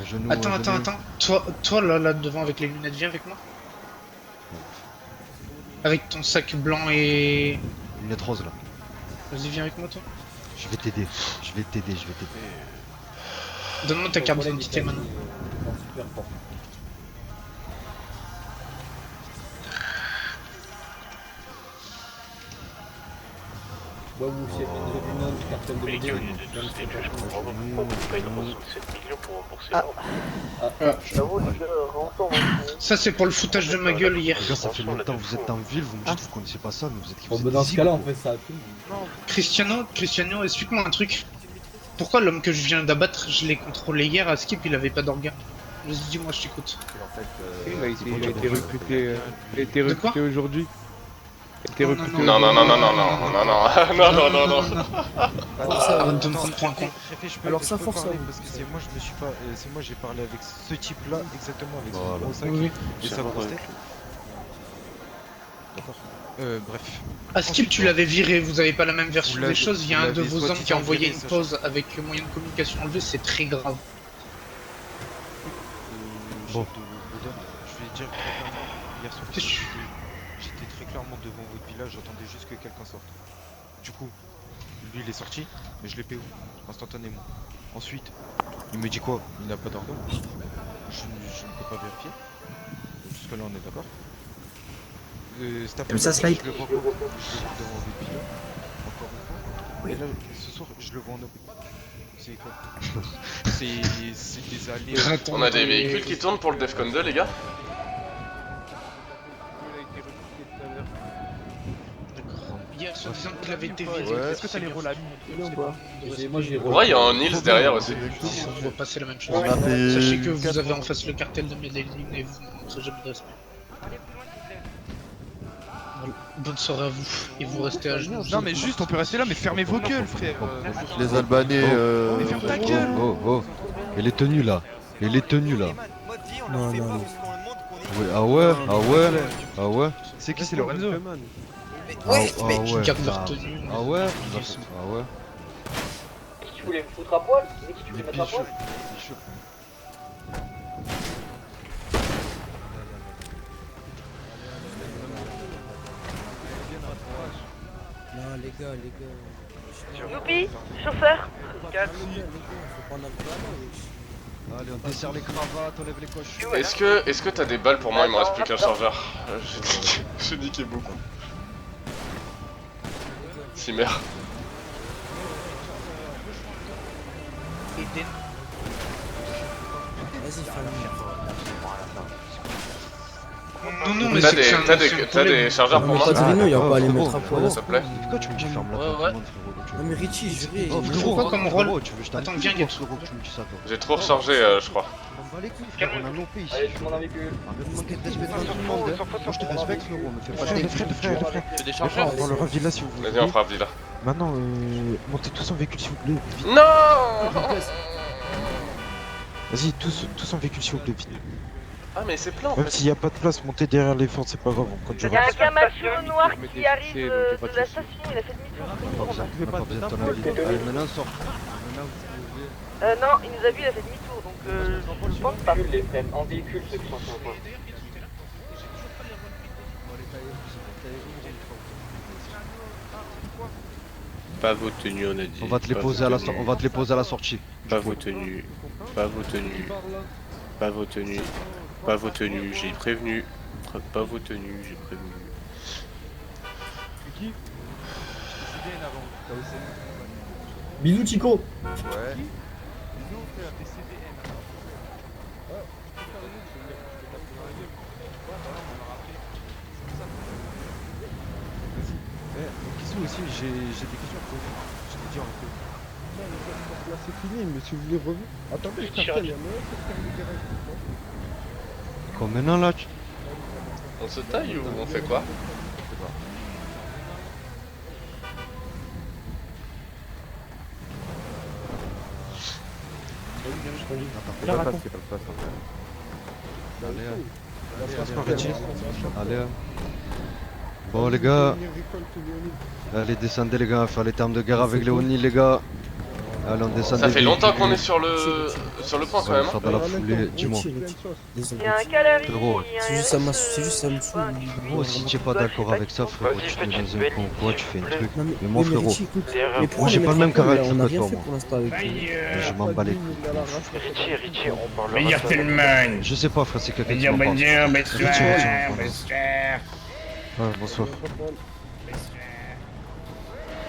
genoux. Attends. Toi là devant avec les lunettes, viens avec moi. Avec ton sac blanc et... Lunettes roses là. Vas-y, viens avec moi toi. Je vais t'aider. Donne-moi ta carte d'identité maintenant. Ouais, vous c'est une carton de médium. Ça c'est pour le foutage de ma gueule hier. Les gars, ça fait longtemps que vous êtes dans la ville, vous me dites que vous connaissez pas ça, mais vous êtes qui? Bon, bah dans ce cas-là, on fait ça à tout. Cristiano, explique-moi un truc. Pourquoi l'homme que je viens d'abattre, je l'ai contrôlé hier à Skip, il avait pas d'organes? Vas-y, dis-moi, je t'écoute. Il a été recruté aujourd'hui. Non. Alors ça force. Parce que c'est moi je me suis pas, c'est moi j'ai parlé avec ce type là exactement avec Voilà. ce gros sac et sa grosse tête. D'accord. Bref. À Skip, tu l'avais viré, vous avez pas la même version des choses. Il y a un de vos hommes qui a envoyé une viré, pause avec moyen de communication enlevé, c'est très grave. Bon. Je vais dire clairement, hier soir j'étais très clairement devant votre village, j'attendais juste que quelqu'un sorte. Du coup, lui il est sorti, mais je l'ai PO instantanément. Ensuite, il me dit quoi? Il n'a pas d'organe. Je ne peux pas vérifier. Jusque là on est d'accord. Comme ça, Slide. Je le vois encore devant votre village, encore une fois. Et là, ce soir, je le vois en OP. C'est quoi? C'est des alliés. On a des véhicules qui tournent pour le Defcon 2 les gars? dire, sur disant qu'il avait été Ouais. viré. Est-ce que t'as les rôles à Moi j'ai Ouais, il y a un Nils derrière aussi. On va passer la même chose. On a fait Sachez que vous 4 avez en face le cartel de Medellin et vous ne montrez jamais de respect. Voilà. Bonne soirée à vous et vous restez à genoux. Non mais juste on peut rester là mais fermez vos gueules frère. les Albanais. Mais ferme ta gueule. Oh. Et les tenues là. Et les tenues là. Non. Ouais, ah ouais. C'est qui, c'est Lorenzo? Ouais, mais ouais. qui garde leur tenue. Ah ouais. Qui voulait me foutre à poil? Qui tu voulais mettre à poil? Non, les gars. Youpi, chauffeur. Allez, on desserre les cravates, on lève les coches. Est-ce que t'as des balles pour moi? Il me reste plus qu'un chargeur. J'ai niqué beaucoup. Cimer. Vas-y, Non, mais T'as des chargeurs pour moi? il y a pas à les mettre à poil. S'il te plaît. Pourquoi tu me dis ferme la porte, frérot? Non mais Richie, je vais. Oh, Je frérot, vois comme rôle. tu veux que je Attends, viens, gars. frérot, que tu me dis ça, toi. J'ai trop rechargé, je crois. On va les couilles, frère, on a nos pays ici. Allez, tout le monde en véhicule. Arrête de manquer de respect devant tout le monde, hein. Moi je te respecte, frérot, me fais pas Frère, des les frères, on va le revilla si vous voulez. Vas-y, on fera Villa. Maintenant, montez tous en véhicule s'il vous plaît. Vite. Non! Vas-y, tous en véhicule s'il vous plaît, vite. Ah, mais c'est plein en Même fait. s'il n'y a pas de place, montez derrière les forts, c'est pas grave, on compte Il y a un Camacho noir qui arrive de la station, il a fait demi-tour. On n'a pas besoin de ton avis. Allez, maintenant sort. Non, il nous a vu, il a fait demi-tour, donc je pense pas. Les frères, en véhicule ceux qui sont sur le point. Pas vos tenues, on a dit. On va te les poser à la sortie. Pas vos tenues. Pas vos tenues. Pas vos tenues. Pas vos tenues, j'ai prévenu. Pas vos tenues, j'ai prévenu. Bisous Chico. Ouais. Kissou aussi, j'ai des questions à poser. Je t'ai dit un peu. Là c'est fini, mais si vous voulez revenir. Attendez, le cartel, il y a moyen de faire le direct. Comme maintenant là, On se taille ou on fait quoi? Allez. Bon les gars. Allez, descendez les gars, faire les termes de guerre avec Léonie les gars. Allez, on descend. Ça fait longtemps qu'on est sur le point quand même. Faire dans la foulée, dis-moi. Il y a un calari. Frérot, C'est juste ça me saoule. Gros, si tu es pas d'accord avec ça, frérot, tu te mets dans un convoi, tu fais un truc. Non, Mais moi, frérot, Richie, écoute, mais pourquoi moi j'ai les pas le même mettre à poil, caractère on a que rien toi, fait moi. pour l'instant avec lui. Mais je m'en bats les couilles. Richie, on parle. Meilleur Tellman. Je sais pas, frère, c'est quelqu'un qui m'en parle. Ah, bonsoir.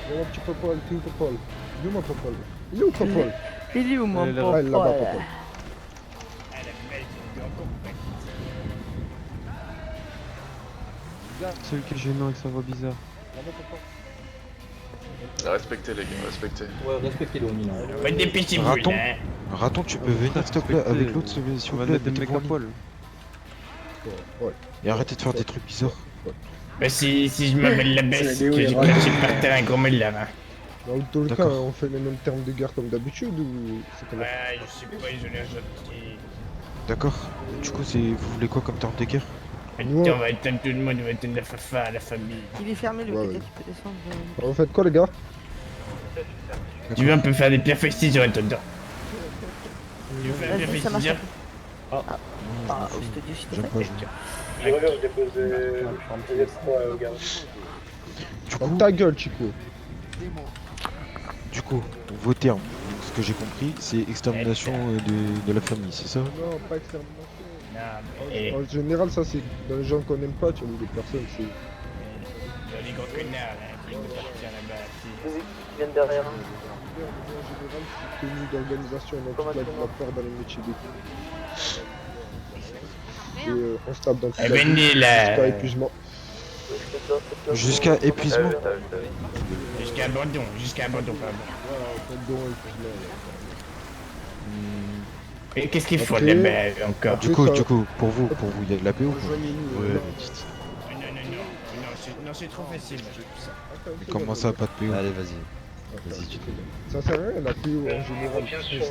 Il y a un petit Popol, qui est où Popol? Il est où mon Popol? Il est où Popol? Il est où mon Ah, il est là-bas, Popol? Popol. Celui qui est gênant avec sa voix bizarre. Respectez les gars, respectez. Ouais, respectez Léonie. Faites des petits bruits. Raton, Raton, tu peux venir s'il te plaît avec l'autre s'il vous On va plaît, mettre des mecs à poil. Et arrêtez de faire des trucs bizarres. Bah si je m'appelle la baisse, que j'ai caché par terre un gros là. Dans tous les cas, on fait les mêmes termes de guerre comme d'habitude ou c'est comment? Ouais, je sais pas, je l'ai gentil. D'accord. Du coup, vous voulez quoi comme terme de guerre? On va éteindre tout le monde, on va éteindre la fafa, la famille. Il est fermé le Ouais, caca, ouais. tu peux descendre. Vous faites quoi les gars? Tu veux, on peut faire des pierres festives sur un tonton. Tu veux faire des Vas-y, pierres ça marche. festives? Ah, je te dis, je te J'aime pas jouer. Je reviens, je dépose les 3 au gars. Ferme ta gueule, Chico. Du coup, vos termes, ce que j'ai compris, c'est extermination de la famille, c'est ça? Non, pas extermination. Et En général, ça c'est dans les gens qu'on aime pas, tu vois, des personnes, c'est. les gros connards là, qui vont partir là-bas. Qui viennent derrière. En général, c'est tenu d'organisation, donc toute la part dans les métiers d'équipe. Et on se tape dans tout Eh ben, ni là. jusqu'à épuisement. Jusqu'à épuisement. Jusqu'à abandon, pardon. Et qu'est-ce qu'il faut là-bas encore? Du coup, pour vous, il y a de la PO ou pas? Ouais, Non, c'est trop facile. comment ça, pas de PO? Allez, vas-y. Vas-y, tu Ça sert à rien la PO en général.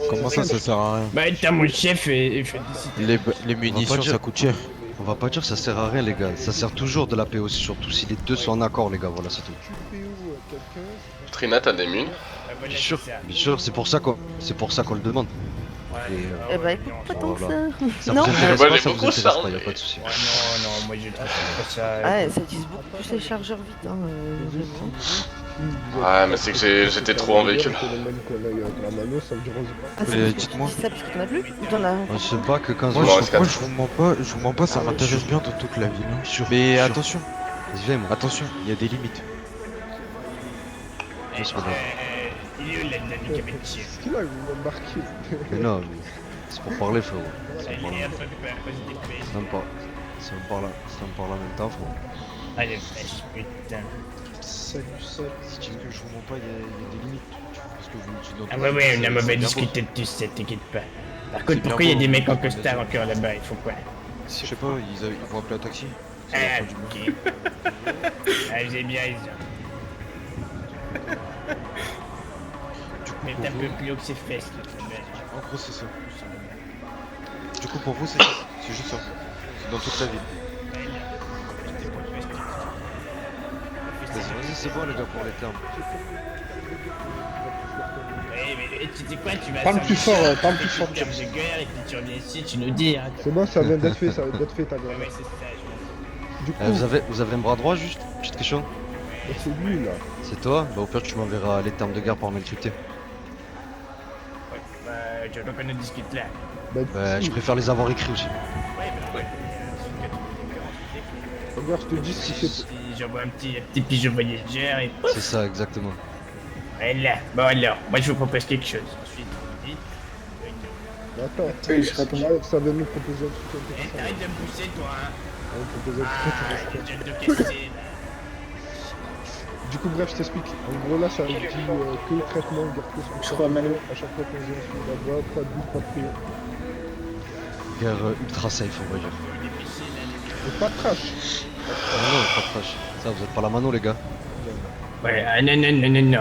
Comment ça sert à rien? Bah, t'as mon chef et fait décider. Les munitions, ça coûte cher. On va pas dire que ça sert à rien, les gars. Ça sert toujours de la PO, surtout si les deux sont en accord, les gars. Voilà, c'est tout. Trina, t'as des munes? Bien sûr, c'est pour ça qu'on le demande. Eh bah écoute, pas tant que ça. Ça Non. vous intéresse Moi, pas, j'ai ça vous beaucoup intéresse ça, pas, y'a pas de soucis. Non, moi j'ai pas ça. Ouais, ça utilise beaucoup plus les chargeurs vite. Hein, Ouais, mais c'est que j'étais trop en véhicule. Dites-moi. C'est ça parce que t'en as plus ou t'en as? On se bat que quand Moi, je vous mens pas, ça m'intéresse bien de toute la ville. Hein. Mais attention, attention, il y a des limites. Il est où la mécanique? Qu'est-ce qu'il a embarqué? Mais non, mais c'est pour parler, frérot. Ça me parle en même temps, frérot. Allez, putain. Si tu veux que je vous mens pas, il y a des limites. Parce que Ah ouais, on va discuter de tout ça, t'inquiète pas. Par contre, pourquoi il y a des mecs en costard encore là-bas? Il faut quoi? Je sais pas, ils vont appeler un taxi. Ah, ok. Ah, vous avez bien raison. Mais t'as un peu plus haut que ses fesses, là. En gros, c'est ça. Du coup, pour vous, c'est juste ça. C'est dans toute la ville. Vas-y, c'est bon, les gars, pour les termes. Ouais, mais tu sais quoi, tu vas Parle plus fort, parle plus fort. de guerre et puis tu reviens ici, tu nous dis. Hein, c'est bon, ça vient d'être fait, ta gueule. Ouais, c'est ça, Du coup, vous avez un bras droit, juste? Petite question. C'est lui, là. C'est toi? Bah, au pire, tu m'enverras les termes de guerre par mail crypté. Je veux qu'on en discute là. Bah, je préfère les avoir écrits aussi. Ouais. Regarde, je te dis si c'est. Si j'envoie un petit pigeon voyageur et. C'est ça, exactement. Voilà. Bon alors, moi je vous propose quelque chose. Ensuite, vous dites. Attends, Oui, je réponds. ça vient nous proposer un truc intéressant. Arrête de me pousser, toi, hein. On va proposer un truc intéressant. Arrête de te casser, là. Du coup, bref, je t'explique. En gros, là, ça dit que le traitement, garde plus. Je crois, Manu. À chaque fois qu'on vient sur la voie, pas de but, pas de PO. Guerre ultra safe, on va dire. Et pas de trash. Non, pas de trash. Ça, vous êtes pas la mano, les gars. Ouais, non.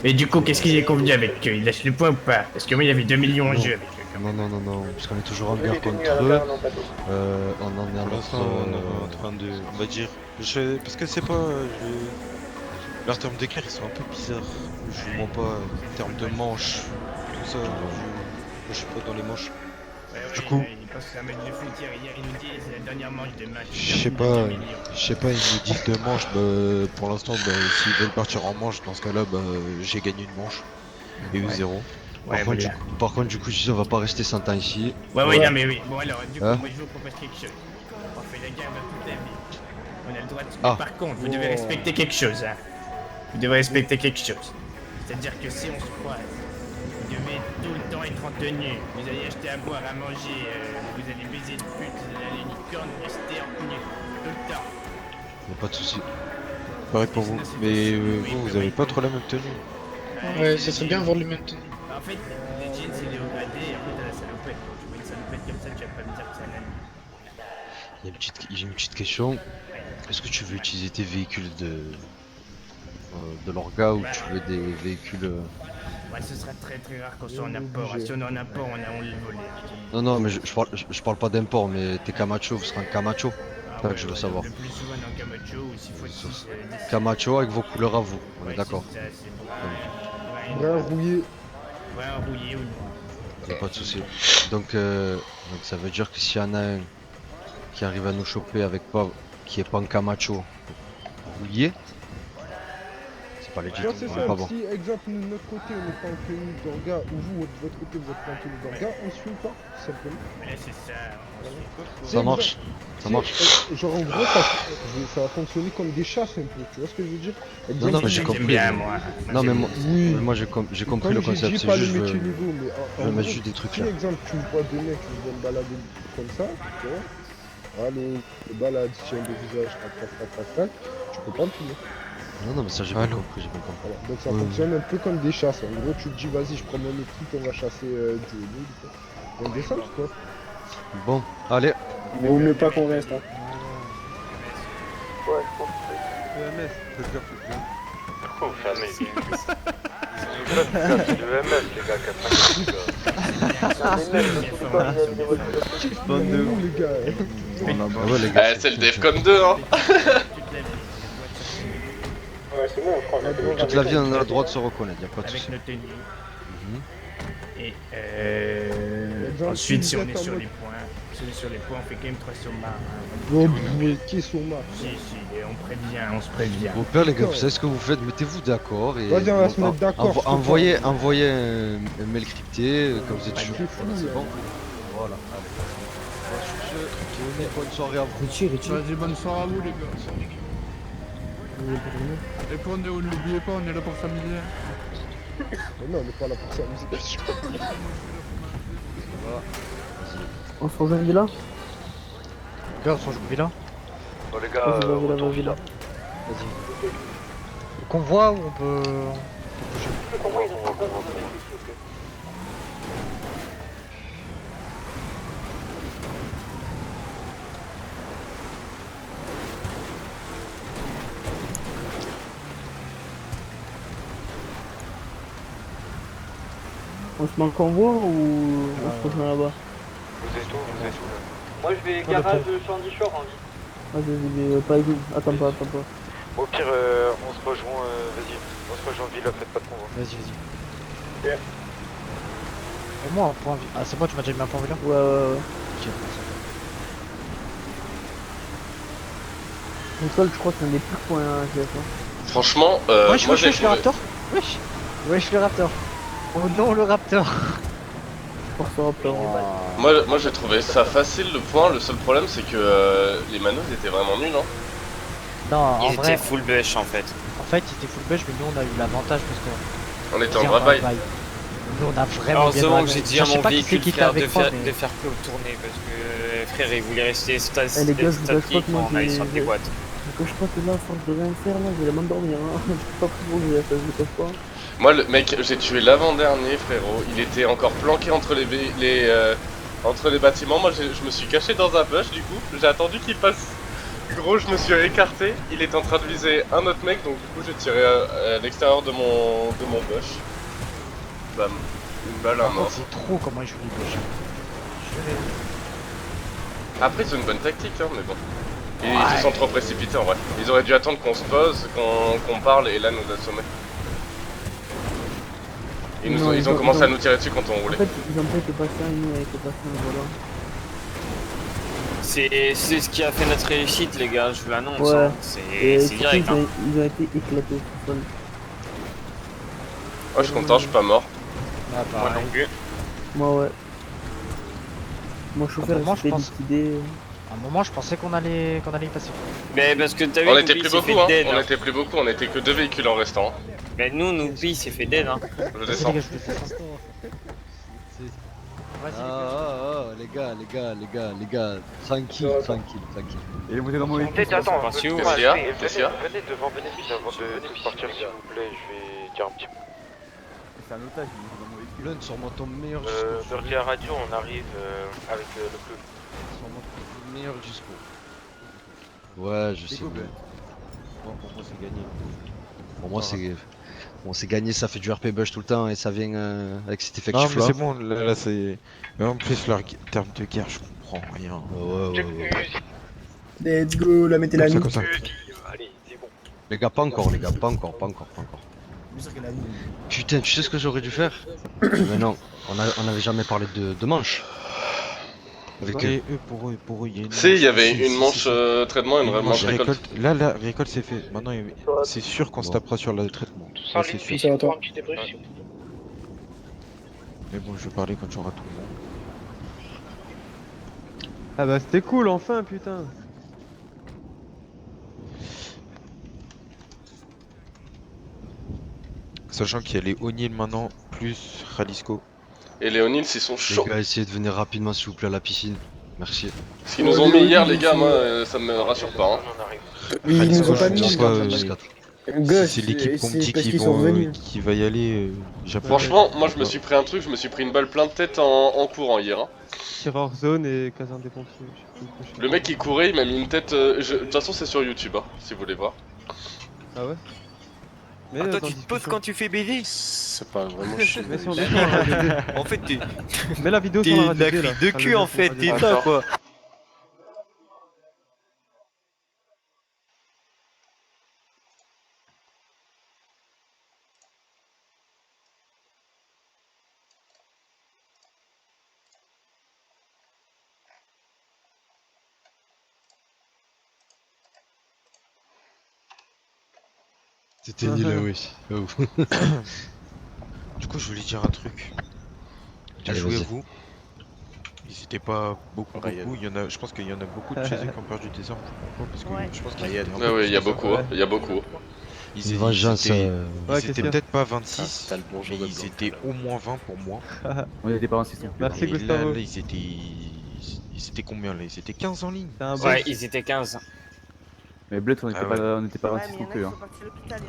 Et du coup, qu'est-ce qu'il est convenu avec eux? Il lâche le point ou pas? Parce que moi, il y avait 2 millions en jeu avec eux. Non, parce qu'on est toujours en guerre contre eux. On en est à l'instant, on est en train de. On va dire. Parce que c'est pas. Leurs termes de guerre, ils sont un peu bizarres. Je vous mens pas. En termes de manches, tout ça. Je suis pas dans les manches. Du coup. Il pense que c'est un mec de foot hier, il nous dit c'est la dernière manche de match. Je sais pas, ils nous disent 2 manches. Pour l'instant, s'ils veulent partir en manche, dans ce cas-là, j'ai gagné une manche. Et eux 0. Par contre, du coup, je dis, on va pas rester 100 ans ici. Ouais, non, mais oui. Bon, alors, du coup, moi je vous propose quelque chose. On fait la guerre dans toute la vie. On a le droit de. Mais par contre, vous devez respecter quelque chose, hein. Vous devez respecter quelque chose. C'est-à-dire que si on se croise, vous devez tout le temps être en tenue. Vous allez acheter à boire, à manger, vous allez baiser de pute, vous allez aller à l'unicorne, rester en tenue. Tout le temps. Y'a pas de soucis. Pareil pour vous. Mais vous avez pas trop la même tenue. Ouais, ça serait bien avoir les mêmes tenues. En fait, les jeans c'est les hauts gradés, et après t'as la salopette. Quand tu vois une salopette comme ça, tu vas pas me dire que c'est un ami. J'ai une petite question. Est-ce que tu veux utiliser tes véhicules de l'orga ou tu veux des véhicules... Ouais, ce sera très rare qu'on soit en apport. Si on est en apport, on le volé. Non, mais je parle pas d'import, mais tes Camacho, vous serez un Camacho. C'est ça que je veux savoir. Le plus souvent dans Camacho ou 6x6. Camacho avec vos couleurs à vous, on est d'accord. Brun rouillé. Brun rouillé ou non. Y'a pas de soucis. Donc ça veut dire que s'il y en a un qui arrive à nous choper avec pas, qui est pas un Camacho rouillé, c'est pas legit, C'est on ça, est pas bon. si exemple nous de notre côté on n'est pas en tenue d'orga ou vous de votre côté vous êtes pas en tenue d'orga, on se fume pas, simplement. Mais c'est ça. Ça marche, ça marche. Genre en gros ça va fonctionner comme des chasses un peu, tu vois ce que je veux dire? Non, mais j'ai compris. Non, mais moi j'ai compris le concept, c'est juste je vais mettre juste des trucs si là. exemple tu vois des mecs qui viennent balader comme ça, tu vois, Allô, les balades, chien de visage, tac, tu peux pas me finir. Non, mais ça j'ai pas compris, j'ai pas compris. Voilà. Donc ça fonctionne un peu comme des chasses. En gros, tu te dis, vas-y, je prends mon équipe, on va chasser du loup. On descend, quoi. Bon, allez. Mais vaut mieux pas qu'on reste, hein. Ouais, je pense que EMS, faites gaffe, faites gaffe. Oh, fermez. C'est le MS, les gars, 4-5. Bande de où, les gars? C'est le Defcon 2, hein. Ouais, c'est bon, je crois. Toute la vie, on a le droit de se reconnaître, y'a pas de Avec soucis. nos tenues. Et ensuite, si on est sur les points, on fait quand même 3 sur marre. Oh, qui est sur marre? Si, et on se prévient. Au pire, les gars, vous savez ce que vous faites, mettez-vous d'accord et. Vas-y, on va se mettre d'accord. Envoyez un mail crypté, comme vous êtes toujours. Voilà, c'est bon. Voilà, allez. Sur ce, bonne soirée à vous. Vas-y, bonne soirée à vous, les gars. Et puis n'oubliez pas, on est là pour s'amuser. Mais non, on n'est pas là pour s'amuser. On se rejoint là? On se rejoint là? Bon, les gars, Vas-y. Vas-y. Le convoi ou on peut bouger? On se met en convoi ou on se rejoint là-bas? Vous êtes où? Moi je vais garage Shandy Shore en vie. Vas-y, pas égout. Attends pas. Au pire, on se rejoint, vas-y. On se rejoint Villa, faites pas de convoi. Vas-y. Et moi, un point. Ah, c'est moi, tu m'as déjà mis un point là? Ouais. Ok. Le sol, je crois que c'est un des pires points à GF. Franchement, Wesh, moi j'ai le Raptor. Wesh, le Raptor. Oh non, le Raptor. Force Raptor. Moi j'ai trouvé ça facile le point, le seul problème c'est que les manos étaient vraiment nuls, hein. Non, en Ils vrai. étaient full bêche en fait. En fait, ils étaient full bush, mais nous on a eu l'avantage parce que. On était en drive-by. Nous on a vraiment Heureusement bien que j'ai dit à mon véhicule frère de faire que tourner parce que frère il voulait rester statique quand on allait sur des boîtes. Je crois que là, à force de rien faire, là, je vais m'endormir. Hein. Je suis pas pris pour le GF, je ne cache pas. Moi le mec, j'ai tué l'avant-dernier frérot, il était encore planqué entre les bâtiments, moi je me suis caché dans un bush du coup, j'ai attendu qu'il passe. Gros, je me suis écarté, il était en train de viser un autre mec, donc du coup j'ai tiré à l'extérieur de mon bush. Bam, une balle, un mort. C'est trop comment ils jouent les bush. Après c'est une bonne tactique hein, mais bon. Ils se sont trop précipités en vrai. Ils auraient dû attendre qu'on se pose, qu'on parle et là nous assommer. Ils ont commencé à nous tirer dessus quand on roulait. En fait, ils ont pas été passés, nous on a été passés, voilà. C'est ce qui a fait notre réussite les gars, je vous l'annonce. Ouais. Hein. C'est direct. Hein. Ils ont été éclatés. Moi je suis content, je suis pas mort. Moi non plus. Moi ouais. Mon chauffeur il s'est fait liquider. À un moment je pensais qu'on allait y passer. Mais parce que t'as vu, on était plus beaucoup hein, dead, on était plus beaucoup, on était que 2 véhicules en restant. Mais nous, Noubi il s'est fait dead hein. Je descends. Les gars, tranquille. Et vous êtes dans mon véhicule. Attends, Qu'est-ce qu'il y a? venez devant avant de partir s'il vous plaît, je vais dire un petit peu. C'est un otage, il est dans mon véhicule. Lun, sur-moi ton meilleur Sur la radio, on arrive avec le club. Sur-moi ton meilleur discours. Ouais, je sais. Bon, pour moi c'est gagné. Pour moi c'est gagné, ça fait du RP Bush tout le temps et ça vient avec cet effectif là. Non mais c'est bon, là c'est... Mais en plus leur terme de guerre je comprends rien. Ouais. Let's go, la mettez la nuit. Comme ça. Allez, c'est bon. Les gars, pas encore. Putain, tu sais ce que j'aurais dû faire? Mais non, on avait jamais parlé de manche. Avec pour eux, il y a une... Si, il y avait une manche traitement et une manche récolte. Là, la récolte c'est fait. Maintenant, c'est sûr qu'on se tapera sur le traitement. C'est sûr. Mais bon, je vais parler quand j'aurai tout le monde. Ah bah c'était cool enfin putain. Sachant qu'il y a les O'Neill maintenant, plus Jalisco. Et les O'Neill ils sont chauds. Les gars, essayez de venir rapidement s'il vous plaît à la piscine. Merci. Ce qu'ils nous ont mis hier, les gars, moi, ça me rassure pas. Hein. Ils nous ont pas mis. Si c'est l'équipe qu'on me dit qui va y aller, j'appelle. Franchement, moi je me suis pris un truc, je me suis pris une balle plein de tête en courant hier. Hein. Tireur zone et caserne des pompiers. Le mec qui courait, il m'a mis une tête. De toute façon, c'est sur YouTube, hein, si vous voulez voir. Ah ouais? Mais toi tu te poses quand tu fais BV? C'est pas vraiment chiant. En fait t'es... Mets la vidéo sur la radio. T'es la de cul en fait, t'es ça quoi. C'était dit là, oui. Oh. Du coup, je voulais dire un truc. Bien joué à vous. Ils étaient pas beaucoup. Il y en a, je pense qu'il y en a beaucoup de chez eux qui ont perdu des armes. Parce que je pense qu'il y a il y a beaucoup, il y a beaucoup. Ils étaient peut-être pas 26, mais ils étaient au moins 20 pour moi. On était pas 26 non plus. Merci Et Gustavo. là, ils étaient combien là? Ils étaient 15 en ligne. Ouais, ils étaient 15. Mais Bled, on était pas 26 non plus. Hein.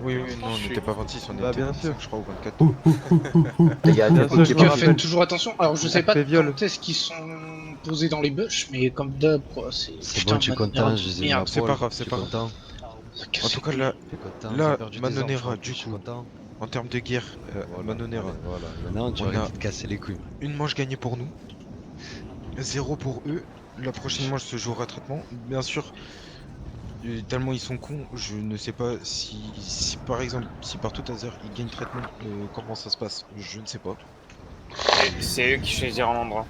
Oui, non, on n'était pas 26, on était 25, je crois, ou 24. Les gars, faites toujours attention. Alors, je sais pas quand est-ce qu'ils sont posés dans les bush, mais comme d'hab, quoi. C'est bon, tu es content, je les ai mis à C'est pas poil, grave, c'est tu pas es grave. content. En tout cas, là, T'as perdu des Manonera, armes, du je suis coup, content. en termes de guerre, Manonera, Voilà, maintenant tu on arrêtes a de te casser les couilles. une manche gagnée pour nous, 0 pour eux. La prochaine manche se jouera traitement. Bien sûr, tellement ils sont cons, je ne sais pas si par exemple, si par tout hasard ils gagnent traitement, comment ça se passe, je ne sais pas. C'est eux qui choisiront l'endroit.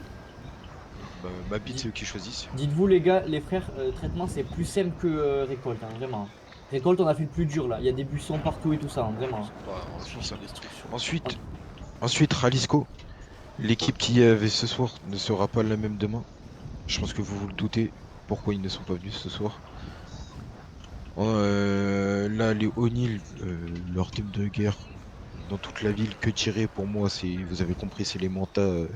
Bah, ma bite, c'est eux qui choisissent. Dites-vous les gars, les frères, traitement c'est plus simple que récolte, hein, vraiment. Récolte on a fait le plus dur là, il y a des buissons partout et tout ça, hein, vraiment. Ensuite, Ralisco, l'équipe qui avait ce soir ne sera pas la même demain. Je pense que vous vous le doutez, pourquoi ils ne sont pas venus ce soir. Là, les O'Neill, leur thème de guerre dans toute la ville, que tirer pour moi, c'est, vous avez compris, c'est les mantas.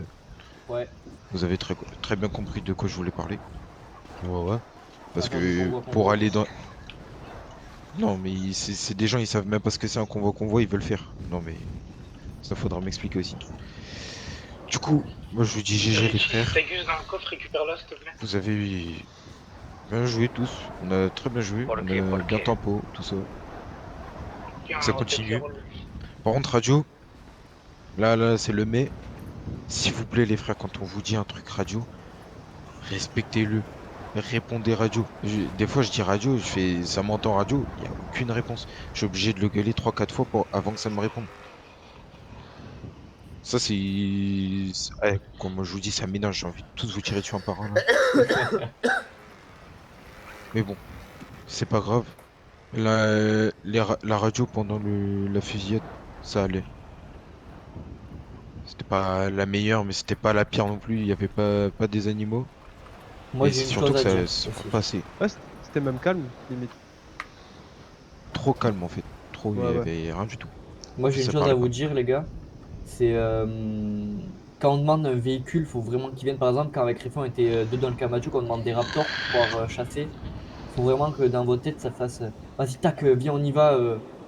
Ouais. Vous avez très bien compris de quoi je voulais parler. Ouais. Parce que pour aller dans... Non, mais c'est des gens, ils savent même pas ce que c'est un convoi, ils veulent faire. Non, mais ça faudra m'expliquer aussi. Du coup, moi je vous dis GG les frères. Tagus dans le coffre, récupère-la s'il te plaît. Vous avez bien joué tous, on a très bien joué, on a bien tempo, tout ça. Ça continue. Par contre, radio, là c'est le mais. S'il vous plaît les frères, quand on vous dit un truc radio, respectez-le. Répondez radio. Des fois je dis radio, je fais ça m'entend radio, il n'y a aucune réponse. Je suis obligé de le gueuler 3-4 fois avant que ça me réponde. Ça c'est... Ouais, comme moi je vous dis, ça m'énerve, j'ai envie de tous vous tirer dessus un par un là. Mais bon, c'est pas grave. La radio pendant la fusillade, ça allait. C'était pas la meilleure, mais c'était pas la pire non plus, il y avait pas des animaux. Moi et j'ai c'est une surtout chose que à ça dire se aussi. passait. Ouais, c'était même calme, limite. Trop calme en fait. Trop, il y Ouais. avait rien du tout. Moi j'ai une Ça chose à parlait vous pas. dire les gars, c'est quand on demande un véhicule, faut vraiment qu'il vienne. Par exemple quand avec Riffon on était deux dans le Camacho, quand on demande des raptors pour pouvoir chasser, faut vraiment que dans votre tête ça fasse vas-y tac, viens on y va,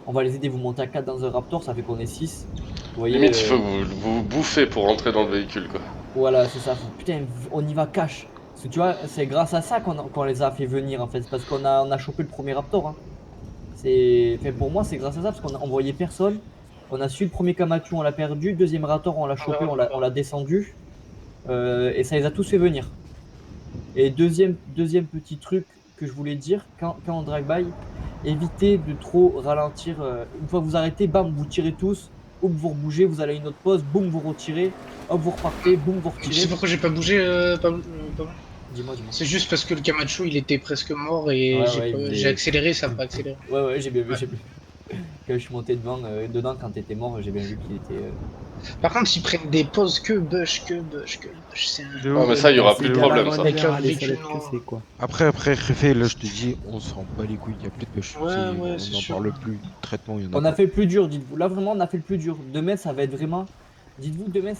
on va les aider, vous montez à 4 dans un raptor, ça fait qu'on est 6. Vous voyez, Limite, il faut vous bouffer pour rentrer dans le véhicule, quoi. voilà c'est ça, putain on y va cash. Parce que tu vois, c'est grâce à ça qu'on les a fait venir en fait, c'est parce qu'on a chopé le premier raptor. Hein. Enfin, pour moi c'est grâce à ça, parce qu'on voyait personne. On a su le premier Camacho, on l'a perdu, deuxième raptor on l'a chopé, on l'a descendu. Et ça les a tous fait venir. Et deuxième petit truc que je voulais dire, quand on drive-by, évitez de trop ralentir. Une fois que vous arrêtez, bam, vous tirez tous, hop, vous rebougez, vous allez à une autre pause, boum, vous retirez, hop, vous repartez, boum, vous retirez. Tu sais pourquoi j'ai pas bougé, Pablo? Dis-moi. C'est juste parce que le Camacho il était presque mort et j'ai accéléré, ça a pas accéléré. Ouais, j'ai bien vu, Quand je suis monté dedans quand t'étais mort, j'ai bien vu qu'il était... Par contre, ils prennent des pauses que bush, c'est un... Non mais ça, il y aura plus de problème, ça. Avec leur véhicule noir. Après, Réfé, là je te dis, on se rend pas les couilles, il y a plus de pêche. Ouais, on c'est n'en sûr. parle plus, traitement, il y en a On a fait le plus dur, dites-vous. Là vraiment, on a fait le plus dur. Demain, ça va être vraiment... Dites-vous, demain,